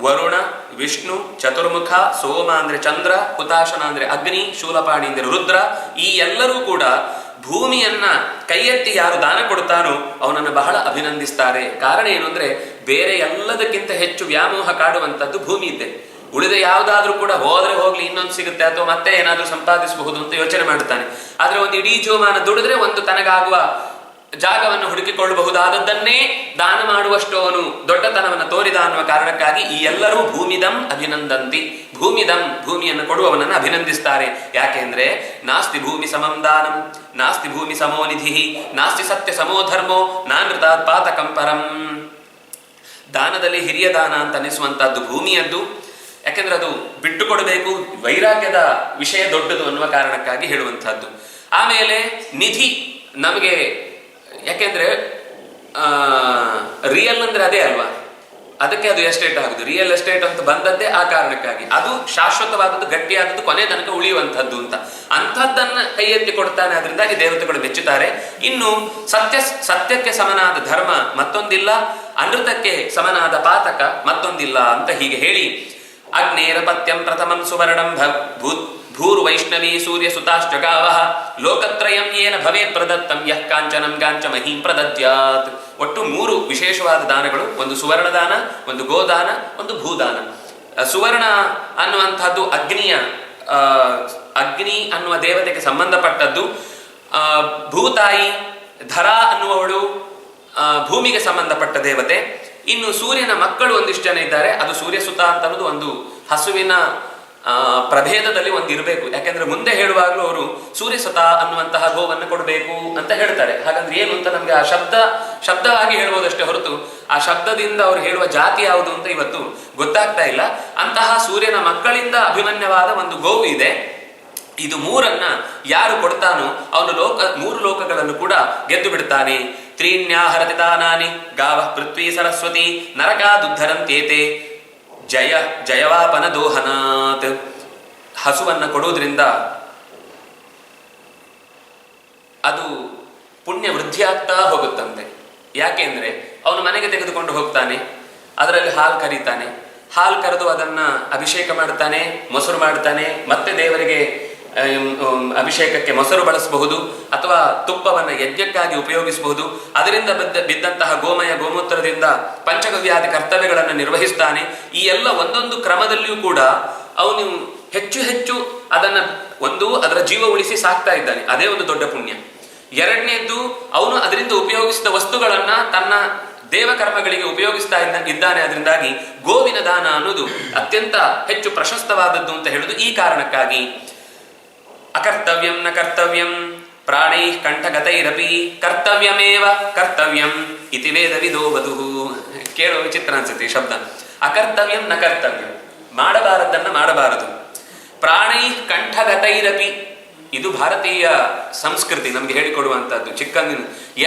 ವರುಣ, ವಿಷ್ಣು, ಚತುರ್ಮುಖ, ಸೋಮ ಅಂದ್ರೆ ಚಂದ್ರ, ಹುತಾಶನ ಅಂದ್ರೆ ಅಗ್ನಿ, ಶೂಲಪಾಣಿ ಅಂದ್ರೆ ರುದ್ರ, ಈ ಎಲ್ಲರೂ ಕೂಡ ಭೂಮಿಯನ್ನ ಕೈ ಎತ್ತಿ ಯಾರು ದಾನ ಕೊಡ್ತಾನೋ ಅವನನ್ನು ಬಹಳ ಅಭಿನಂದಿಸ್ತಾರೆ. ಕಾರಣ ಏನು ಅಂದ್ರೆ ಬೇರೆ ಎಲ್ಲದಕ್ಕಿಂತ ಹೆಚ್ಚು ವ್ಯಾಮೋಹ ಕಾಡುವಂಥದ್ದು ಭೂಮಿ ಇದ್ದೆ. ಉಳಿದ ಯಾವುದಾದ್ರೂ ಕೂಡ ಹೋದ್ರೆ ಹೋಗ್ಲಿ ಇನ್ನೊಂದು ಸಿಗುತ್ತೆ ಅಥವಾ ಮತ್ತೆ ಏನಾದ್ರೂ ಸಂಪಾದಿಸಬಹುದು ಅಂತ ಯೋಚನೆ ಮಾಡ್ತಾನೆ. ಆದ್ರೆ ಒಂದು ಇಡೀ ಜೀವಮಾನ ದುಡಿದ್ರೆ ಒಂದು ತನಗಾಗುವ ಜಾಗವನ್ನು ಹುಡುಕಿಕೊಳ್ಳಬಹುದಾದದ್ದನ್ನೇ ದಾನ ಮಾಡುವಷ್ಟು ಅವನು ದೊಡ್ಡತನವನ್ನು ತೋರಿದ ಅನ್ನುವ ಕಾರಣಕ್ಕಾಗಿ ಈ ಎಲ್ಲರೂ ಭೂಮಿದಂ ಅಭಿನಂದಂತಿ. ಭೂಮಿದಂ, ಭೂಮಿಯನ್ನು ಕೊಡುವವನನ್ನು ಅಭಿನಂದಿಸ್ತಾರೆ. ಯಾಕೆಂದ್ರೆ ನಾಸ್ತಿ ಭೂಮಿ ಸಮಂ ದಾನಂ ನಾಸ್ತಿ ಭೂಮಿ ಸಮೋ ನಿಧಿ ನಾಸ್ತಿ ಸತ್ಯ ಸಮೋ ಧರ್ಮೋ ನಾನೃತಾತ್ ಪಾತಕಂ ಪರಂ. ದಾನದಲ್ಲಿ ಹಿರಿಯ ದಾನ ಅಂತ ಅನಿಸುವಂತಹದ್ದು ಭೂಮಿಯದ್ದು. ಯಾಕೆಂದ್ರೆ ಅದು ಬಿಟ್ಟು ಕೊಡಬೇಕು, ವೈರಾಗ್ಯದ ವಿಷಯ ದೊಡ್ಡದು ಅನ್ನುವ ಕಾರಣಕ್ಕಾಗಿ ಹೇಳುವಂತಹದ್ದು. ಆಮೇಲೆ ನಿಧಿ ನಮಗೆ, ಯಾಕೆಂದ್ರೆ ರಿಯಲ್ ಅಂದ್ರೆ ಅದೇ ಅಲ್ವಾ, ಅದಕ್ಕೆ ಅದು ಎಸ್ಟೇಟ್ ಆಗುದು. ರಿಯಲ್ ಎಸ್ಟೇಟ್ ಅಂತ ಬಂದದ್ದೇ ಆ ಕಾರಣಕ್ಕಾಗಿ. ಅದು ಶಾಶ್ವತವಾದದ್ದು, ಗಟ್ಟಿಯಾದದ್ದು, ಕೊನೆ ತನಕ ಉಳಿಯುವಂಥದ್ದು ಅಂತ ಅಂಥದ್ದನ್ನ ಕೈ ಎತ್ತಿ ಕೊಡ್ತಾನೆ. ಅದರಿಂದಾಗಿ ದೇವತೆಗಳು ಮೆಚ್ಚುತ್ತಾರೆ. ಇನ್ನು ಸತ್ಯಕ್ಕೆ ಸಮನಾದ ಧರ್ಮ ಮತ್ತೊಂದಿಲ್ಲ, ಅನೃತಕ್ಕೆ ಸಮನಾದ ಪಾತಕ ಮತ್ತೊಂದಿಲ್ಲ ಅಂತ ಹೀಗೆ ಹೇಳಿ ಅಗ್ನೇರಪತ್ಯಂ ಪ್ರಥಮಂ ಸುವರ್ಣಂ ಭೂರ್ವೈಷ್ಣವೀ ಸೂರ್ಯ ಸುತಾಶ್ಚ ಗಾವಃ ಲೋಕತ್ರಯಂ ಯೇನ ಭವೇತ್ ಪ್ರದತ್ತಂ ಯಃ ಕಾಂಚನಂ ಗಾಂಚ ಮಹೀಂ ಪ್ರದದ್ಯಾತ್. ಒಟ್ಟು 3 ವಿಶೇಷವಾದ ದಾನಗಳು, ಒಂದು ಸುವರ್ಣ ದಾನ, ಒಂದು ಗೋದಾನ, ಒಂದು ಭೂದಾನ. ಸುವರ್ಣ ಅನ್ನುವಂಥದ್ದು ಅಗ್ನಿ ಅನ್ನುವ ದೇವತೆಗೆ ಸಂಬಂಧಪಟ್ಟದ್ದು. ಭೂತಾಯಿ ಧರ ಅನ್ನುವವಳು ಭೂಮಿಗೆ ಸಂಬಂಧಪಟ್ಟ ದೇವತೆ. ಇನ್ನು ಸೂರ್ಯನ ಮಕ್ಕಳು ಒಂದಿಷ್ಟು ಜನ ಇದ್ದಾರೆ. ಅದು ಸೂರ್ಯಸುತ ಅಂತ ಅನ್ನೋದು ಒಂದು ಹಸುವಿನ ಪ್ರಭೇದದಲ್ಲಿ ಒಂದು ಇರಬೇಕು. ಯಾಕೆಂದ್ರೆ ಮುಂದೆ ಹೇಳುವಾಗಲೂ ಅವರು ಸೂರ್ಯಸುತ ಅನ್ನುವಂತಹ ಗೋವನ್ನು ಕೊಡಬೇಕು ಅಂತ ಹೇಳ್ತಾರೆ. ಹಾಗಂದ್ರೆ ಏನು ಅಂತ ನಮ್ಗೆ ಆ ಶಬ್ದವಾಗಿ ಹೇಳ್ಬೋದಷ್ಟೇ ಹೊರತು ಆ ಶಬ್ದದಿಂದ ಅವರು ಹೇಳುವ ಜಾತಿ ಯಾವುದು ಅಂತ ಇವತ್ತು ಗೊತ್ತಾಗ್ತಾ ಇಲ್ಲ. ಅಂತಹ ಸೂರ್ಯನ ಮಕ್ಕಳಿಂದ ಅಭಿಮನ್ಯವಾದ ಒಂದು ಗೋವು ಇದೆ. ಇದು 3 ಯಾರು ಕೊಡ್ತಾನೋ ಅವನು 3 ಲೋಕಗಳನ್ನು ಕೂಡ ಗೆದ್ದು ಬಿಡ್ತಾನೆ. ತ್ರೀಣ್ಯಾಹರತಿ ದಾನಾನಿ ಗಾವ ಪೃಥ್ವಿ ಸರಸ್ವತಿ ನರಕಾದುದ್ಧರಂತೇತೆ ಜಯವಾಪನ ದೋಹನಾತ್. ಹಸುವನ್ನ ಕೊಡುವುದರಿಂದ ಅದು ಪುಣ್ಯ ವೃದ್ಧಿಯಾಗ್ತಾ ಹೋಗುತ್ತಂತೆ. ಯಾಕೆಂದ್ರೆ ಅವನು ಮನೆಗೆ ತೆಗೆದುಕೊಂಡು ಹೋಗ್ತಾನೆ, ಅದರಲ್ಲಿ ಹಾಲು ಕರೀತಾನೆ, ಹಾಲು ಕರೆದು ಅದನ್ನ ಅಭಿಷೇಕ ಮಾಡ್ತಾನೆ, ಮೊಸರು ಮಾಡ್ತಾನೆ, ಮತ್ತೆ ದೇವರಿಗೆ ಅಭಿಷೇಕಕ್ಕೆ ಮೊಸರು ಬಳಸಬಹುದು ಅಥವಾ ತುಪ್ಪವನ್ನು ಯಜ್ಞಕ್ಕಾಗಿ ಉಪಯೋಗಿಸಬಹುದು. ಅದರಿಂದ ಬಿದ್ದಂತಹ ಗೋಮಯ ಗೋಮೂತ್ರದಿಂದ ಪಂಚಗವ್ಯಾದಿ ಕರ್ತವ್ಯಗಳನ್ನು ನಿರ್ವಹಿಸ್ತಾನೆ. ಈ ಎಲ್ಲ ಒಂದೊಂದು ಕ್ರಮದಲ್ಲಿಯೂ ಕೂಡ ಅವನು ಹೆಚ್ಚು ಹೆಚ್ಚು ಅದರ ಜೀವ ಉಳಿಸಿ ಸಾಕ್ತಾ ಇದ್ದಾನೆ. ಅದೇ ಒಂದು ದೊಡ್ಡ ಪುಣ್ಯ. ಎರಡನೇದ್ದು, ಅವನು ಅದರಿಂದ ಉಪಯೋಗಿಸಿದ ವಸ್ತುಗಳನ್ನ ತನ್ನ ದೇವಕರ್ಮಗಳಿಗೆ ಉಪಯೋಗಿಸ್ತಾ ಇದ್ದಾನೆ. ಅದರಿಂದಾಗಿ ಗೋವಿನ ದಾನ ಅನ್ನೋದು ಅತ್ಯಂತ ಹೆಚ್ಚು ಪ್ರಶಸ್ತವಾದದ್ದು ಅಂತ ಹೇಳುದು ಈ ಕಾರಣಕ್ಕಾಗಿ. ಅಕರ್ತವ್ಯಂ ನ ಕರ್ತವ್ಯಂ ಪ್ರಾಣೈ ಕಂಠಗತೈರಪಿ ಕರ್ತವ್ಯಮೇವ ಕರ್ತವ್ಯಂ ಇತಿ ವೇದವಿದೋ ವಧುಃ. ಕೇಳೋ ವಿಚಿತ್ರ ಅನ್ಸುತ್ತೆ ಈ ಶಬ್ದ. ಅಕರ್ತವ್ಯಂ ನ ಕರ್ತವ್ಯಂ, ಮಾಡಬಾರದನ್ನ ಮಾಡಬಾರದು. ಪ್ರಾಣೈ ಕಂಠಗತೈರಪಿ, ಇದು ಭಾರತೀಯ ಸಂಸ್ಕೃತಿ ನಮ್ಗೆ ಹೇಳಿಕೊಡುವಂತಹದ್ದು. ಚಿಕ್ಕಂದಿನ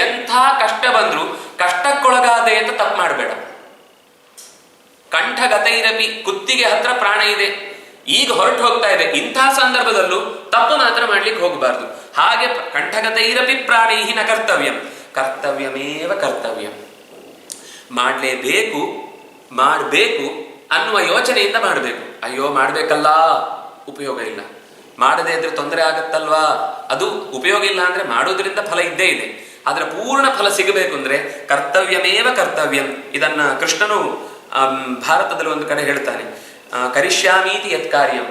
ಎಂಥ ಕಷ್ಟ ಬಂದ್ರು ಕಷ್ಟಕ್ಕೊಳಗಾದೆ ಅಂತ ತಪ್ಪು ಮಾಡಬೇಡ. ಕಂಠಗತೈರಪಿ, ಕುತ್ತಿಗೆ ಹತ್ರ ಪ್ರಾಣ ಇದೆ, ಈಗ ಹೊರಟು ಹೋಗ್ತಾ ಇದೆ, ಇಂತಹ ಸಂದರ್ಭದಲ್ಲೂ ತಪ್ಪು ಮಾತ್ರ ಮಾಡ್ಲಿಕ್ಕೆ ಹೋಗಬಾರ್ದು. ಹಾಗೆ ಕಂಠಗತೈರಪಿ ಪ್ರಾಣೈಹಿ ನ ಕರ್ತವ್ಯಂ, ಕರ್ತವ್ಯಮೇವ ಕರ್ತವ್ಯಂ. ಮಾಡಲೇಬೇಕು, ಮಾಡಬೇಕು ಅನ್ನುವ ಯೋಚನೆಯಿಂದ ಮಾಡಬೇಕು. ಅಯ್ಯೋ ಮಾಡಬೇಕಲ್ಲ, ಉಪಯೋಗ ಇಲ್ಲ. ಮಾಡದೇ ಇದ್ರೆ ತೊಂದರೆ ಆಗತ್ತಲ್ವಾ, ಅದು ಉಪಯೋಗ ಇಲ್ಲ. ಅಂದ್ರೆ ಮಾಡೋದ್ರಿಂದ ಫಲ ಇದ್ದೇ ಇದೆ, ಅದರ ಪೂರ್ಣ ಫಲ ಸಿಗಬೇಕು ಅಂದ್ರೆ ಕರ್ತವ್ಯಮೇವ ಕರ್ತವ್ಯಂ. ಇದನ್ನ ಕೃಷ್ಣನು ಭಾರತದಲ್ಲಿ ಒಂದು ಕಡೆ ಹೇಳ್ತಾನೆ, ಕರಿಷ್ಯಾಮೀತಿ ಯತ್ ಕಾರ್ಯಂ.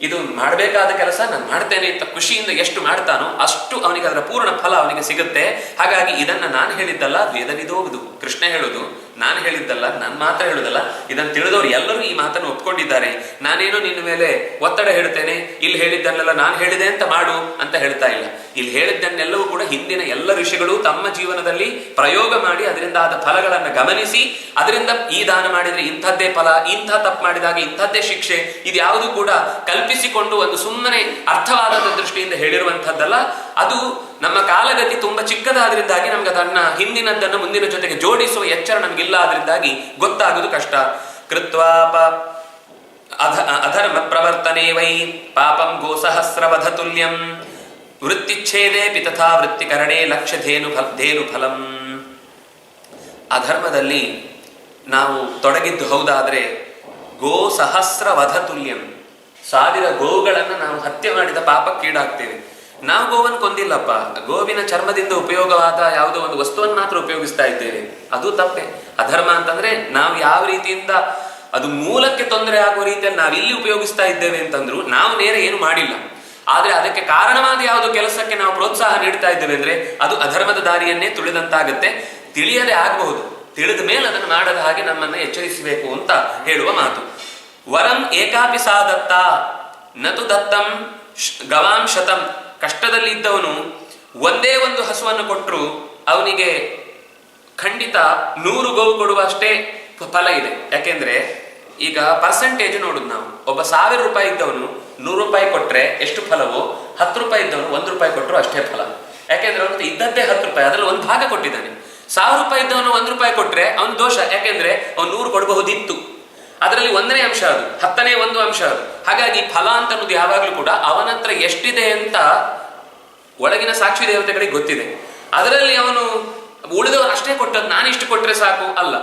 ಇದು ಮಾಡಬೇಕಾದ ಕೆಲಸ ನಾನು ಮಾಡ್ತೇನೆ ಅಂತ ಖುಷಿಯಿಂದ ಎಷ್ಟು ಮಾಡ್ತಾನೋ ಅಷ್ಟು ಅವನಿಗೆ ಅದರ ಪೂರ್ಣ ಫಲ ಅವನಿಗೆ ಸಿಗುತ್ತೆ. ಹಾಗಾಗಿ ಇದನ್ನ ನಾನು ಹೇಳಿದ್ದಲ್ಲ, ವೇದವಿದೋದು, ಕೃಷ್ಣ ಹೇಳುದು, ನಾನು ಹೇಳಿದ್ದಲ್ಲ, ನಾನು ಮಾತ್ರ ಹೇಳುದಲ್ಲ. ಇದನ್ನು ತಿಳಿದವರು ಎಲ್ಲರೂ ಈ ಮಾತನ್ನು ಒಪ್ಕೊಂಡಿದ್ದಾರೆ. ನಾನೇನು ನಿನ್ನ ಮೇಲೆ ಒತ್ತಡ ಹೇಳ್ತೇನೆ, ಇಲ್ಲಿ ಹೇಳಿದ್ದನ್ನೆಲ್ಲ ನಾನು ಹೇಳಿದೆ ಅಂತ ಮಾಡು ಅಂತ ಹೇಳ್ತಾ ಇಲ್ಲ. ಇಲ್ಲಿ ಹೇಳಿದ್ದನ್ನೆಲ್ಲವೂ ಕೂಡ ಹಿಂದಿನ ಎಲ್ಲ ಋಷಿಗಳು ತಮ್ಮ ಜೀವನದಲ್ಲಿ ಪ್ರಯೋಗ ಮಾಡಿ ಅದರಿಂದ ಆದ ಫಲಗಳನ್ನು ಗಮನಿಸಿ, ಅದರಿಂದ ಈ ದಾನ ಮಾಡಿದ್ರೆ ಇಂಥದ್ದೇ ಫಲ, ಇಂಥ ತಪ್ಪು ಮಾಡಿದಾಗ ಇಂಥದ್ದೇ ಶಿಕ್ಷೆ, ಇದು ಯಾವುದು ಕೂಡ ಕಲ್ಪಿಸಿಕೊಂಡು ಒಂದು ಸುಮ್ಮನೆ ಅರ್ಥವಾದ ದೃಷ್ಟಿಯಿಂದ ಹೇಳಿರುವಂಥದ್ದಲ್ಲ. ಅದು ನಮ್ಮ ಕಾಲಗತಿ ತುಂಬಾ ಚಿಕ್ಕದಾದ್ರಿಂದಾಗಿ ನಮ್ಗೆ ಅದನ್ನ ಹಿಂದಿನದ್ದನ್ನು ಮುಂದಿನ ಜೊತೆಗೆ ಜೋಡಿಸುವ ಎಚ್ಚರ ನಮಗಿಲ್ಲ. ಆದ್ರಿಂದಾಗಿ ಗೊತ್ತಾಗುವುದು ಕಷ್ಟ. ಕೃತ್ವಾಪ ಅಧರ್ಮ ಪ್ರವರ್ತನೆ ವೈ ಪಾಪಂ ಗೋಸಹಸ್ರವಧ ತುಲ್ಯಂ ವೃತ್ತಿಚ್ಛೇದೇಪಿ ತಥಾ ವೃತ್ತಿಕರಣೆ ಲಕ್ಷ್ಯ ಧೇನು ಫಲಂ. ಅಧರ್ಮದಲ್ಲಿ ನಾವು ತೊಡಗಿದ್ದು ಹೌದಾದ್ರೆ ಗೋ ಸಹಸ್ರ ವಧ ತುಲ್ಯಂ, 1000 ಗೋವುಗಳನ್ನು ನಾವು ಹತ್ಯೆ ಮಾಡಿದ ಪಾಪಕ್ಕೀಡಾಗ್ತೇವೆ. ನಾವು ಗೋವನ್ನು ಕೊಂದಿಲ್ಲಪ್ಪ, ಗೋವಿನ ಚರ್ಮದಿಂದ ಉಪಯೋಗವಾದ ಯಾವುದೋ ಒಂದು ವಸ್ತುವನ್ನು ಮಾತ್ರ ಉಪಯೋಗಿಸ್ತಾ ಇದ್ದೇವೆ, ಅದು ತಪ್ಪೆ. ಅಧರ್ಮ ಅಂತಂದ್ರೆ ನಾವು ಯಾವ ರೀತಿಯಿಂದ ಅದು ಮೂಲಕ್ಕೆ ತೊಂದರೆ ಆಗುವ ರೀತಿಯಲ್ಲಿ ನಾವು ಇಲ್ಲಿ ಉಪಯೋಗಿಸ್ತಾ ಇದ್ದೇವೆ ಅಂತಂದ್ರು ನಾವು ನೇರ ಏನು ಮಾಡಿಲ್ಲ. ಆದ್ರೆ ಅದಕ್ಕೆ ಕಾರಣವಾದ ಯಾವುದೋ ಕೆಲಸಕ್ಕೆ ನಾವು ಪ್ರೋತ್ಸಾಹ ನೀಡ್ತಾ ಇದ್ದೇವೆ ಅಂದ್ರೆ ಅದು ಅಧರ್ಮದ ದಾರಿಯನ್ನೇ ತುಳಿದಂತಾಗತ್ತೆ. ತಿಳಿಯದೆ ಆಗಬಹುದು, ತಿಳಿದ ಮೇಲೆ ಅದನ್ನು ಮಾಡದ ಹಾಗೆ ನಮ್ಮನ್ನ ಎಚ್ಚರಿಸಬೇಕು ಅಂತ ಹೇಳುವ ಮಾತು. ವರಂ ಏಕಾಪಿ ಸಾ ದತ್ತ ನತು ದತ್ತಂ ಗವಾಂ ಶತಂ. ಕಷ್ಟದಲ್ಲಿ ಇದ್ದವನು ಒಂದೇ ಒಂದು ಹಸುವನ್ನು ಕೊಟ್ಟರು ಅವನಿಗೆ ಖಂಡಿತ 100 ಗೋವು ಕೊಡುವಷ್ಟೇ ಫಲ ಇದೆ. ಯಾಕೆಂದ್ರೆ ಈಗ ಪರ್ಸೆಂಟೇಜ್ ನೋಡುದು ನಾವು, ಒಬ್ಬ 1000 ರೂಪಾಯಿ ಇದ್ದವನು 100 ರೂಪಾಯಿ ಕೊಟ್ರೆ ಎಷ್ಟು ಫಲವೋ, 10 ರೂಪಾಯಿ ಇದ್ದವನು 1 ರೂಪಾಯಿ ಕೊಟ್ಟರು ಅಷ್ಟೇ ಫಲ. ಯಾಕೆಂದ್ರೆ ಅವನು ಇದ್ದದ್ದೇ 10 ರೂಪಾಯಿ, ಅದರಲ್ಲಿ ಒಂದು ಭಾಗ ಕೊಟ್ಟಿದ್ದಾನೆ. 1000 ರೂಪಾಯಿ ಇದ್ದವನು 1 ರೂಪಾಯಿ ಕೊಟ್ರೆ ಅವನು ದೋಷ. ಯಾಕೆಂದ್ರೆ ಅವನು 100 ಕೊಡಬಹುದಿತ್ತು, ಅದರಲ್ಲಿ 1ನೇ ಅಂಶ ಅದು, 10ನೇ ಒಂದು ಅಂಶ ಅದು. ಹಾಗಾಗಿ ಫಲ ಅಂತ ಅನ್ನೋದು ಯಾವಾಗಲೂ ಕೂಡ ಅವನ ಹತ್ರ ಎಷ್ಟಿದೆ ಅಂತ ಒಳಗಿನ ಸಾಕ್ಷಿ ದೇವತೆಗಳಿಗೆ ಗೊತ್ತಿದೆ. ಅದರಲ್ಲಿ ಅವನು ಉಳಿದವರು ಅಷ್ಟೇ ಕೊಟ್ಟದ್ದು, ನಾನು ಇಷ್ಟು ಕೊಟ್ರೆ ಸಾಕು ಅಲ್ಲ,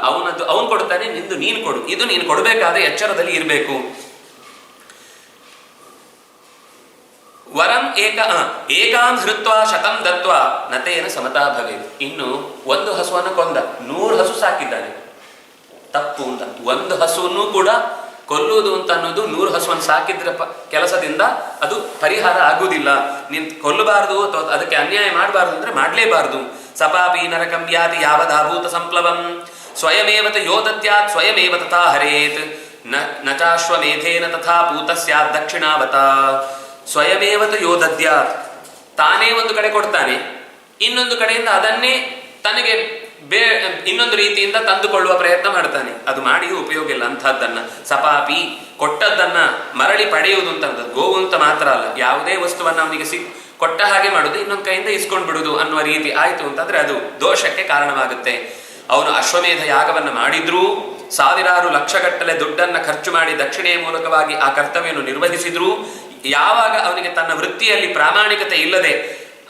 ಅವನು ಕೊಡ್ತಾನೆ, ನಿಂದು ನೀನು ಕೊಡು. ಇದು ನೀನು ಕೊಡಬೇಕಾದ ಎಚ್ಚರದಲ್ಲಿ ಇರಬೇಕು. ವರಂ ಏಕಾಂ ಹೃತ್ವ ಶತಂ ದತ್ವ ನತೇನ ಸಮತಾ ಭವೇತ್. ಇನ್ನು ಒಂದು ಹಸುವನ್ನು ಕೊಂದ, 100 ಹಸು ಸಾಕಿದ್ದಾನೆ, ತಪ್ಪು ಅಂತ. ಒಂದು ಹಸುವನ್ನು ಕೂಡ ಕೊಲ್ಲುವುದು ಅಂತ ಅನ್ನೋದು 100 ಹಸುವನ್ನು ಸಾಕಿದ್ರ ಕೆಲಸದಿಂದ ಅದು ಪರಿಹಾರ ಆಗುವುದಿಲ್ಲ. ನೀನ್ ಕೊಲ್ಲಬಾರದು ಅಥವಾ ಅದಕ್ಕೆ ಅನ್ಯಾಯ ಮಾಡಬಾರದು ಅಂದ್ರೆ ಮಾಡಲೇಬಾರದು. ಸಪಾಪಿ ನರಕಂ ಯಾತಿ ಯಾವದಾಭೂತ ಸಂಪ್ಲವಂ ಸ್ವಯಮೇವತ ಯೋದತ್ಯಾತ್ ಸ್ವಯಮೇವ ತಥಾ ಹರೇತ್ ನ ಚಾಶ್ವಮೇಧೇನ ತಥಾ ಪೂತ ಸ್ಯಾತ್ ದಕ್ಷಿಣಾವತ. ಸ್ವಯಮೇವತ ಯೋದದ್ಯಾತ್, ತಾನೇ ಒಂದು ಕಡೆ ಕೊಡ್ತಾನೆ, ಇನ್ನೊಂದು ಕಡೆಯಿಂದ ಅದನ್ನೇ ತನಗೆ ಇನ್ನೊಂದು ರೀತಿಯಿಂದ ತಂದುಕೊಳ್ಳುವ ಪ್ರಯತ್ನ ಮಾಡ್ತಾನೆ. ಅದು ಮಾಡಿಯೂ ಉಪಯೋಗ ಇಲ್ಲ ಅಂಥದ್ದನ್ನ. ಸಪಾಪಿ, ಕೊಟ್ಟದ್ದನ್ನ ಮರಳಿ ಪಡೆಯುವುದು ಅಂತ, ಗೋವು ಅಂತ ಮಾತ್ರ ಅಲ್ಲ, ಯಾವುದೇ ವಸ್ತುವನ್ನ ಅವನಿಗೆ ಕೊಟ್ಟ ಹಾಗೆ ಮಾಡುದು, ಇನ್ನೊಂದು ಕೈಯಿಂದ ಇಸ್ಕೊಂಡು ಬಿಡುದು ಅನ್ನುವ ರೀತಿ ಆಯ್ತು ಅಂತಂದ್ರೆ ಅದು ದೋಷಕ್ಕೆ ಕಾರಣವಾಗುತ್ತೆ. ಅವನು ಅಶ್ವಮೇಧ ಯಾಗವನ್ನ ಮಾಡಿದ್ರೂ, 1000 ಲಕ್ಷಗಟ್ಟಲೆ ದುಡ್ಡನ್ನ ಖರ್ಚು ಮಾಡಿ ದಕ್ಷಿಣೆಯ ಮೂಲಕವಾಗಿ ಆ ಕರ್ತವ್ಯವನ್ನು ನಿರ್ವಹಿಸಿದ್ರು, ಯಾವಾಗ ಅವನಿಗೆ ತನ್ನ ವೃತ್ತಿಯಲ್ಲಿ ಪ್ರಾಮಾಣಿಕತೆ ಇಲ್ಲದೆ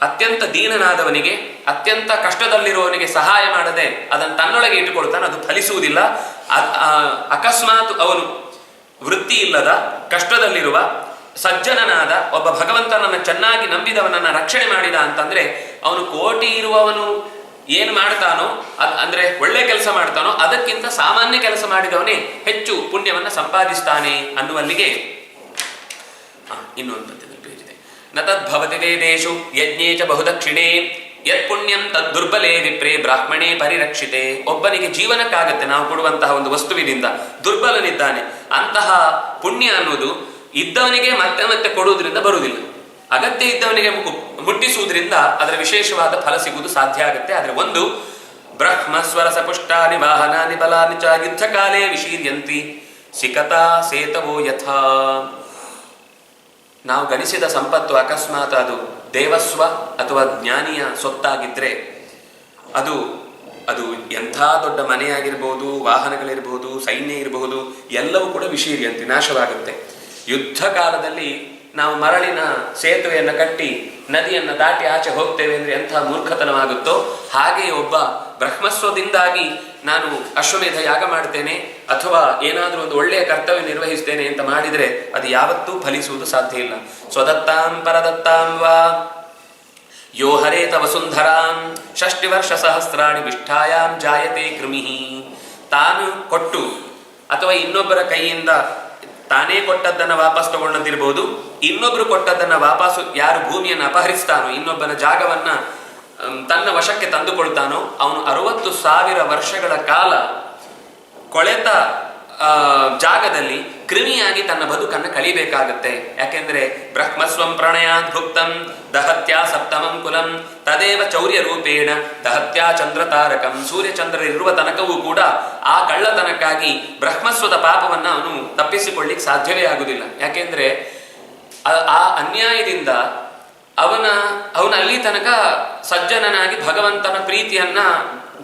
ಅತ್ಯಂತ ದೀನನಾದವನಿಗೆ, ಅತ್ಯಂತ ಕಷ್ಟದಲ್ಲಿರುವವನಿಗೆ ಸಹಾಯ ಮಾಡದೆ ಅದನ್ನು ತನ್ನೊಳಗೆ ಇಟ್ಟುಕೊಳ್ತಾನೆ, ಅದು ಫಲಿಸುವುದಿಲ್ಲ. ಅಕಸ್ಮಾತ್ ಅವನು ವೃತ್ತಿ ಇಲ್ಲದ ಕಷ್ಟದಲ್ಲಿರುವ ಸಜ್ಜನನಾದ ಒಬ್ಬ ಭಗವಂತನನ್ನು ಚೆನ್ನಾಗಿ ನಂಬಿದವನನ್ನ ರಕ್ಷಣೆ ಮಾಡಿದ ಅಂತಂದ್ರೆ ಅವನು ಕೋಟಿ ಇರುವವನು ಏನು ಮಾಡ್ತಾನೋ ಅಂದ್ರೆ ಒಳ್ಳೆ ಕೆಲಸ ಮಾಡ್ತಾನೋ ಅದಕ್ಕಿಂತ ಸಾಮಾನ್ಯ ಕೆಲಸ ಮಾಡಿದವನೇ ಹೆಚ್ಚು ಪುಣ್ಯವನ್ನ ಸಂಪಾದಿಸ್ತಾನೆ ಅನ್ನುವಲ್ಲಿಗೆ ಇನ್ನೊಂದು ಪೇಜಿದೆ. ನ ತದ್ಭವತಿ ವೇದೇಶು ಯಜ್ಞೇ ಚ ಬಹುದಕ್ಷಿಣೆ ಯತ್ ಪುಣ್ಯಂ ತದ್ ದುರ್ಬಲೇ ವಿಪ್ರೇ ಬ್ರಾಹ್ಮಣೇ ಪರಿರಕ್ಷಿತೆ. ಒಬ್ಬನಿಗೆ ಜೀವನಕ್ಕಾಗತ್ತೆ ನಾವು ಕೊಡುವಂತಹ ಒಂದು ವಸ್ತುವಿನಿಂದ, ದುರ್ಬಲನಿದ್ದಾನೆ, ಅಂತಹ ಪುಣ್ಯ ಅನ್ನೋದು ಇದ್ದವನಿಗೆ ಮತ್ತೆ ಮತ್ತೆ ಕೊಡುವುದರಿಂದ ಬರುವುದಿಲ್ಲ. ಅಗತ್ಯ ಇದ್ದವನಿಗೆ ಮುಟ್ಟಿಸುವುದರಿಂದ ಅದರ ವಿಶೇಷವಾದ ಫಲ ಸಿಗುವುದು ಸಾಧ್ಯ ಆಗುತ್ತೆ. ಆದರೆ ಒಂದು ಬ್ರಹ್ಮಸ್ವರ ಸಪುಷ್ಟಾನಿ ವಾಹನಾನಿ ಬಲಾನಿ ಚ ಯುದ್ಧಕಾಲೇ ವಿಶೀರ್ಯಂತಿ ಸಿಕತಾ ಸೇತವೋ ಯಥಾ. ನಾವು ಗಳಿಸಿದ ಸಂಪತ್ತು ಅಕಸ್ಮಾತ್ ಅದು ದೇವಸ್ವ ಅಥವಾ ಜ್ಞಾನಿಯ ಸೊತ್ತಾಗಿದ್ರೆ ಅದು ಅದು ಎಂಥ ದೊಡ್ಡ ಮನೆಯಾಗಿರ್ಬೋದು, ವಾಹನಗಳಿರ್ಬೋದು, ಸೈನ್ಯ ಇರಬಹುದು, ಎಲ್ಲವೂ ಕೂಡ ವಿಶೀರ್ಯಂತಿ ನಾಶವಾಗುತ್ತೆ. ಯುದ್ಧ ಕಾಲದಲ್ಲಿ ನಾವು ಮರಳಿನ ಸೇತುವೆಯನ್ನು ಕಟ್ಟಿ ನದಿಯನ್ನು ದಾಟಿ ಆಚೆ ಹೋಗ್ತೇವೆ ಅಂದರೆ ಎಂಥ ಮೂರ್ಖತನವಾಗುತ್ತೋ ಹಾಗೆ ಒಬ್ಬ ಬ್ರಹ್ಮಸ್ವದಿಂದಾಗಿ ನಾನು ಅಶ್ವಮೇಧ ಯಾಗ ಮಾಡ್ತೇನೆ ಅಥವಾ ಏನಾದರೂ ಒಂದು ಒಳ್ಳೆಯ ಕರ್ತವ್ಯ ನಿರ್ವಹಿಸ್ತೇನೆ ಅಂತ ಮಾಡಿದರೆ ಅದು ಯಾವತ್ತೂ ಫಲಿಸುವುದು ಸಾಧ್ಯ ಇಲ್ಲ. ಸ್ವದತ್ತಾಂ ಪರದತ್ತಾಂ ವಾ ಯೋ ಹರೇತ ವಸುಂಧರಾಂ 6 ವರ್ಷ ಸಹಸ್ರಾಣಿ ವಿಷ್ಠಾಯಾಂ ಜಾಯತೆ ಕೃಮಿಃ. ತಾನು ಕೊಟ್ಟು ಅಥವಾ ಇನ್ನೊಬ್ಬರ ಕೈಯಿಂದ ತಾನೇ ಕೊಟ್ಟದ್ದನ್ನು ವಾಪಸ್ ತಗೊಂಡಂತಿರ್ಬೋದು, ಇನ್ನೊಬ್ರು ಕೊಟ್ಟದ್ದನ್ನು ವಾಪಸ್ಸು ಯಾರು ಭೂಮಿಯನ್ನು ಅಪಹರಿಸ್ತಾನೋ, ಇನ್ನೊಬ್ಬನ ಜಾಗವನ್ನ ತನ್ನ ವಶಕ್ಕೆ ತಂದುಕೊಳ್ತಾನೋ ಅವನು 60,000 ವರ್ಷಗಳ ಕಾಲ ಕೊಳೆತ ಜಾಗದಲ್ಲಿ ಕ್ರಿಮಿಯಾಗಿ ತನ್ನ ಬದುಕನ್ನು ಕಳಿಬೇಕಾಗತ್ತೆ. ಯಾಕೆಂದ್ರೆ ಬ್ರಹ್ಮಸ್ವಂ ಪ್ರಣಯಾತ್ ಭುಕ್ತಂ ದಹತ್ಯಾ ಸಪ್ತಮಂ ಕುಲಂ ತದೇವ ಚೌರ್ಯ ರೂಪೇಣ ದಹತ್ಯಾ ಚಂದ್ರ ತಾರಕಂ. ಸೂರ್ಯಚಂದ್ರರಿರುವ ತನಕವೂ ಕೂಡ ಆ ಕಳ್ಳತನಕ್ಕಾಗಿ ಬ್ರಹ್ಮಸ್ವದ ಪಾಪವನ್ನ ಅವನು ತಪ್ಪಿಸಿಕೊಳ್ಳಿಕ್ಕೆ ಸಾಧ್ಯವೇ ಆಗುವುದಿಲ್ಲ. ಯಾಕೆಂದ್ರೆ ಆ ಅನ್ಯಾಯದಿಂದ ಅವನ ಅಲ್ಲಿ ತನಕ ಸಜ್ಜನನಾಗಿ ಭಗವಂತನ ಪ್ರೀತಿಯನ್ನ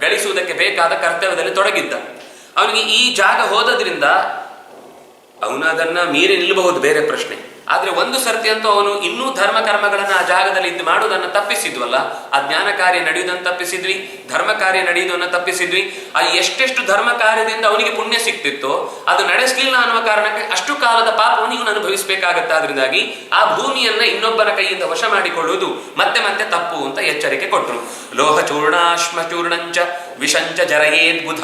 ಗಳಿಸುವುದಕ್ಕೆ ಬೇಕಾದ ಕರ್ತವ್ಯದಲ್ಲಿ ತೊಡಗಿದ್ದ. ಅವನಿಗೆ ಈ ಜಾಗ ಹೋದದ್ರಿಂದ ಅವನು ಅದನ್ನ ಮೀರಿ ನಿಲ್ಲಬಹುದು, ಬೇರೆ ಪ್ರಶ್ನೆ. ಆದ್ರೆ ಒಂದು ಸರ್ತಿ ಅಂತೂ ಅವನು ಇನ್ನೂ ಧರ್ಮ ಕರ್ಮಗಳನ್ನ ಆ ಜಾಗದಲ್ಲಿ ಇದ್ದು ಮಾಡುವುದನ್ನು ತಪ್ಪಿಸಿದ್ವಲ್ಲ, ಆ ಜ್ಞಾನ ಕಾರ್ಯ ನಡೆಯುವುದನ್ನು ತಪ್ಪಿಸಿದ್ವಿ, ಧರ್ಮ ಕಾರ್ಯ ನಡೆಯುವುದನ್ನು ತಪ್ಪಿಸಿದ್ವಿ. ಆ ಎಷ್ಟೆಷ್ಟು ಧರ್ಮ ಕಾರ್ಯದಿಂದ ಅವನಿಗೆ ಪುಣ್ಯ ಸಿಕ್ತಿತ್ತೋ ಅದು ನಡೆಸಲಿಲ್ಲ ಅನ್ನುವ ಕಾರಣಕ್ಕೆ ಅಷ್ಟು ಕಾಲದ ಪಾಪವನ್ನು ಇವನು ಅನುಭವಿಸಬೇಕಾಗತ್ತೆ. ಆದ್ರಿಂದಾಗಿ ಆ ಭೂಮಿಯನ್ನ ಇನ್ನೊಬ್ಬನ ಕೈಯಿಂದ ವಶ ಮಾಡಿಕೊಳ್ಳುವುದು ಮತ್ತೆ ಮತ್ತೆ ತಪ್ಪು ಅಂತ ಎಚ್ಚರಿಕೆ ಕೊಟ್ಟರು. ಲೋಹ ಚೂರ್ಣಾಶ್ಮ ಚೂರ್ಣಂಚ ವಿಷಂಚ ಜರಯೇದ್ ಬುಧ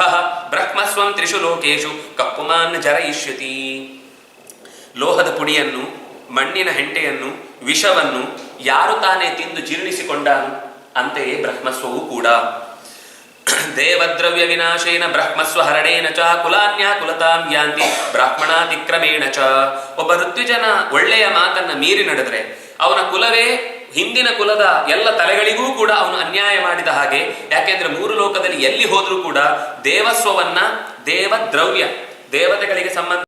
ಬ್ರಹ್ಮಸ್ವಂ ತ್ರಿಷು ಲೋಕೇಶು ಕಪ್ಪುಮಾನ್ ಜರಯಿಷ್ಯತಿ. ಲೋಹದ ಪುಡಿಯನ್ನು, ಮಣ್ಣಿನ ಹೆಂಟೆಯನ್ನು, ವಿಷವನ್ನು ಯಾರು ತಾನೇ ತಿಂದು ಜೀರ್ಣಿಸಿಕೊಂಡಾನು ಅಂತೆಯೇ ಬ್ರಹ್ಮಸ್ವವು ಕೂಡ. ದೇವದ್ರವ್ಯ ವಿನಾಶೇನ ಬ್ರಹ್ಮಸ್ವ ಹರಣೇನ ಚ ಕುಲಾನ್ಯಾ ಕುಲತಾಂ ಯಾಂತಿ ಬ್ರಾಹ್ಮಣಾತಿಕ್ರಮೇಣ ಚ. ಒಬ್ಬ ಋತ್ವಿಜನ ಒಳ್ಳೆಯ ಮಾತನ್ನ ಮೀರಿ ನಡೆದ್ರೆ ಅವನ ಕುಲವೇ ಹಿಂದಿನ ಕುಲದ ಎಲ್ಲ ತಲೆಗಳಿಗೂ ಕೂಡ ಅವನು ಅನ್ಯಾಯ ಮಾಡಿದ ಹಾಗೆ. ಯಾಕೆಂದ್ರೆ 3 ಲೋಕದಲ್ಲಿ ಎಲ್ಲಿ ಹೋದ್ರೂ ಕೂಡ ದೇವಸ್ವವನ್ನ, ದೇವದ್ರವ್ಯ, ದೇವತೆಗಳಿಗೆ ಸಂಬಂಧ